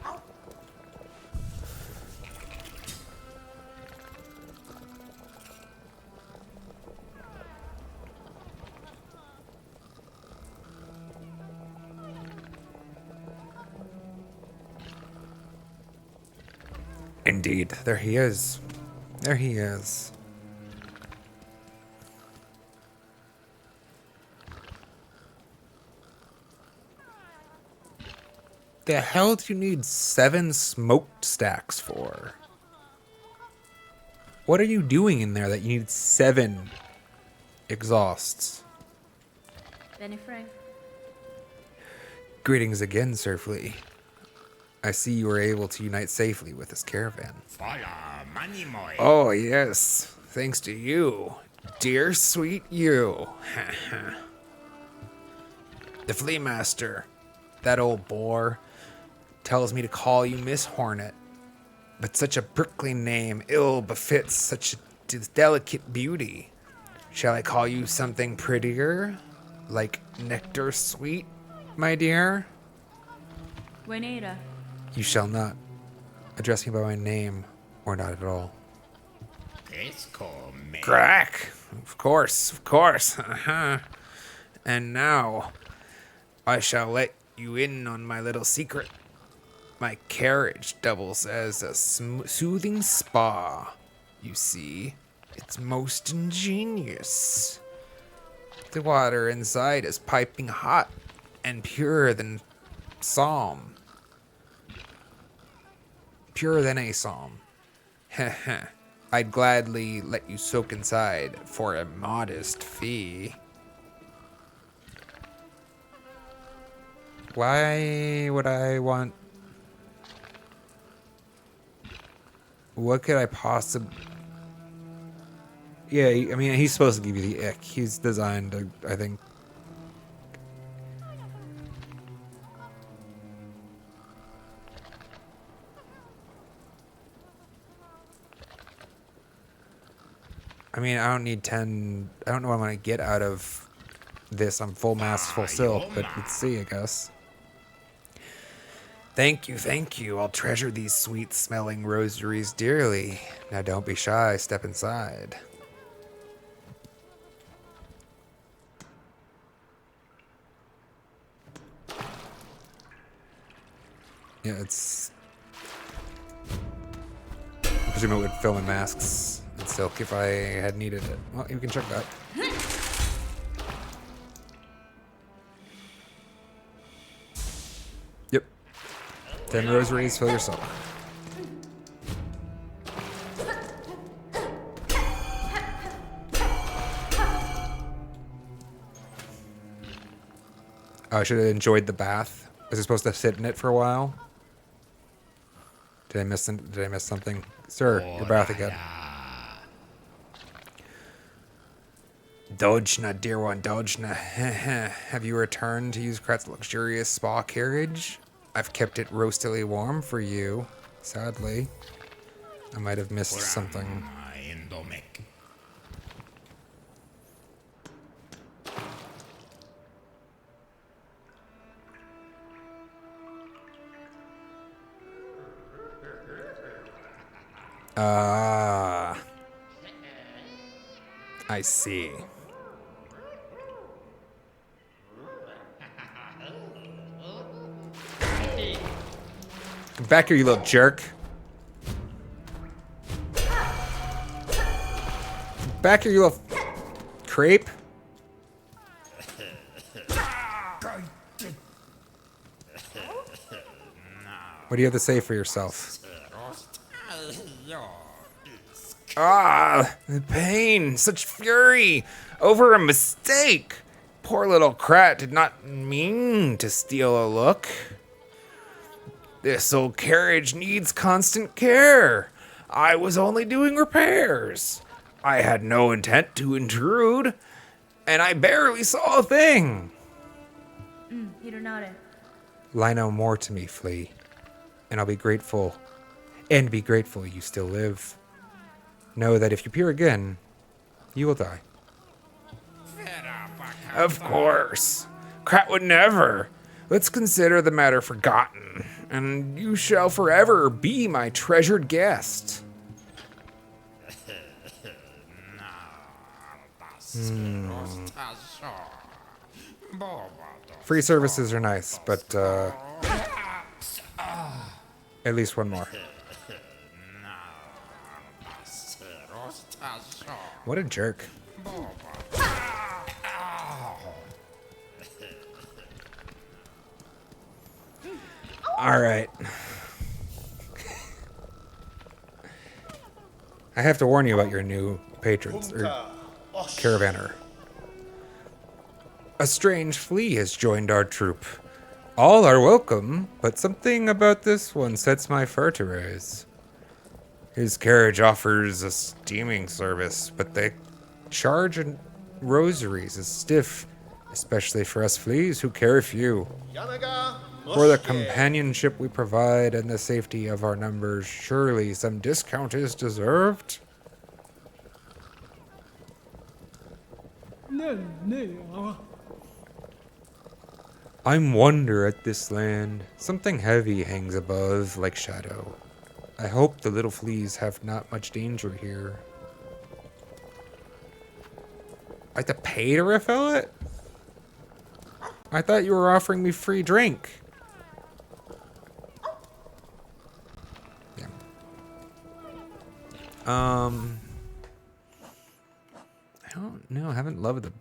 Indeed, there he is. There he is. The hell do you need 7 smoked stacks for? What are you doing in there that you need 7 exhausts? Benny Frank. Greetings again, Sir Flea. I see you were able to unite safely with this caravan. Fala, manimoy. Oh, yes. Thanks to you. Dear sweet you. The flea master, that old boar, tells me to call you Miss Hornet. But such a prickly name ill befits such a delicate beauty. Shall I call you something prettier? Like nectar sweet, my dear? Buenera. You shall not address me by my name, or not at all. Pesco, me. Crack! Of course, of course. And now, I shall let you in on my little secret. My carriage doubles as a soothing spa. You see, it's most ingenious. The water inside is piping hot and purer than psalm. Purer than a psalm. Heh. I'd gladly let you soak inside for a modest fee. Why would I want... What could I possibly... Yeah, I mean, he's supposed to give you the ick. He's designed to, I think... I mean, I don't need 10... I don't know what I'm going to get out of this. I'm full mask, full silk, but let's see, I guess. Thank you. I'll treasure these sweet-smelling rosaries dearly. Now don't be shy. Step inside. Yeah, it's... I presume it would fill in masks and silk if I had needed it. Well, you can check that. Yep. 10 rosaries, fill your silk. I should have enjoyed the bath. Was I supposed to sit in it for a while? Did I miss something? Sir, your bath again. Dojna, dear one, Dojna. Have you returned to use Krat's luxurious spa carriage? I've kept it roastily warm for you. Sadly, I might have missed something. Ah, I see. Back here, you little jerk. Back here, you little creep. What do you have to say for yourself? Ah, the pain, such fury over a mistake. Poor little Krat did not mean to steal a look. This old carriage needs constant care. I was only doing repairs. I had no intent to intrude, and I barely saw a thing. Lie no more to me, Flea, and I'll be grateful. And be grateful you still live. Know that if you appear again, you will die. Of course. Krat would never. Let's consider the matter forgotten, and you shall forever be my treasured guest. Free services are nice, but at least one more. What a jerk. All right. I have to warn you about your new patrons, or caravaner. A strange flea has joined our troop. All are welcome, but something about this one sets my fur to rise. His carriage offers a steaming service, but they charge in rosaries is stiff, especially for us fleas who carry few. For the companionship we provide and the safety of our numbers, surely some discount is deserved. I'm wonder at this land. Something heavy hangs above, like shadow. I hope the little fleas have not much danger here. I have to pay to refill it? I thought you were offering me free drink. Yeah. I don't know. I haven't loved the.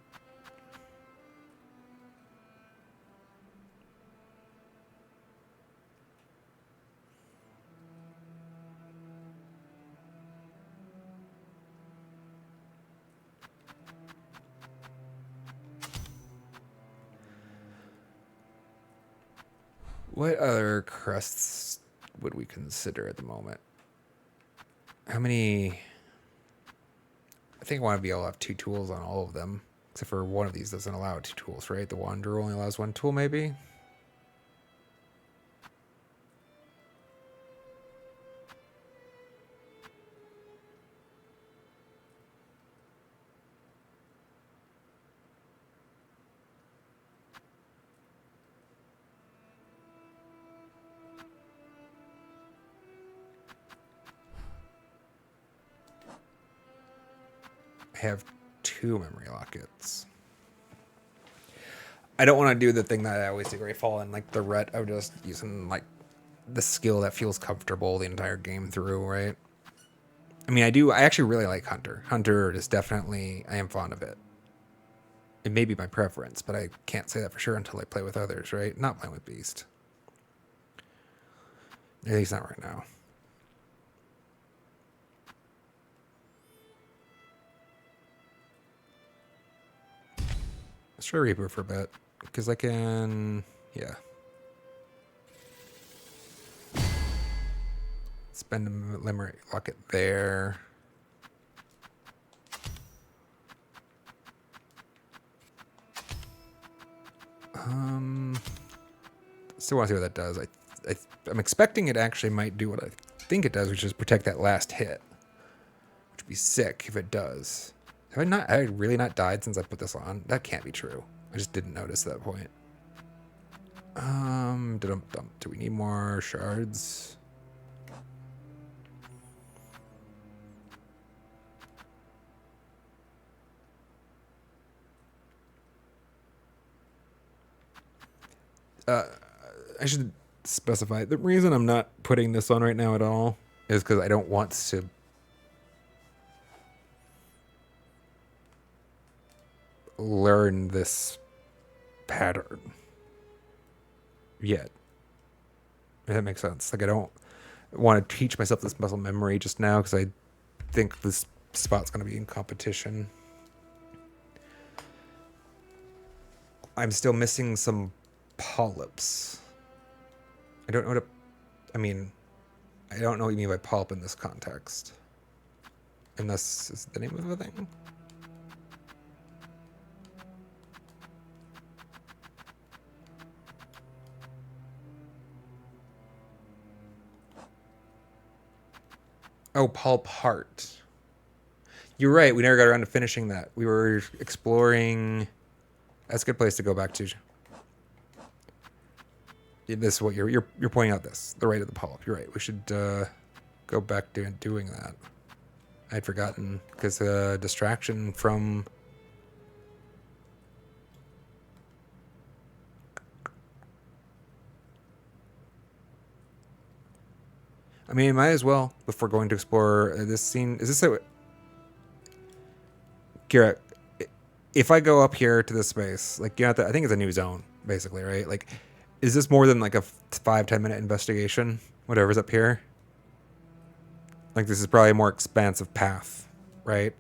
What other crests would we consider at the moment? How many? I think I want to be able to have 2 tools on all of them. Except for one of these doesn't allow 2 tools, right? The Wanderer only allows 1 tool, maybe? I have 2 memory lockets. I don't want to do the thing that I always do, where I fall in like the rut of just using like the skill that feels comfortable the entire game through, right? I mean, I actually really like Hunter. Hunter is definitely, I am fond of it. It may be my preference, but I can't say that for sure until I play with others, right? Not playing with Beast. At least not right now. Let's try Reaper for a bit. Because I can... Yeah. Spend a Limerick Locket there. Still want to see what that does. I'm expecting it actually might do what I think it does, which is protect that last hit. Which would be sick if it does. Have I really not died since I put this on? That can't be true. I just didn't notice at that point. Do we need more shards? I should specify the reason I'm not putting this on right now at all is because I don't want to learn this pattern yet. If that makes sense. Like, I don't want to teach myself this muscle memory just now because I think this spot's going to be in competition. I'm still missing some polyps. I don't know what I mean, I don't know what you mean by polyp in this context. Unless is the name of the thing. Oh, Pulp Heart. You're right. We never got around to finishing that. We were exploring. That's a good place to go back to. This is what you're pointing out. This the right of the polyp. You're right. We should go back to doing that. I'd forgotten because distraction from. I mean, might as well before going to explore this scene. Is this a... Kira, if I go up here to this space, like, you know, I think it's a new zone, basically, right? Like, is this more than like a 5-10 minute investigation? Whatever's up here. Like, this is probably a more expansive path, right?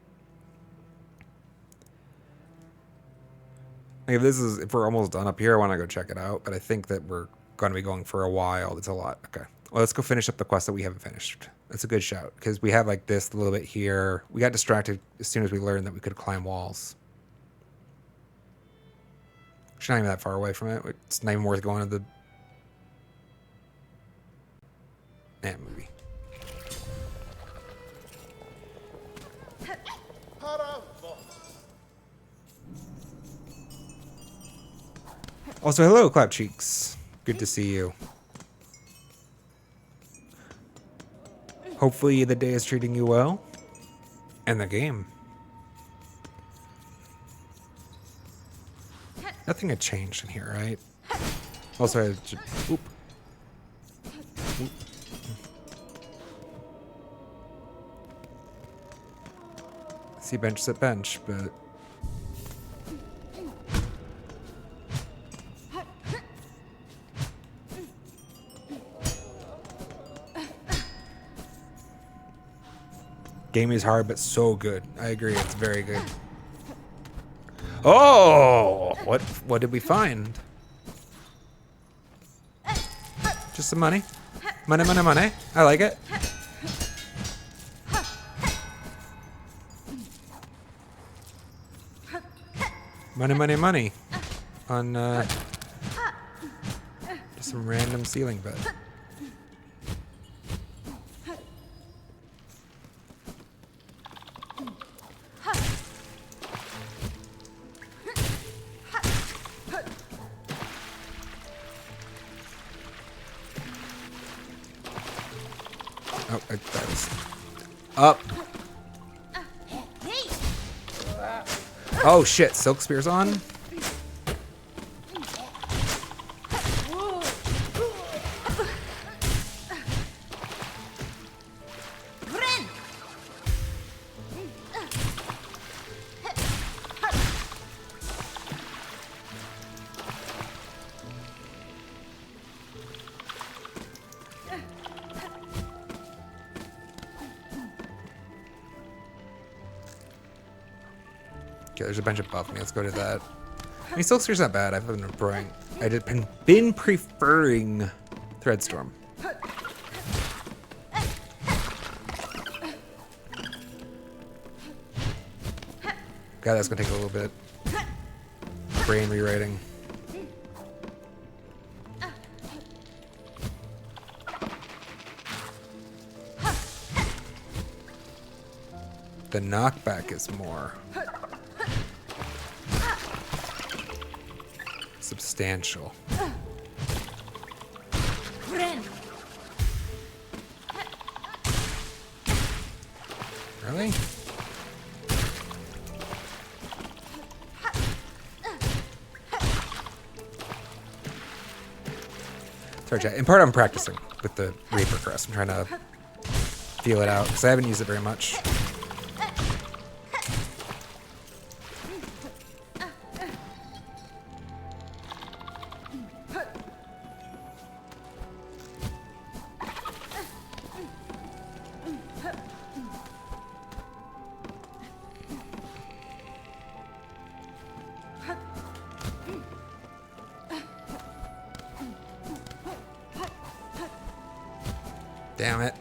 Like if we're almost done up here, I want to go check it out. But I think that we're going to be going for a while. It's a lot. Okay. Well, let's go finish up the quest that we haven't finished. That's a good shout because we have like this a little bit here. We got distracted as soon as we learned that we could climb walls. It's not even that far away from it. It's not even worth going to the movie. Also, hello, Clap Cheeks. Good to see you. Hopefully the day is treating you well. And the game. Nothing had changed in here, right? Also, oop. Oop. See bench sit bench, but game is hard, but so good. I agree, it's very good. Oh, what did we find? Just some money. Money, money, money. I like it. Money, money, money. On just some random ceiling bed. Oh, that was up. Oh shit, Silk Spear's on? Okay, there's a bench above me. Let's go to that. I mean, Silk Spear's not bad. I've been preferring Threadstorm. God, that's gonna take a little bit. Brain rewriting. The knockback is more substantial. Really? Sorry, chat. In part, I'm practicing with the Reaper Crest. I'm trying to feel it out because I haven't used it very much. Damn it.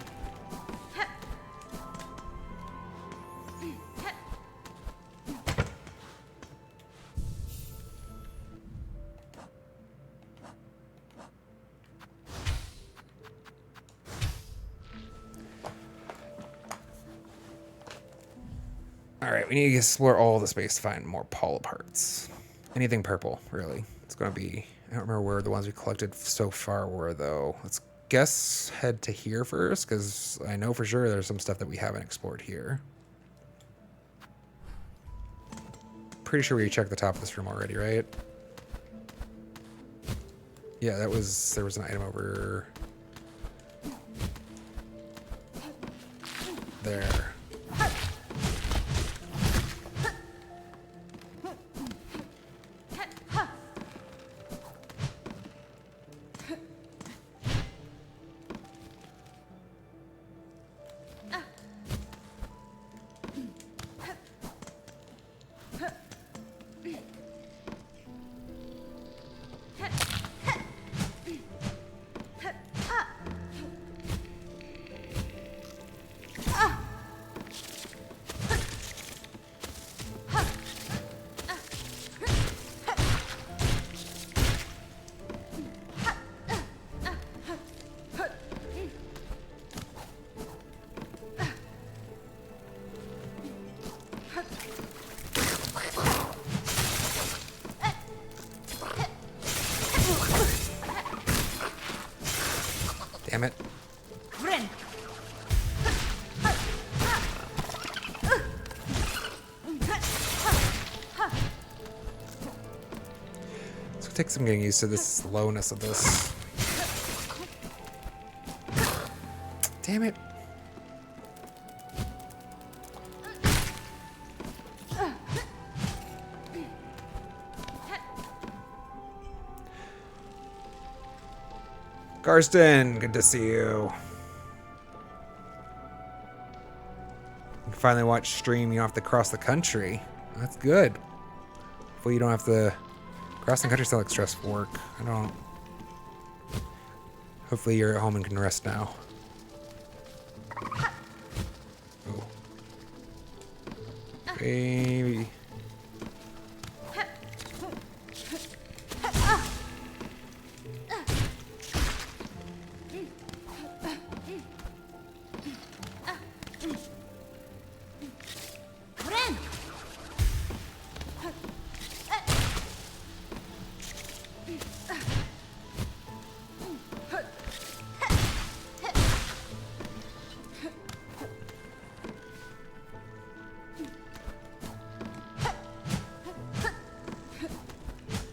Alright, we need to explore all the space to find more Paula parts. Anything purple, really. It's going to be... I don't remember where the ones we collected so far were, though. Let's guess head to here first, because I know for sure there's some stuff that we haven't explored here. Pretty sure we checked the top of this room already, right? Yeah, there was an item over there. Damn it. Ren. It's gonna take some getting used to the slowness of this. Damn it. Karsten, good to see you. You can finally watch stream. You don't have to cross the country. That's good. Hopefully you don't have to cross the country. Sounds like stressful work. I don't. Hopefully you're at home and can rest now. Oh. Baby. Ren.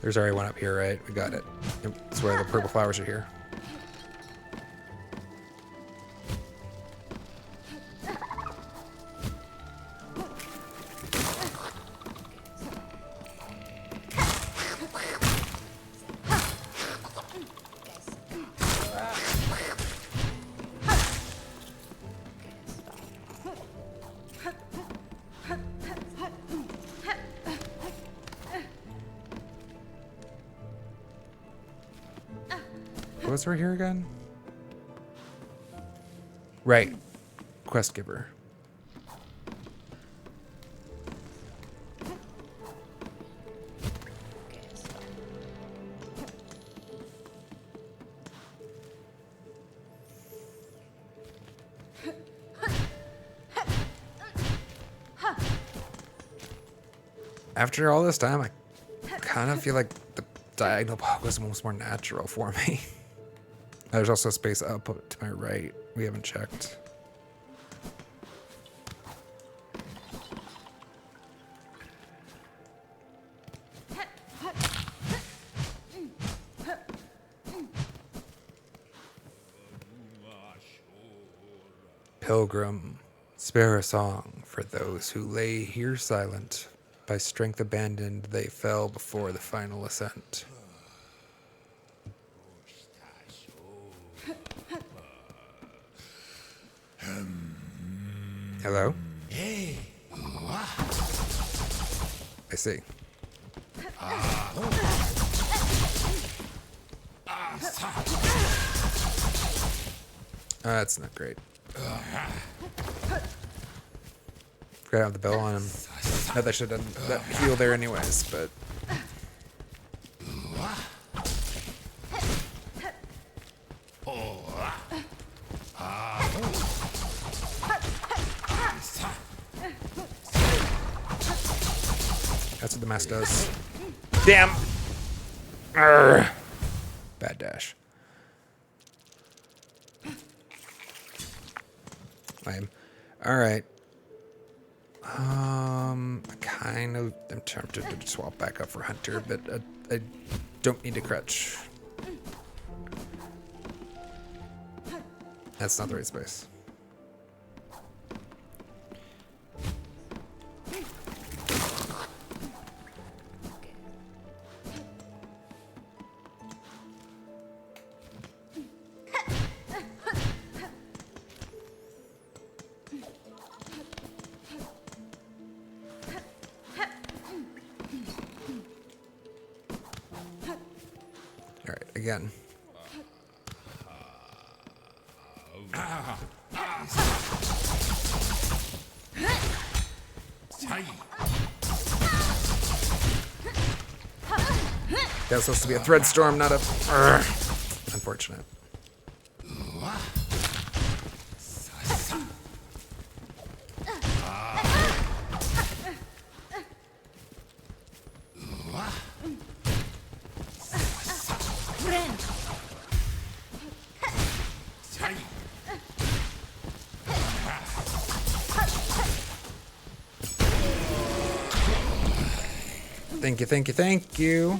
There's already one up here, right? We got it. Yep, that's where the purple flowers are here. What's right here again? Right. Quest giver. After all this time, I kind of feel like the diagonal walk was almost more natural for me. There's also space up to my right. We haven't checked. Pilgrim, spare a song for those who lay here silent. By strength abandoned, they fell before the final ascent. Hello? I see. That's not great. Forgot to have the bell on him. Not that I should have done that heal there anyways, but... That's what the mask does. Damn! Arrgh. Bad dash. Lame. Alright. I kind of am tempted to swap back up for Hunter, but I don't need a crutch. That's not the right space. Again. That was supposed to be a thread storm, not a... Unfortunate. Thank you, thank you, thank you.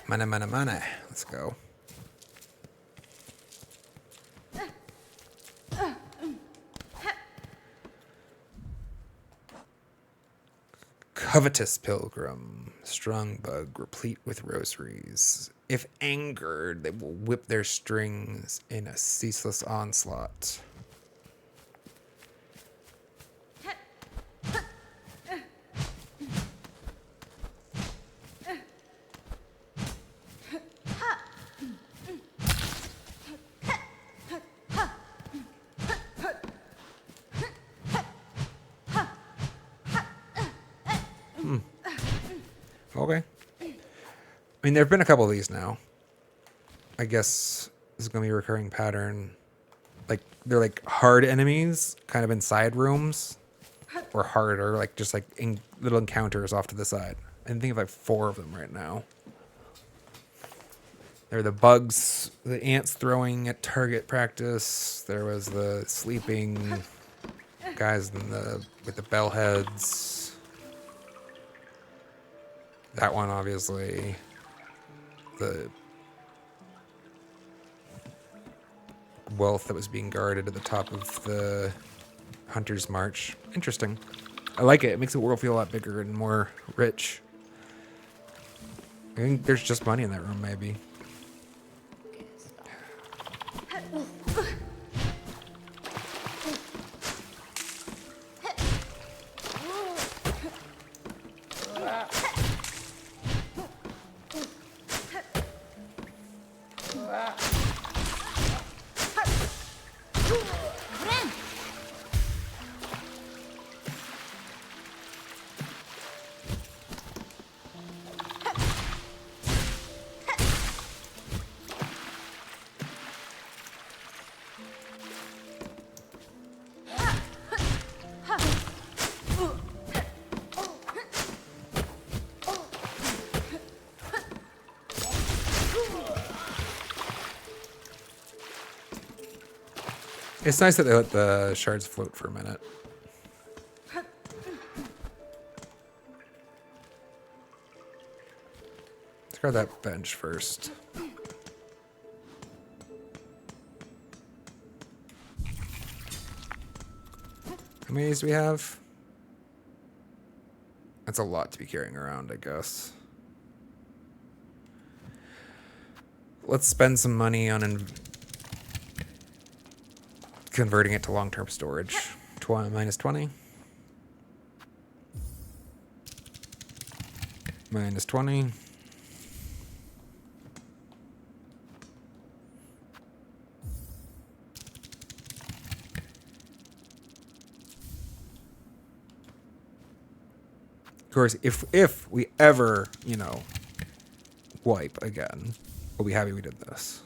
Mana, mana, mana. Let's go. Covetous pilgrim, strong bug, replete with rosaries. If angered, they will whip their strings in a ceaseless onslaught. Okay. I mean, there have been a couple of these now. I guess this is going to be a recurring pattern. Like, they're like hard enemies, kind of inside rooms. Or harder, like just like little encounters off to the side. I can think of like 4 of them right now. There are the bugs, the ants throwing at target practice. There was the sleeping guys with the bell heads. That one, obviously. The wealth that was being guarded at the top of the Hunter's March. Interesting. I like it. It makes the world feel a lot bigger and more rich. I think there's just money in that room, maybe. It's nice that they let the shards float for a minute. Let's grab that bench first. How many do we have? That's a lot to be carrying around, I guess. Let's spend some money on converting it to long-term storage. Minus 20. Minus 20. Of course, if we ever, wipe again, we'll be happy we did this.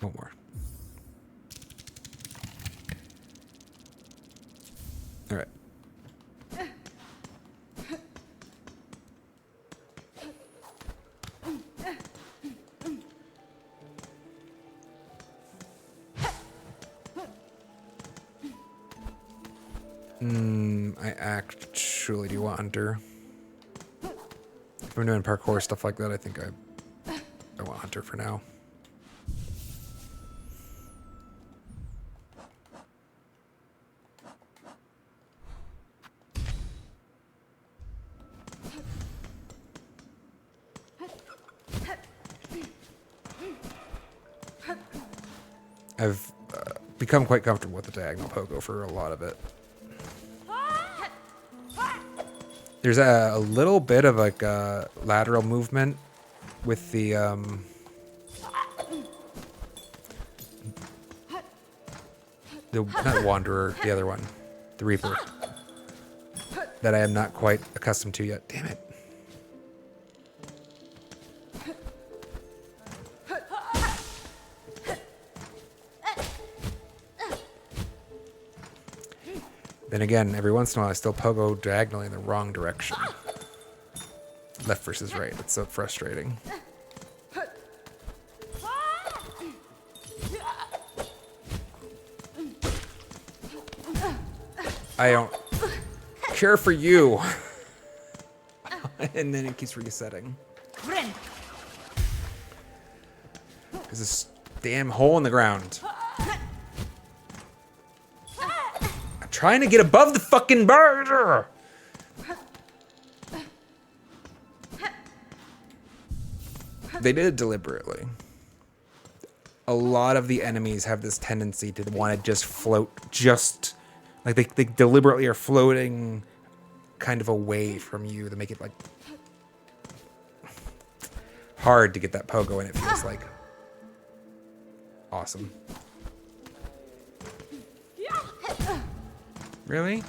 One more. All right. I actually do want Hunter. If I'm doing parkour stuff like that, I think I want Hunter for now. I've become quite comfortable with the diagonal pogo for a lot of it. There's a little bit of like a lateral movement with the not Wanderer, the other one, the Reaper, that I am not quite accustomed to yet. Damn it. Then again, every once in a while, I still pogo diagonally in the wrong direction. Left versus right. It's so frustrating. I don't care for you. And then it keeps resetting. There's this damn hole in the ground. I'm trying to get above the fucking bird. They did it deliberately. A lot of the enemies have this tendency to want to just float, just like they deliberately are floating kind of away from you to make it like hard to get that pogo, and it feels like awesome. Really?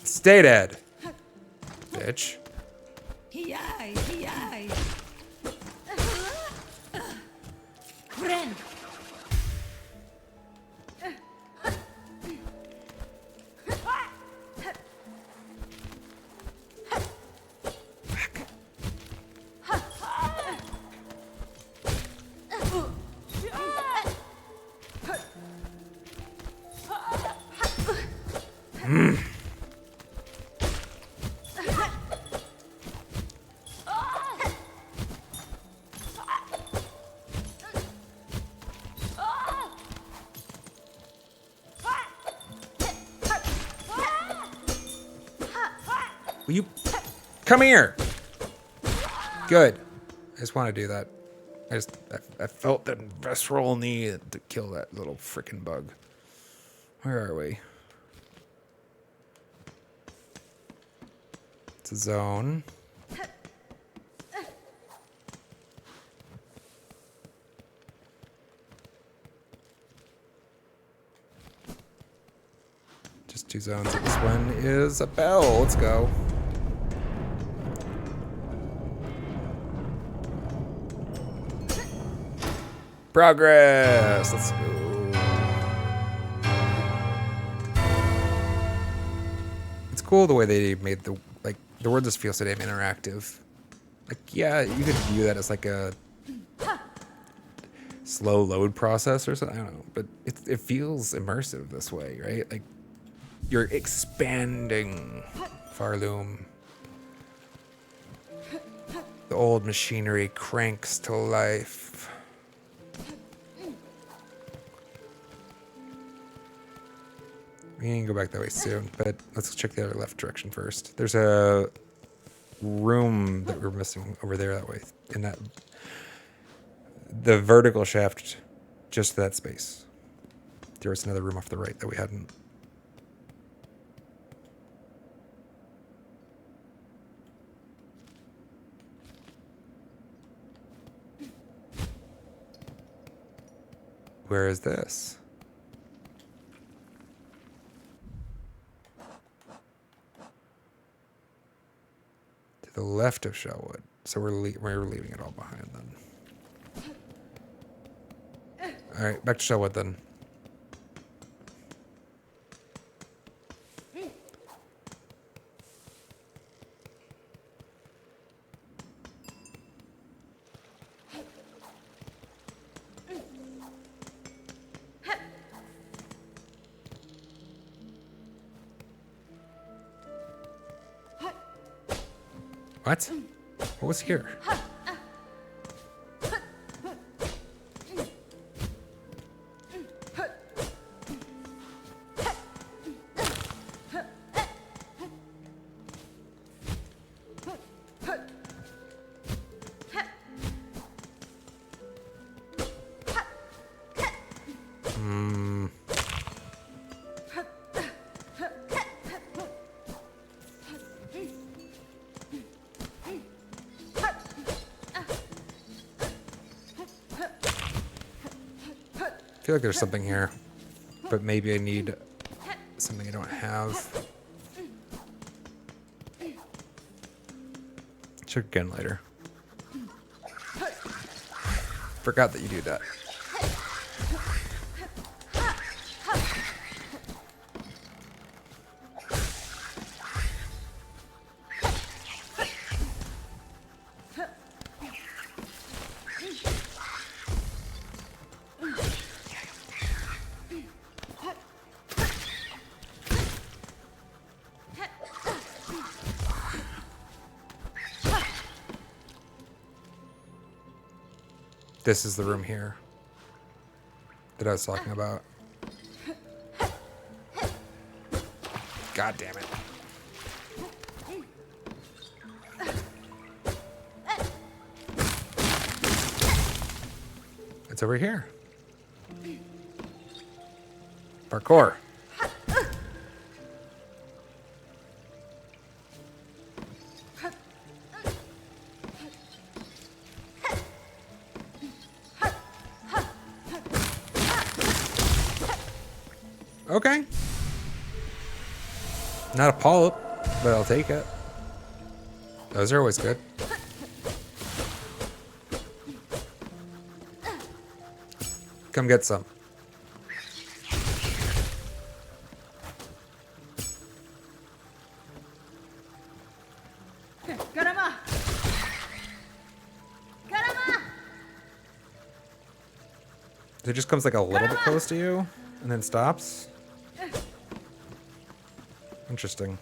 Stay dead, bitch. Will you come here? Good. I just want to do that. I felt the visceral need to kill that little freaking bug. Where are we? It's a zone. Just 2 zones. This one is a bell. Let's go. Progress. Let's go. It's cool the way they made the world just feels so damn interactive. Like, yeah, you could view that as like a slow load process or something. I don't know, but it feels immersive this way, right? Like you're expanding Farloom. The old machinery cranks to life. We can go back that way soon, but let's check the other left direction first. There's a room that we're missing over there that way. In that, the vertical shaft, just that space. There was another room off the right that we hadn't. Where is this? The left of Shellwood, so we're leaving it all behind then. All right, back to Shellwood then. What? What was here? I feel like there's something here, but maybe I need something I don't have. Check again later. Forgot that you do that. This is the room here that I was talking about. God damn it. It's over here. Parkour. Okay. Not a polyp, but I'll take it. Those are always good. Come get some. Caramba! Caramba! It just comes like a little bit close to you and then stops. Interesting.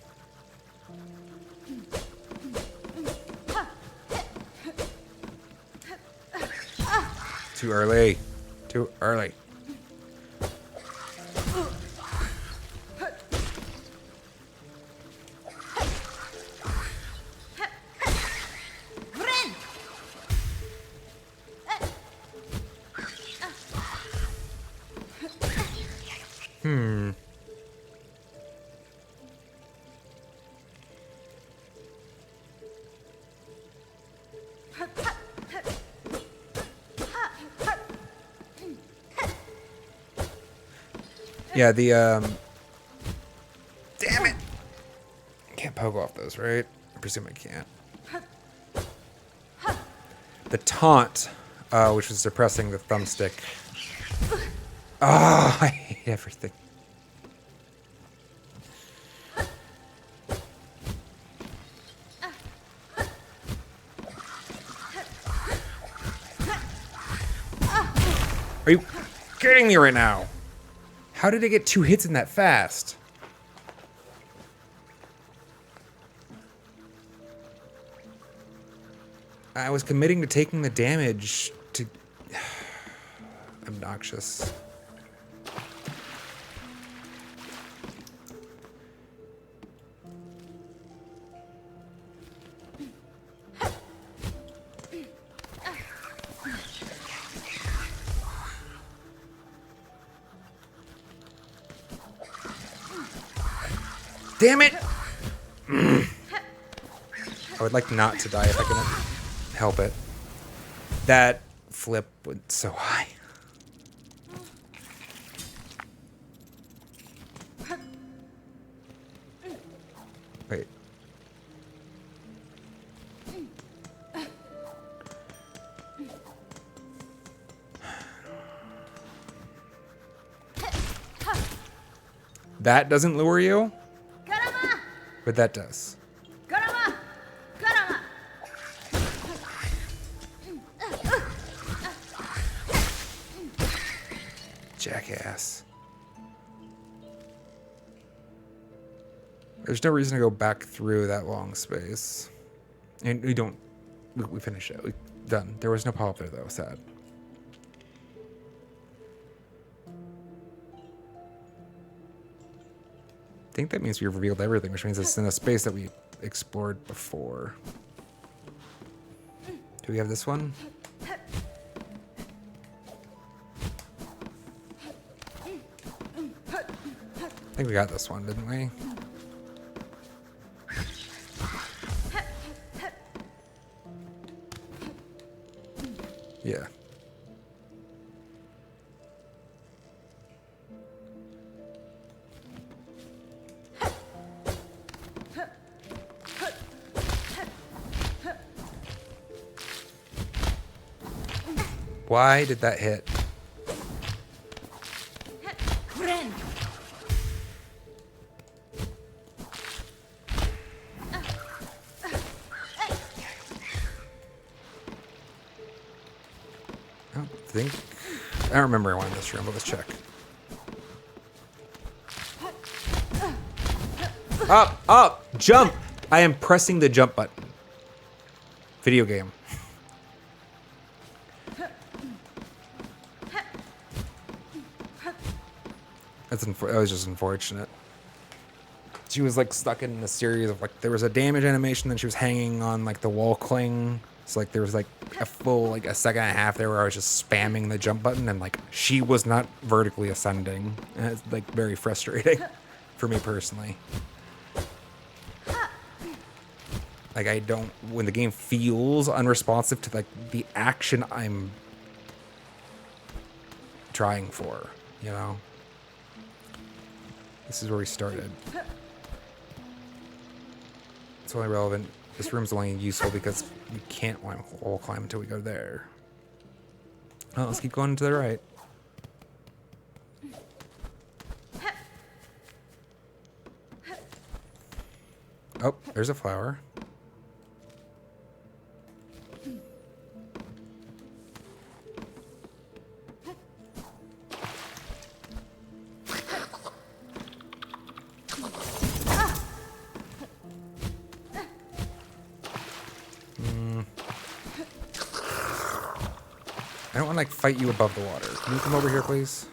Too early. Too early. Yeah, the damn it! Can't poke off those, right? I presume I can't. The taunt, which was depressing the thumbstick. Oh, I hate everything. Are you kidding me right now? How did I get 2 hits in that fast? I was committing to taking the damage to... Obnoxious. Damn it! I would like not to die if I can help it. That flip went so high. Wait. That doesn't lure you? But that does. Caramba! Caramba! Jackass. There's no reason to go back through that long space. And we don't... We finished it. We done. There was no pop-up there, though. Sad. I think that means we've revealed everything, which means it's in a space that we explored before. Do we have this one? I think we got this one, didn't we? Yeah. Why did that hit? I don't remember one in this room, but let's check. Up, up, jump! I am pressing the jump button. Video game. That was just unfortunate. She was like stuck in a series of like there was a damage animation, then she was hanging on like the wall cling. So like there was like a full like a second and a half there where I was just spamming the jump button and like she was not vertically ascending. And it's like very frustrating for me personally. Like I don't when the game feels unresponsive to like the action I'm trying for, you know. This is where we started. It's only relevant. This room's only useful because we can't wall climb until we go there. Oh, let's keep going to the right. Oh, there's a flower. I don't want to like fight you above the water. Can you come over here, please?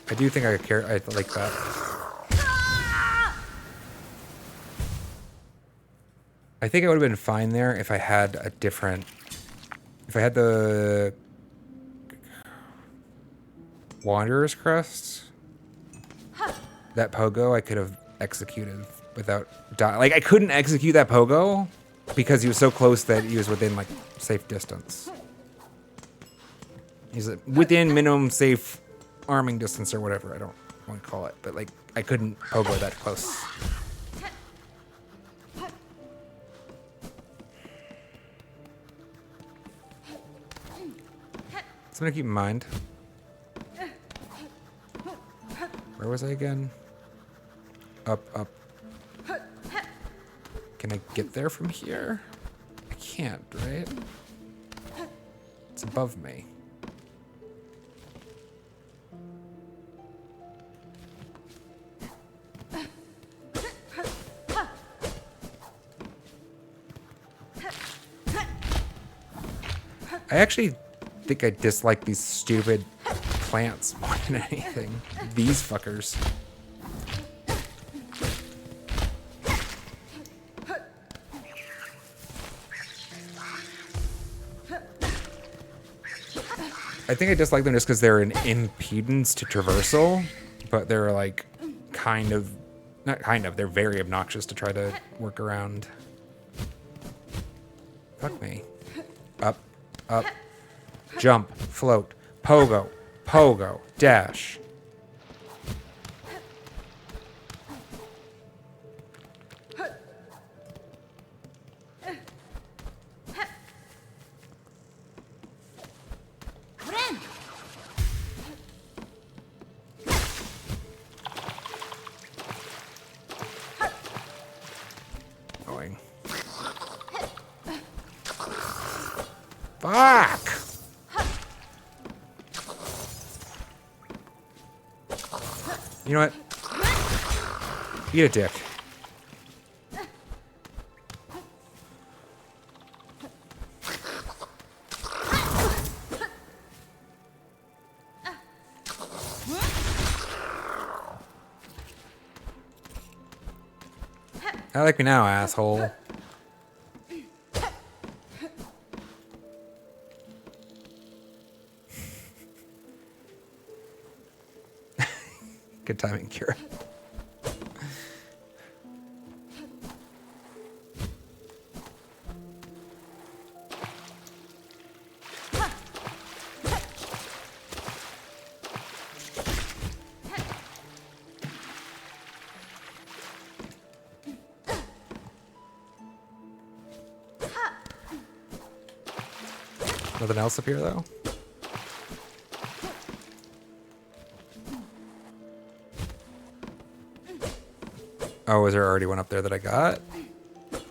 I do think I care. I like that. I think I would have been fine there if I had a different. If I had the Wanderer's Crest, that pogo I could have executed without dying. Like I couldn't execute that pogo because he was so close that he was within like safe distance. He's within minimum safe arming distance or whatever. I don't want to call it, but like I couldn't pogo that close. Something to keep in mind. Where was I again? Up, up. Can I get there from here? I can't, right? It's above me. I actually think I dislike these stupid plants more than anything. These fuckers. I think I dislike them just because they're an impedance to traversal, but they're like kind of, not kind of, they're very obnoxious to try to work around. Fuck me. Up, up, jump, float, pogo, pogo, dash. Going. Fuck! You know what? Eat a dick. I like me now, asshole. Good timing, Kira. Nothing else up here, though? Oh, is there already one up there that I got?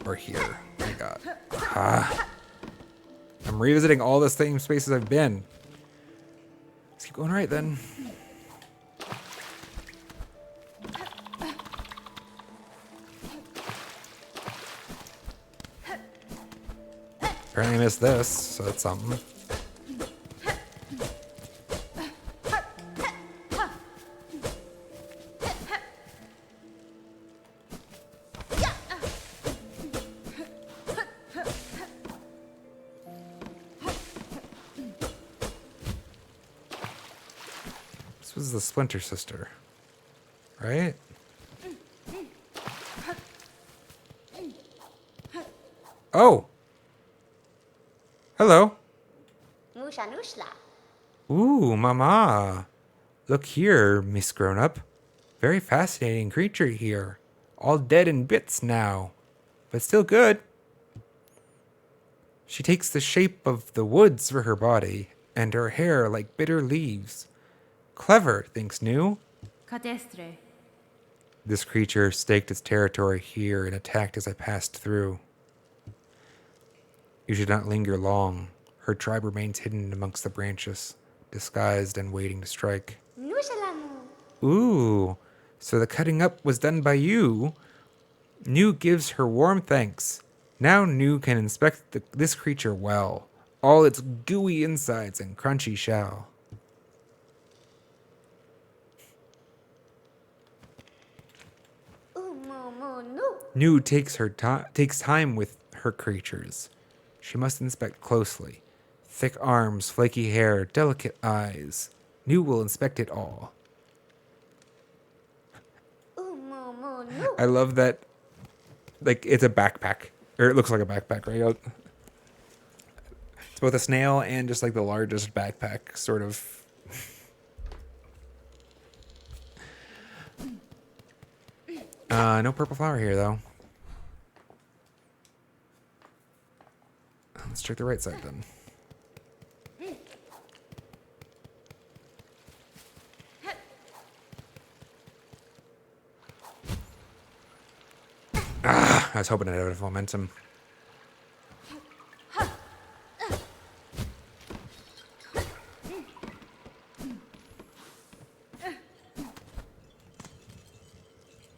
Or here? I got. Ah. I'm revisiting all the same spaces I've been. Let's keep going right then. Apparently I missed this, so that's something. This was the Splinter Sister, right? Oh! Hello. Nusha nushla. Ooh, mama. Look here, Miss Grown-Up. Very fascinating creature here. All dead in bits now, but still good. She takes the shape of the woods for her body, and her hair like bitter leaves. Clever, thinks New. Catastre. This creature staked its territory here and attacked as I passed through. You should not linger long. Her tribe remains hidden amongst the branches, disguised and waiting to strike. Nushalamu. Ooh, so the cutting up was done by you. New gives her warm thanks. Now New can inspect this creature well, all its gooey insides and crunchy shell. New takes time with her creatures. She must inspect closely. Thick arms, flaky hair, delicate eyes. New will inspect it all. I love that. Like, it's a backpack. Or it looks like a backpack, right? It's both a snail and just like the largest backpack, sort of. No purple flower here, though. Let's check the right side, then. I was hoping I'd have enough momentum.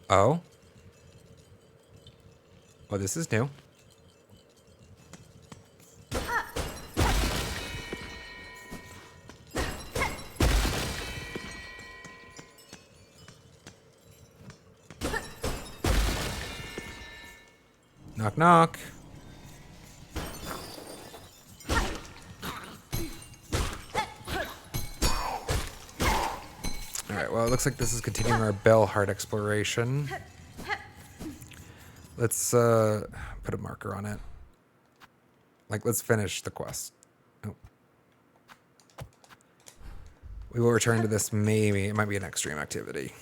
Oh? Well, this is new. Knock, knock. Alright, well, it looks like this is continuing our Bellheart exploration. Let's put a marker on it. Like, let's finish the quest. Oh. We will return to this maybe. It might be an extreme activity.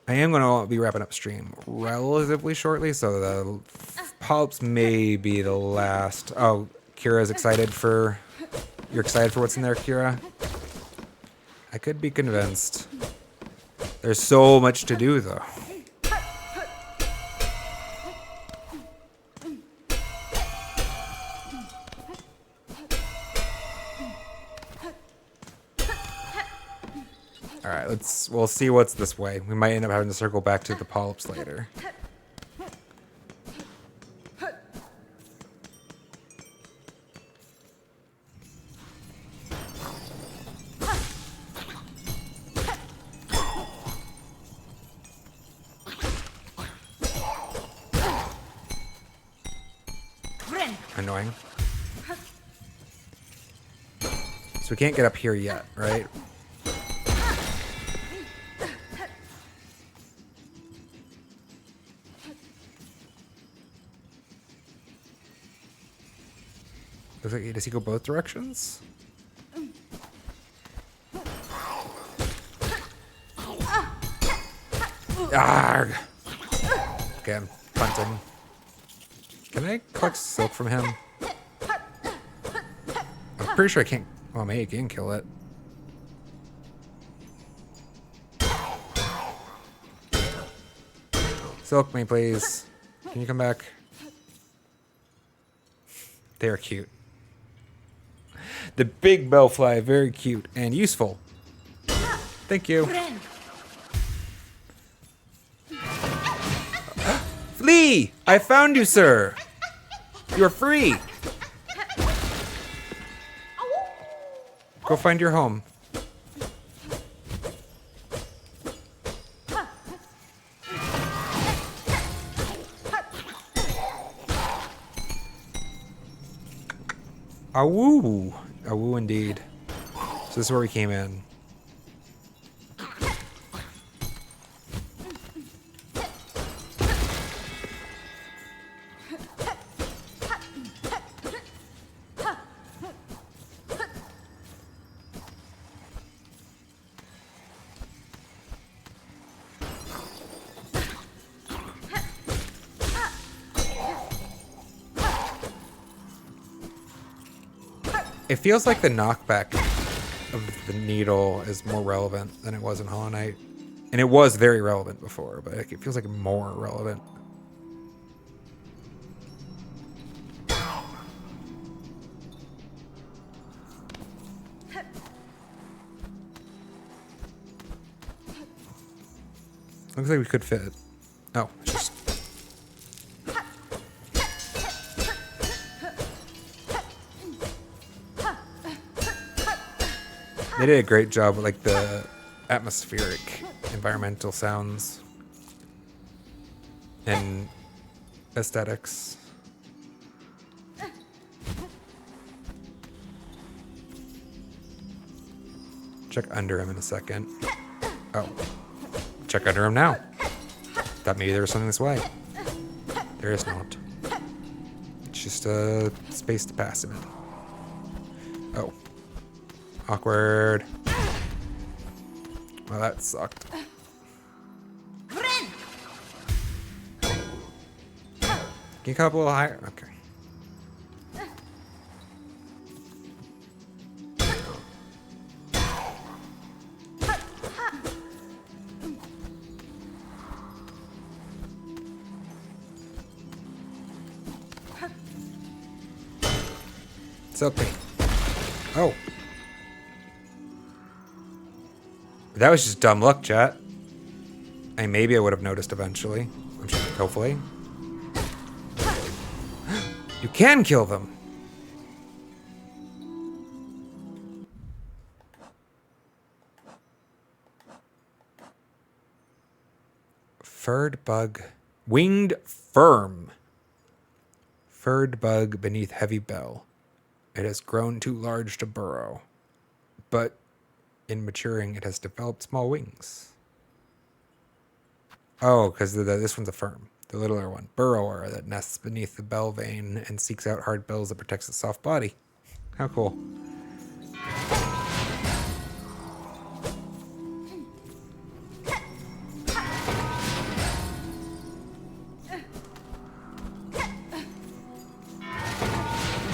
I am going to be wrapping up stream relatively shortly, so the polyps may be the last. Oh, Kira's excited for... You're excited for what's in there, Kira? I could be convinced. There's so much to do, though. Alright, we'll see what's this way. We might end up having to circle back to the polyps later. Annoying. So we can't get up here yet, right? Looks like, does he go both directions? Arrgh! Okay, I'm punting. Can I collect silk from him? I'm pretty sure I can't. Well, maybe I can kill it. Silk me, please. Can you come back? They are cute. The big bellfly, very cute and useful. Thank you. Flee! I found you, sir. You're free. Go find your home. Awoo. Awoo indeed. So this is where we came in. It feels like the knockback of the needle is more relevant than it was in Hollow Knight. And it was very relevant before, but it feels like more relevant. Looks like we could fit. Oh, it's just... They did a great job with like the atmospheric environmental sounds and aesthetics. Check under him in a second. Oh. Check under him now. Thought maybe there was something this way. There is not. It's just a space to pass him in. Oh. Awkward. Well, that sucked. Can you come up a little higher? Okay. It's okay. Oh. That was just dumb luck, chat. I mean, maybe I would have noticed eventually. I'm sure, hopefully. You can kill them. Furred bug. Winged firm. Furred bug beneath heavy bell. It has grown too large to burrow. But in maturing, it has developed small wings. Oh, because this one's a firm. The littler one. Burrower that nests beneath the bell vein and seeks out hard bills that protects its soft body. How cool.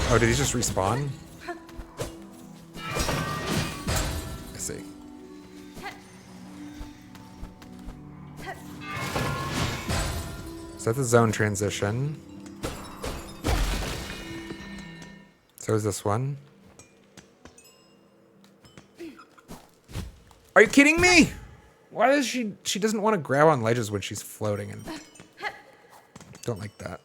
Oh, did he just respawn? I see. So that's the zone transition. So is this one. Are you kidding me? Why does she doesn't want to grab on ledges when she's floating and don't like that.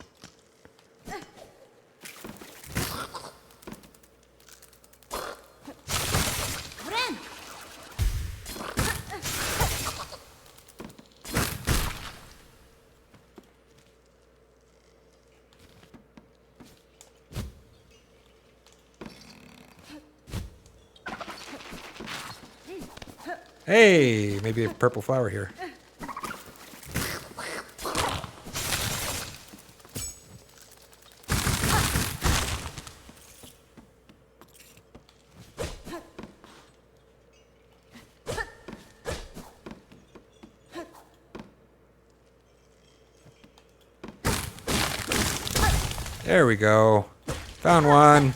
Hey, maybe a purple flower here. There we go. Found one.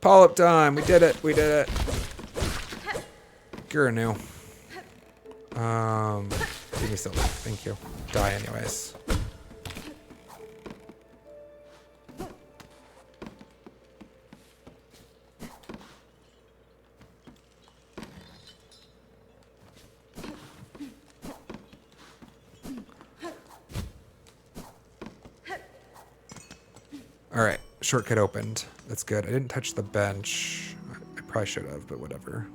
Polyp time. We did it. We did it. Guranu. Give me silver. Thank you. Die anyways. All right, shortcut opened. That's good. I didn't touch the bench. I probably should have, but whatever.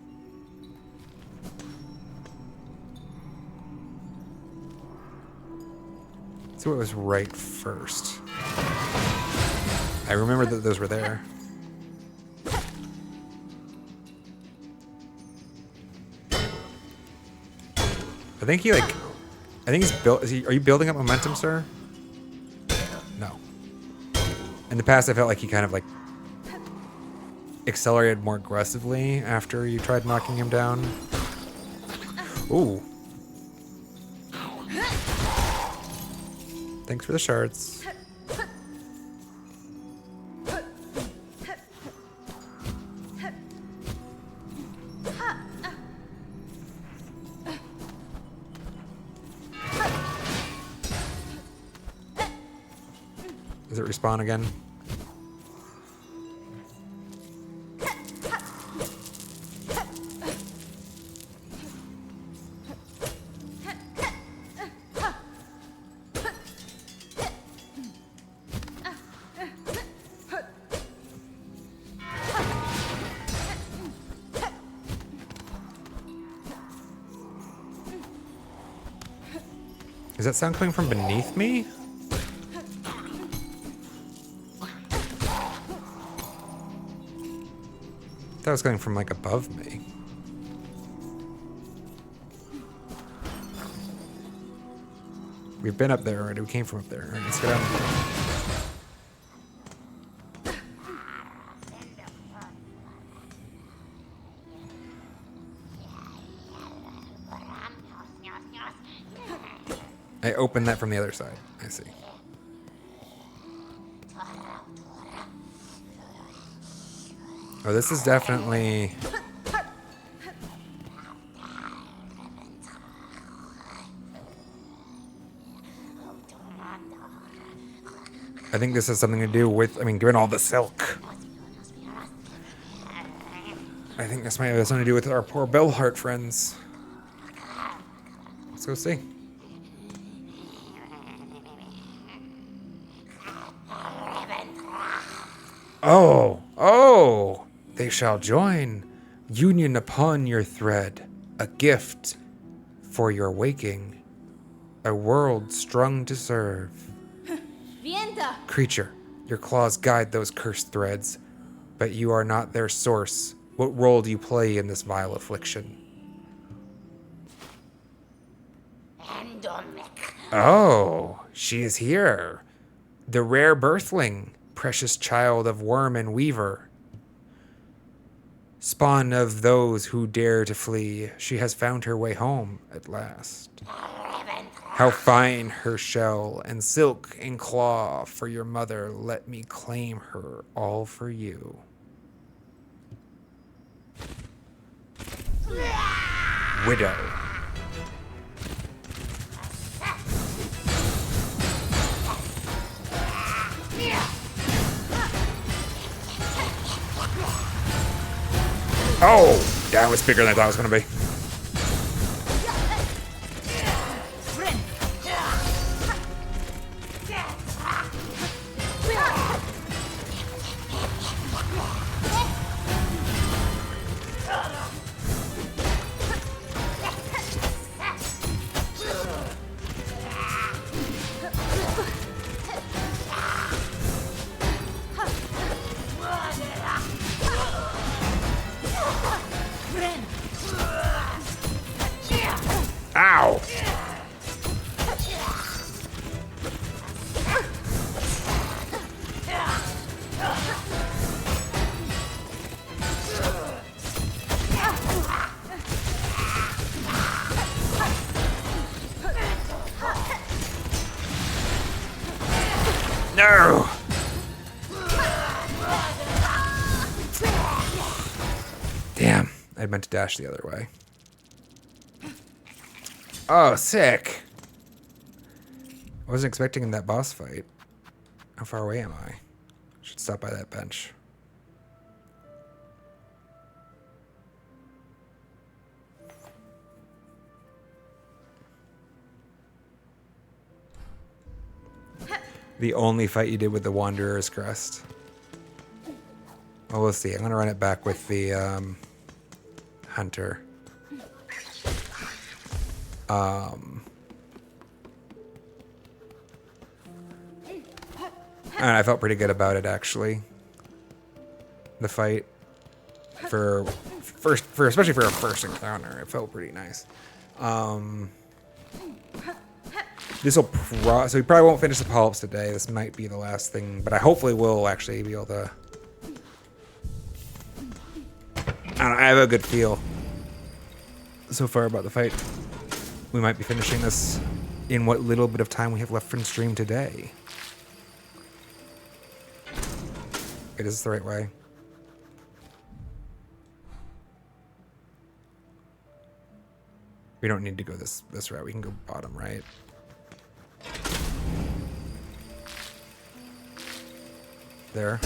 Let's see what was right first. I remember that those were there. I think he like, I think he's built. Are you building up momentum, sir? No. In the past, I felt like he kind of like accelerated more aggressively after you tried knocking him down. Ooh. Thanks for the shards. Does it respawn again? Is that sound coming from beneath me? That was coming from like above me. We've been up there already. We came from up there. All right, let's get out. I opened that from the other side. I see. Oh, this is definitely... I think this has something to do with, I mean, given all the silk. I think this might have something to do with our poor Bellheart friends. Let's go see. Oh, they shall join. Union upon your thread, a gift for your waking, a world strung to serve. Vienta! Creature, your claws guide those cursed threads, but you are not their source. What role do you play in this vile affliction? Oh, she is here. The rare birthling, precious child of worm and weaver. Spawn of those who dare to flee, she has found her way home at last. How fine her shell and silk and claw for your mother, let me claim her all for you. Widow. Oh, that was bigger than I thought it was going to be. Ow! No! Damn, I meant to dash the other way. Oh, sick. I wasn't expecting that boss fight. How far away am I? Should stop by that bench. The only fight you did with the Wanderer's Crest. Well, we'll see. I'm going to run it back with the Hunter. And I felt pretty good about it, actually. The fight. For especially for a first encounter, it felt pretty nice. This will so we probably won't finish the polyps today. This might be the last thing, but I hopefully will actually be able to. I have a good feel so far about the fight. We might be finishing this in what little bit of time we have left from stream today. Wait, is this the right way? We don't need to go this route. We can go bottom right. There.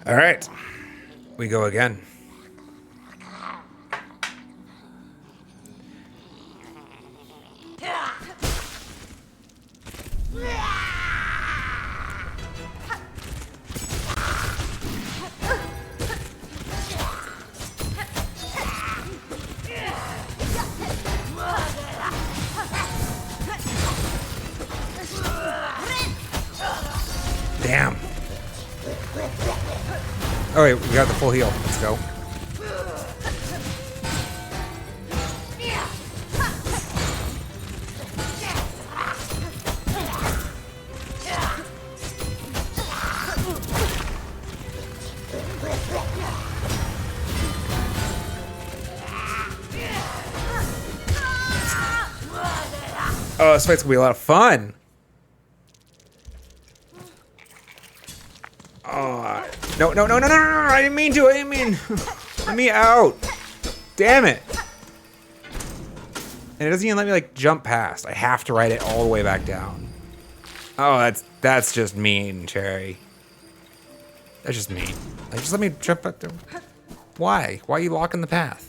All right, we go again. Damn. Oh wait, we got the full heal. Let's go. Oh, this fight's gonna be a lot of fun. Oh, no, no, no, no, no, no, no, I didn't mean to. I didn't mean. Let me out. Damn it. And it doesn't even let me, like, jump past. I have to ride it all the way back down. Oh, that's just mean, Cherry. That's just mean. Like, just let me jump back there. Why? Why are you blocking the path?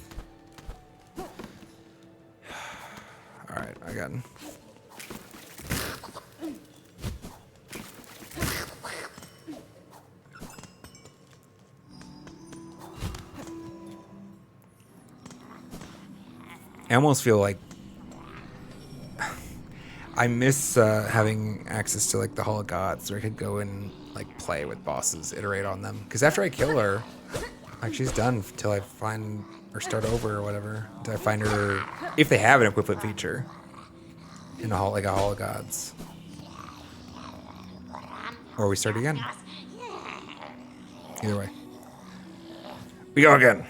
Alright, I got him. I almost feel like I miss having access to like the Hall of Gods, where I could go and like play with bosses, iterate on them. Because after I kill her, like she's done till I find or start over or whatever. Until I find her, if they have an equivalent feature in a hall, like a Hall of Gods, or we start again. Either way, we go again.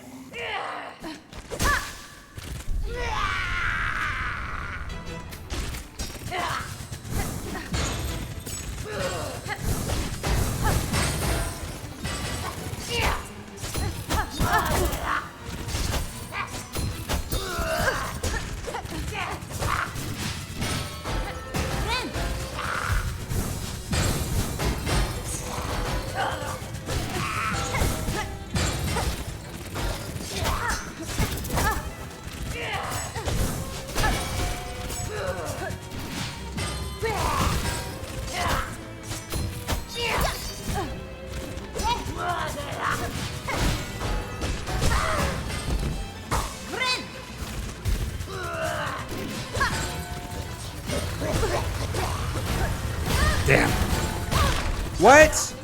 Damn. What?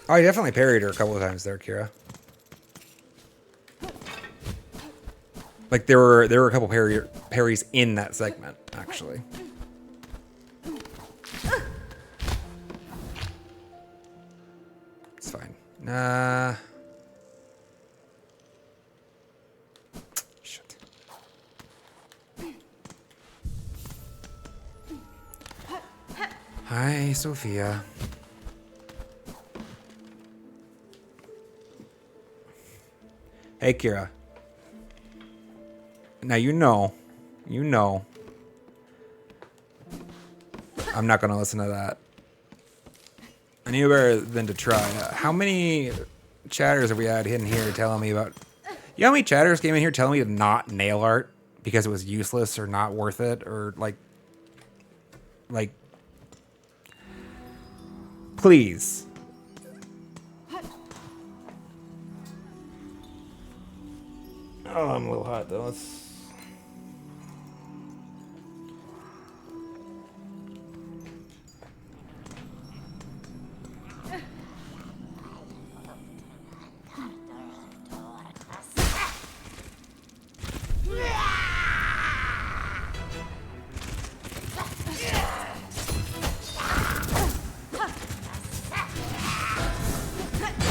Oh, I definitely parried her a couple of times there, Kira. Like there were a couple parries in that segment, actually. It's fine. Hi, Sophia. Hey, Kira. Now you know. I'm not gonna listen to that. I knew better than to try. How many chatters have we had in here telling me about... You know how many chatters came in here telling me to not nail art because it was useless or not worth it or like... Please. Oh, I'm a little hot though. Let's...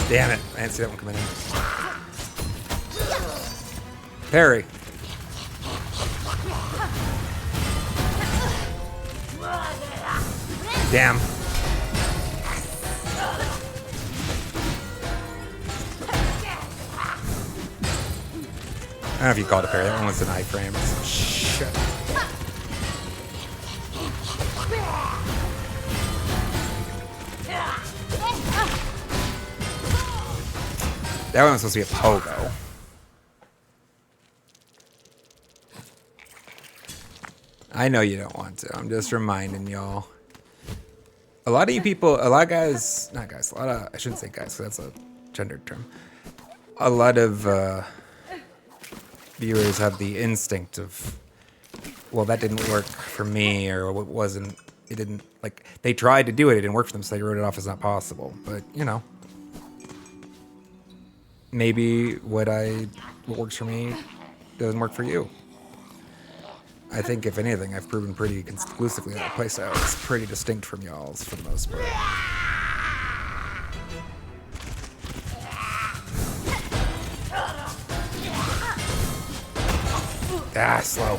Damn it. I didn't see that one coming in. Parry. Damn. I don't know if you called it parry. That one was an iframe. Shit. That one was supposed to be a pogo. I know you don't want to. I'm just reminding y'all. A lot of you people, a lot of guys, not guys, a lot of, I shouldn't say guys, 'cause that's a gendered term. A lot of viewers have the instinct of, well, that didn't work for me, or it wasn't, it didn't, like, they tried to do it, it didn't work for them, so they wrote it off as not possible. But, you know, maybe what works for me doesn't work for you. I think, if anything, I've proven pretty conclusively that the playstyle is pretty distinct from y'all's for the most part. Ah, slow.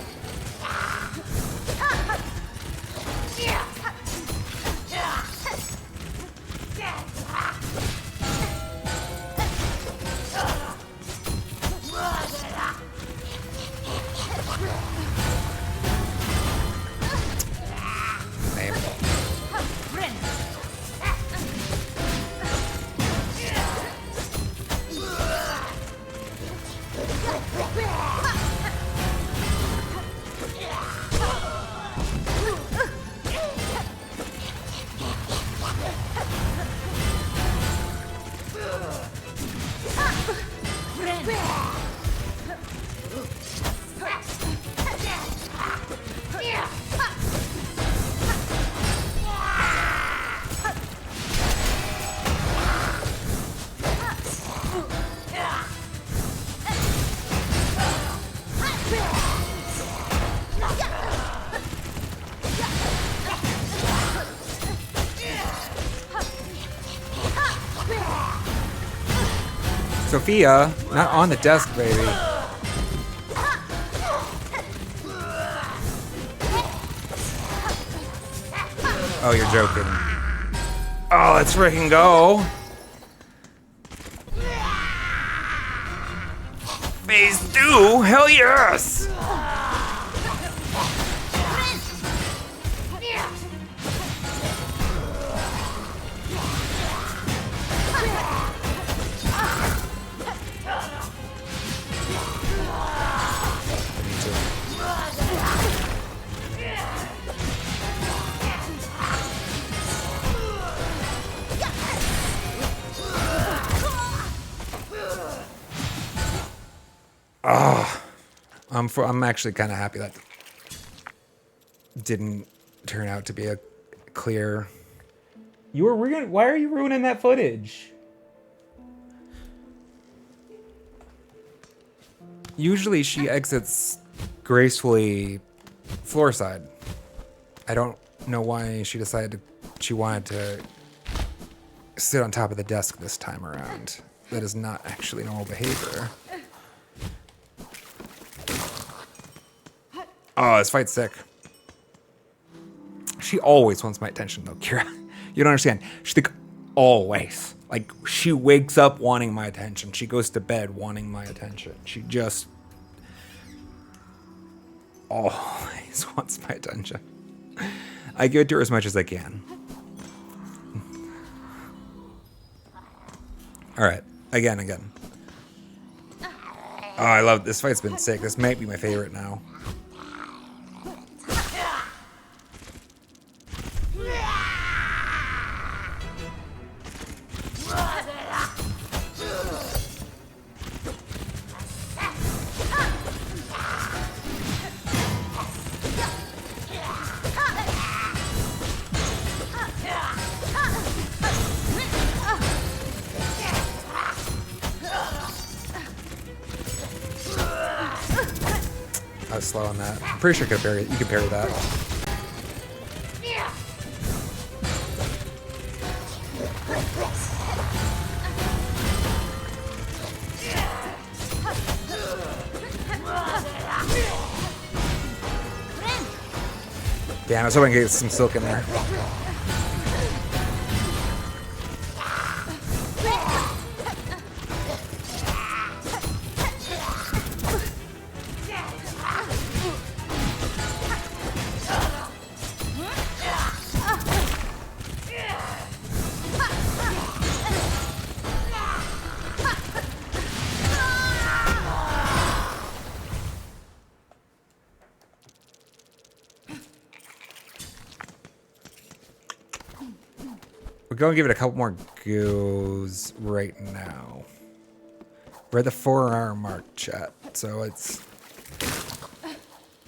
Sophia, not on the desk, baby. Oh, you're joking. Oh, let's freaking go. Phase 2? Hell yes! I'm actually kind of happy that didn't turn out to be a clear. Why are you ruining that footage? Usually she exits gracefully floor side. I don't know why she decided she wanted to sit on top of the desk this time around. That is not actually normal behavior. Oh, this fight's sick. She always wants my attention, though, Kira. You don't understand. She's like, always. Like, she wakes up wanting my attention. She goes to bed wanting my attention. She just always wants my attention. I give it to her as much as I can. All right. Again. Oh, I love this fight's been sick. This might be my favorite now. I was slow on that. I'm pretty sure you can parry that. Damn, I was hoping I could get some silk in there. We're going to give it a couple more goes right now. We're at the 4-hour mark, chat. So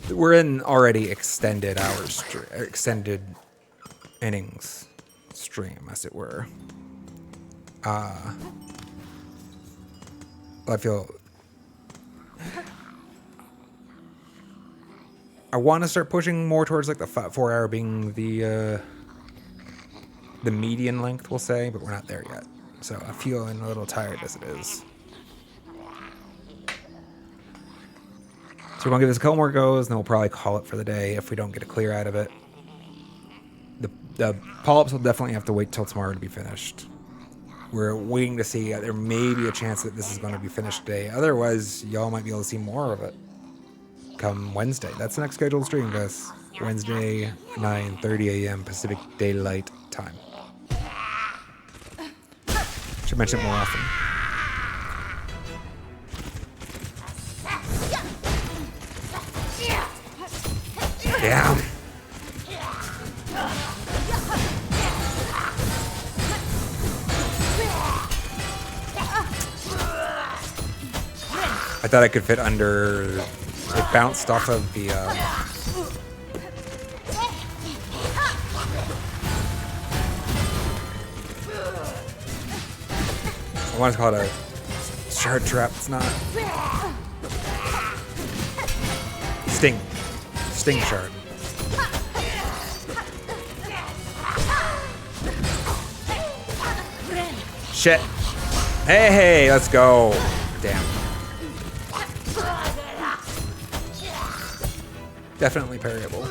we're in already extended hours, extended innings stream, as it were. I feel I want to start pushing more towards like the 4-hour being the median length, we'll say, but we're not there yet. So I'm feeling a little tired as it is. So we're gonna give this a couple more goes, and then we'll probably call it for the day if we don't get a clear out of it. The polyps will definitely have to wait till tomorrow to be finished. We're waiting to see. There may be a chance that this is going to be finished today. Otherwise, y'all might be able to see more of it come Wednesday. That's the next scheduled stream, guys. Wednesday, 9:30 a.m. Pacific Daylight Time. Should mention it more often. Damn. I thought I could fit under. It bounced off of the. I want to call it a shard trap. It's not. Sting shard. Shit. Hey, let's go. Damn. Definitely parryable.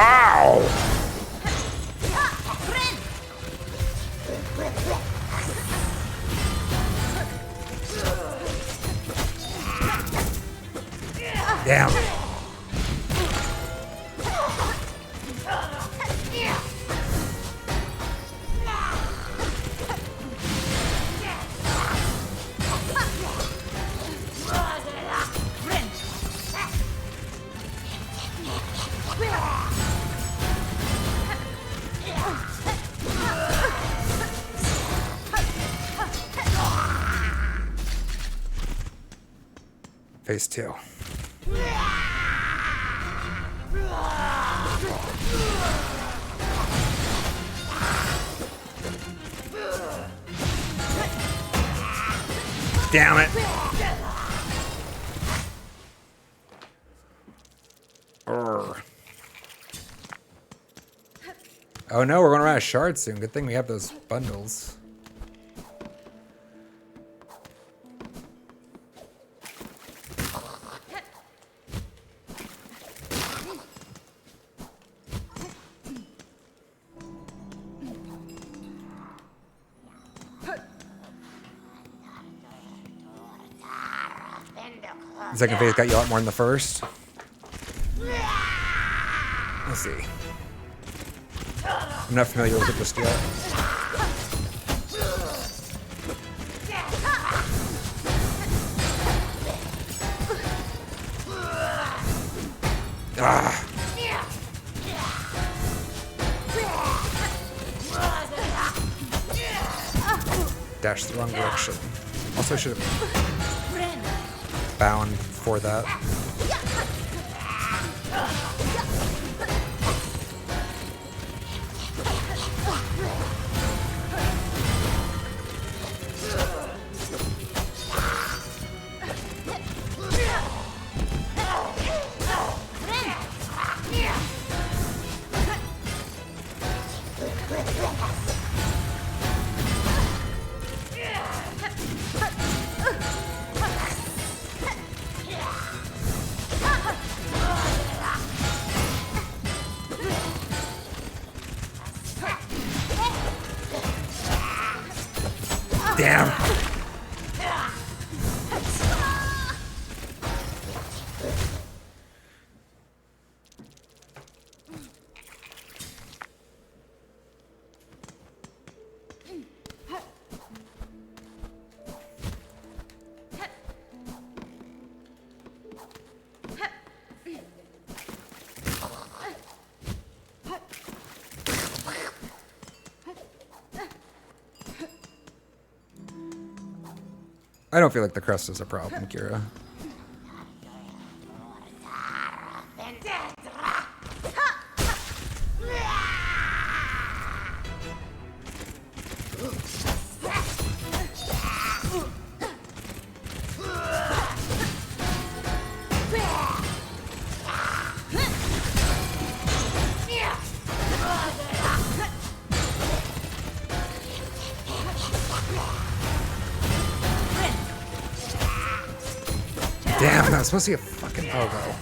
Ow! Damn. Phase 2. Damn it. Oh no, we're going to run out of shards soon. Good thing we have those bundles. The second phase got you a lot more than the first. Let's see. I'm not familiar with it just yet. Ah. Dashed the wrong direction. Also, I should have bound for that. Damn. I don't feel like the crust is a problem, Kira. Damn, that was supposed to be a fucking pogo.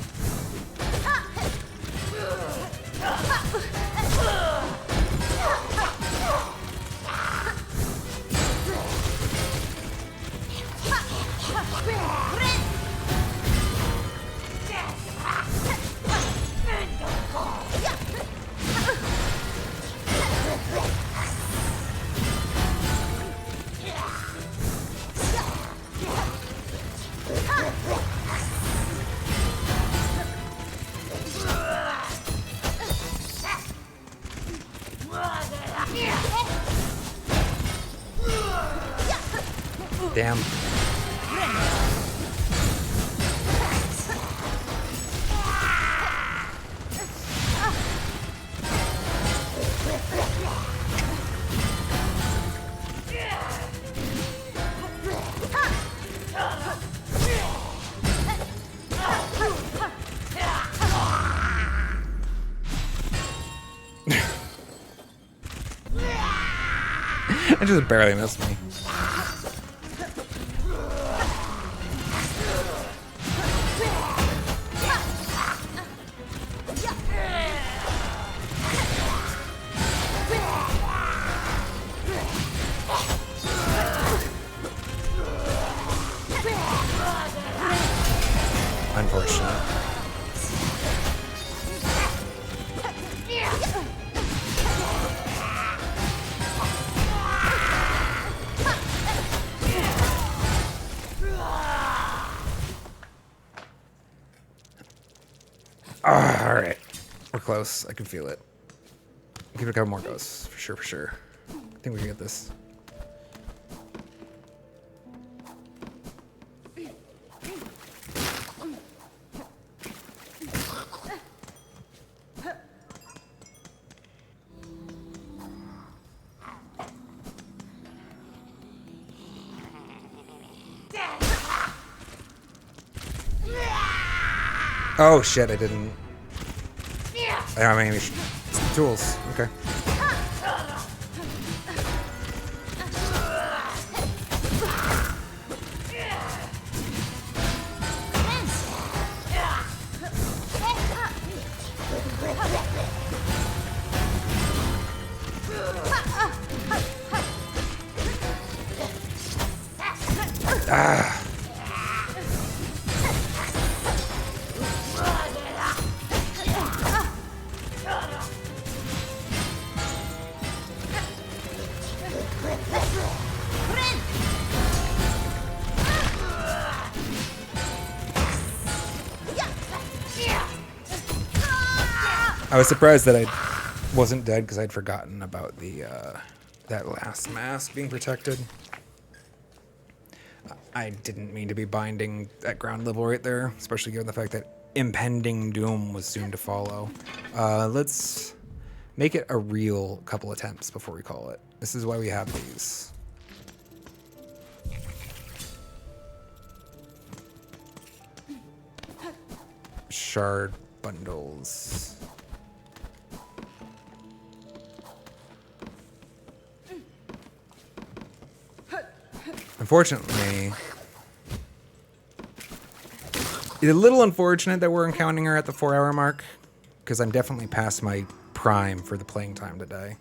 Damn. It just barely missed me. Unfortunate. All right, we're close. I can feel it. Give it a couple more goes, for sure, for sure. I think we can get this. Oh shit, I didn't. I don't have any tools. Okay. Ah. I was surprised that I wasn't dead because I'd forgotten about the that last mask being protected. I didn't mean to be binding at ground level right there, especially given the fact that impending doom was soon to follow. Let's make it a real couple attempts before we call it. This is why we have these. Shard bundles. Unfortunately, it's a little unfortunate that we're encountering her at the 4-hour mark, because I'm definitely past my prime for the playing time today.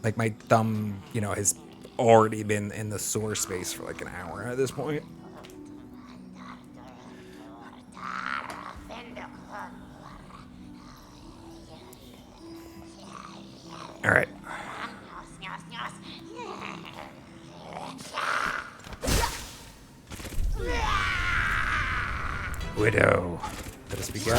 Like, my thumb, you know, has already been in the sore space for like an hour at this point. All right. Widow, let us begin.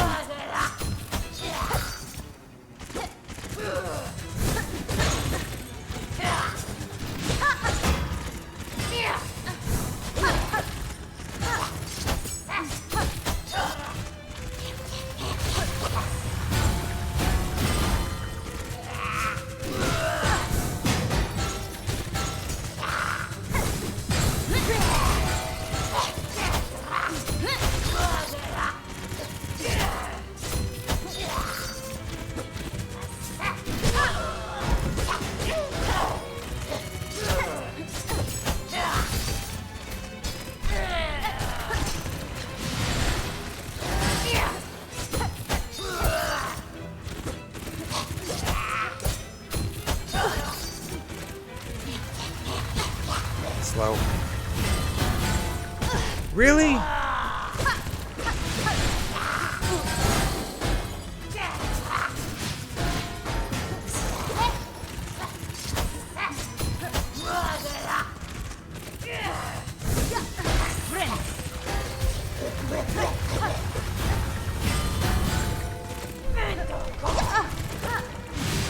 Slow. Really?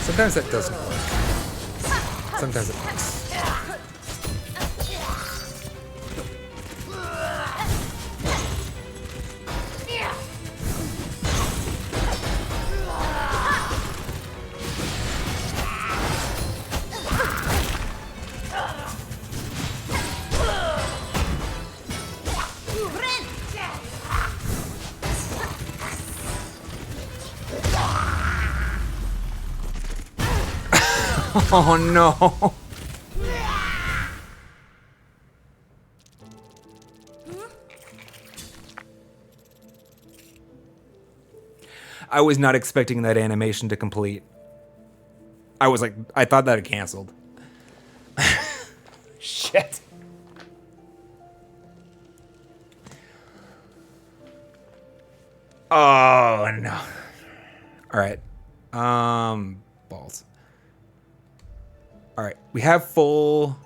Sometimes that doesn't work. Sometimes it works. Oh no. I was not expecting that animation to complete. I was like, I thought that had canceled. Shit. Oh no. All right. Balls. All right, we have full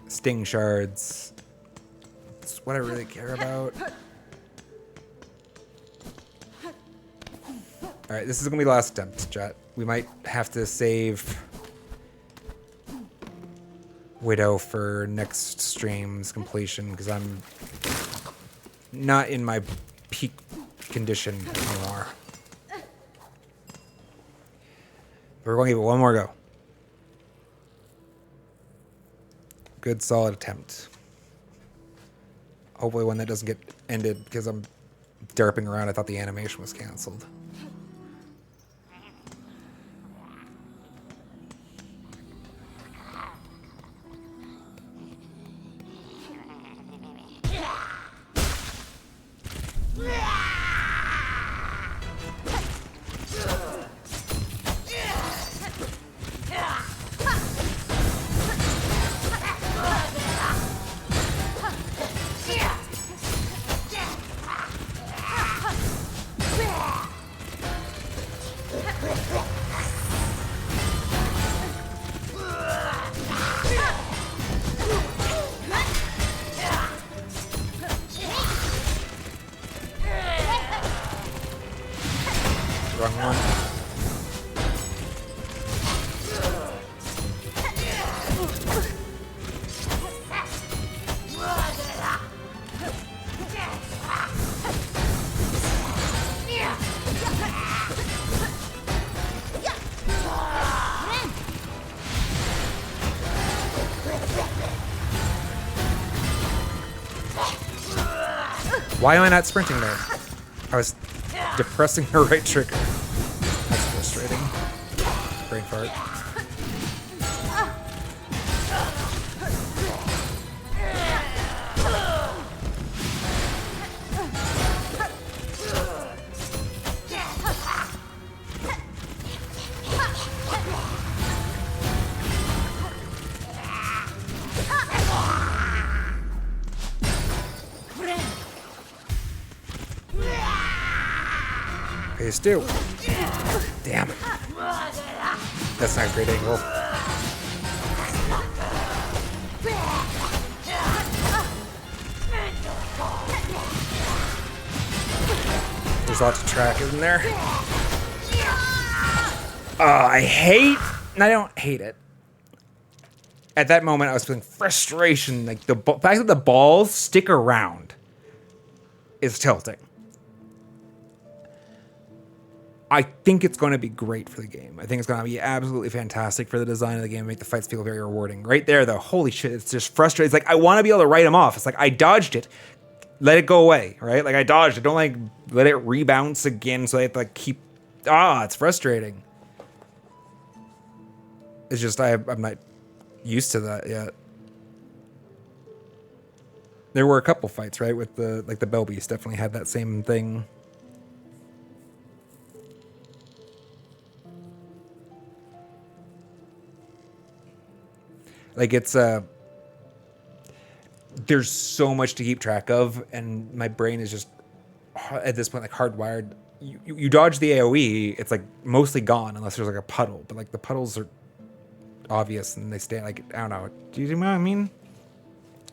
sting shards. That's what I really care about. All right, this is gonna be the last attempt, chat. We might have to save Widow for next stream's completion because I'm not in my peak condition anymore. We're gonna give it one more go. Good, solid attempt. Hopefully one that doesn't get ended because I'm derping around. I thought the animation was canceled. Wrong one. Why am I not sprinting there? I was depressing the right trigger. That's frustrating. Brain fart. Hey, Stu. Damn it. That's not a great angle. There's lots of track, isn't there? I don't hate it. At that moment, I was feeling frustration. Like the fact that the balls stick around is tilting. I think it's going to be great for the game. I think it's going to be absolutely fantastic for the design of the game, make the fights feel very rewarding. Right there, though, holy shit, it's just frustrating. It's like, I want to be able to write them off. It's like, I dodged it. Let it go away, right? Like, I dodged it. Don't, like, let it rebounce again so I have to, like, keep... it's frustrating. It's just, I'm not used to that yet. There were a couple fights, right? With the, like, the Bell Beast definitely had that same thing. Like, it's, there's so much to keep track of, and my brain is just, at this point, like, hardwired. You dodge the AoE, it's, like, mostly gone, unless there's, like, a puddle. But, like, the puddles are obvious, and they stay, like, I don't know. Do you know what I mean?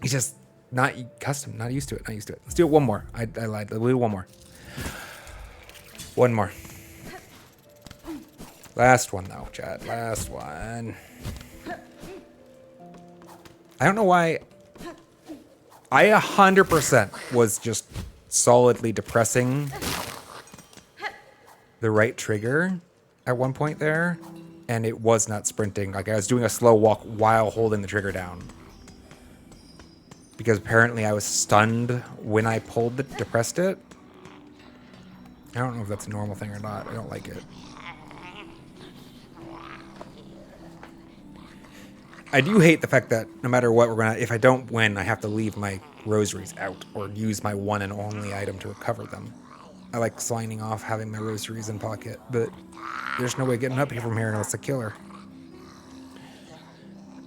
It's just not custom, not used to it, Let's do it one more. I lied. We'll do one more. One more. Last one, though, chat. Last one. I don't know why. I 100% was just solidly depressing the right trigger at one point there, and it was not sprinting. Like, I was doing a slow walk while holding the trigger down. Because apparently I was stunned when I depressed it. I don't know if that's a normal thing or not. I don't like it. I do hate the fact that no matter what, if I don't win, I have to leave my rosaries out or use my one and only item to recover them. I like signing off having my rosaries in pocket, but there's no way getting up here from here unless it's a killer.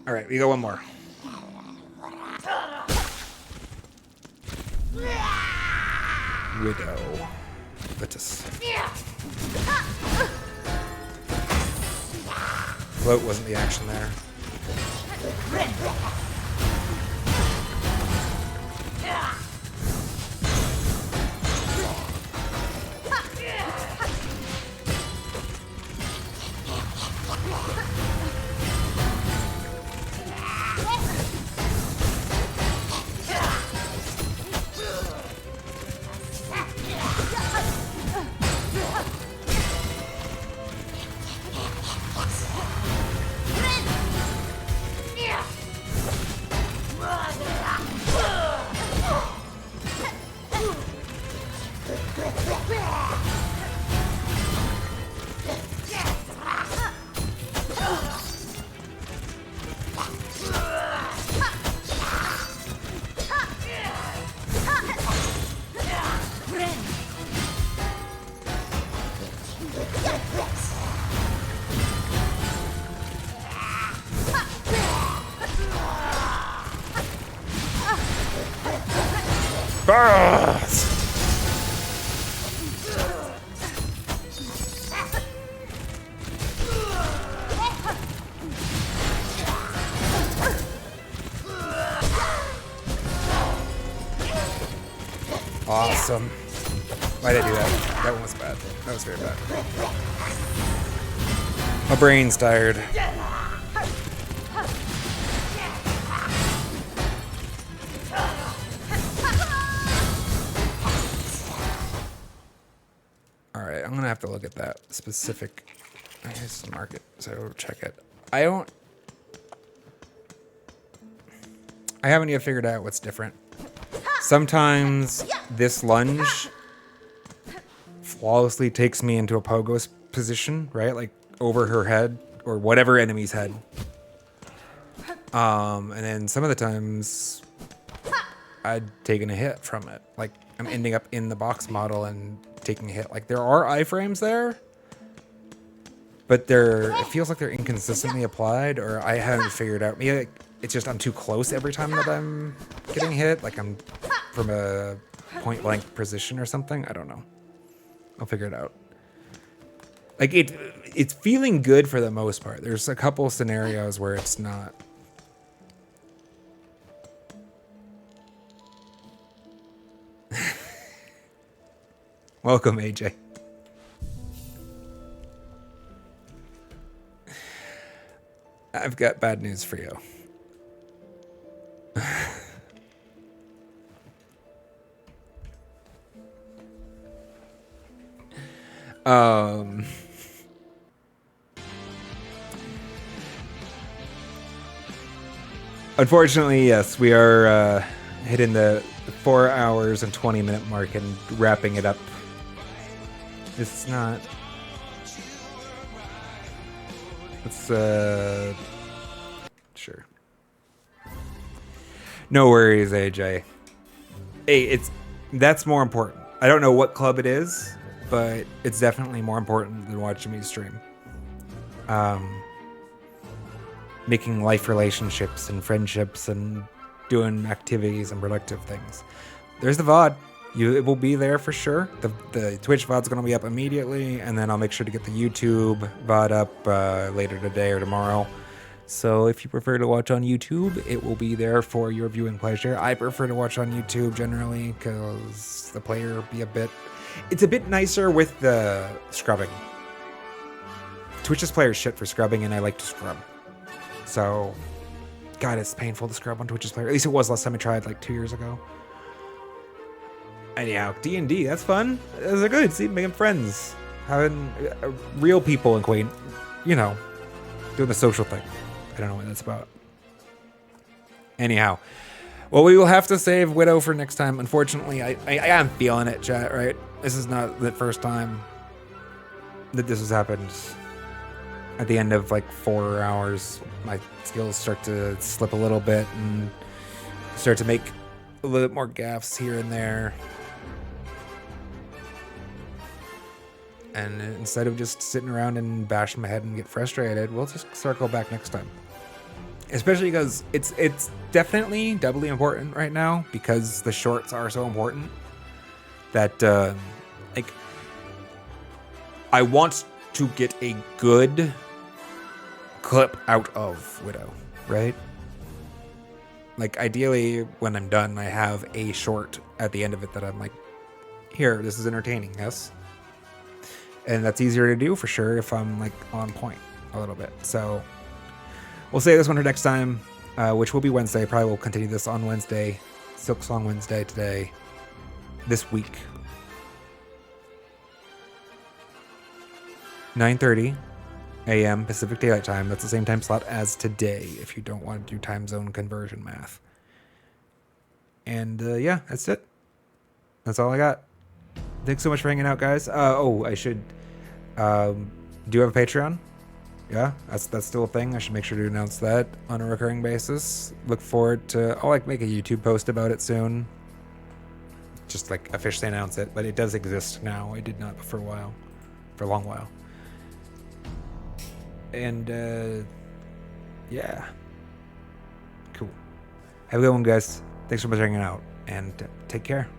All right, we go one more. Widow. Let's float wasn't the action there. Awesome. Why did I do that? That one was bad. That was very bad. My brain's tired. Alright, I'm gonna have to look at that specific. Here's the market, so check it. I haven't yet figured out what's different. Sometimes this lunge flawlessly takes me into a pogo position, right? Like over her head or whatever enemy's head. And then some of the times I'd taken a hit from it. Like I'm ending up in the box model and taking a hit. Like there are iframes there, but it feels like they're inconsistently applied, or I haven't figured out. Maybe like, it's just I'm too close every time that I'm getting hit. Like I'm from a point blank position or something. I don't know. I'll figure it out. Like it's feeling good for the most part. There's a couple scenarios where it's not. Welcome, AJ. I've got bad news for you. Unfortunately, yes, we are hitting the 4 hours and 20-minute mark and wrapping it up. It's not. It's sure. No worries, AJ. Hey, that's more important. I don't know what club it is, but it's definitely more important than watching me stream. Making life relationships and friendships and doing activities and productive things. There's the VOD. It will be there for sure. The Twitch VOD's going to be up immediately, and then I'll make sure to get the YouTube VOD up later today or tomorrow. So if you prefer to watch on YouTube, it will be there for your viewing pleasure. I prefer to watch on YouTube generally because the player be it's a bit nicer with the scrubbing. Twitch's player shit for scrubbing, and I like to scrub. So, God, it's painful to scrub on Twitch's player. At least it was last time I tried, like 2 years ago. Anyhow, D&D, that's fun. Those are good. See, making friends. Having real people in Queen. You know, doing the social thing. I don't know what that's about. Anyhow. Well, we will have to save Widow for next time. Unfortunately, I am feeling it, chat, right? This is not the first time that this has happened. At the end of like 4 hours, my skills start to slip a little bit and start to make a little bit more gaffes here and there. And instead of just sitting around and bashing my head and get frustrated, we'll just circle back next time. Especially because it's definitely doubly important right now because the shorts are so important that like I want to get a good clip out of Widow, right? Like ideally when I'm done, I have a short at the end of it that I'm like, here, this is entertaining, yes? And that's easier to do for sure if I'm like on point a little bit. So we'll save this one for next time, which will be Wednesday. Probably will continue this on Wednesday. Silksong Wednesday today, this week. 9:30 a.m. Pacific Daylight Time. That's the same time slot as today if you don't want to do time zone conversion math. And yeah, that's it. That's all I got. Thanks so much for hanging out, guys. I should do you have a Patreon? Yeah, that's still a thing. I should make sure to announce that on a recurring basis. Look forward to I'll like make a YouTube post about it soon. Just like officially announce it, but it does exist now. I did not for a while. For a long while. And yeah. Cool. Have a good one, guys. Thanks so much for hanging out, and take care.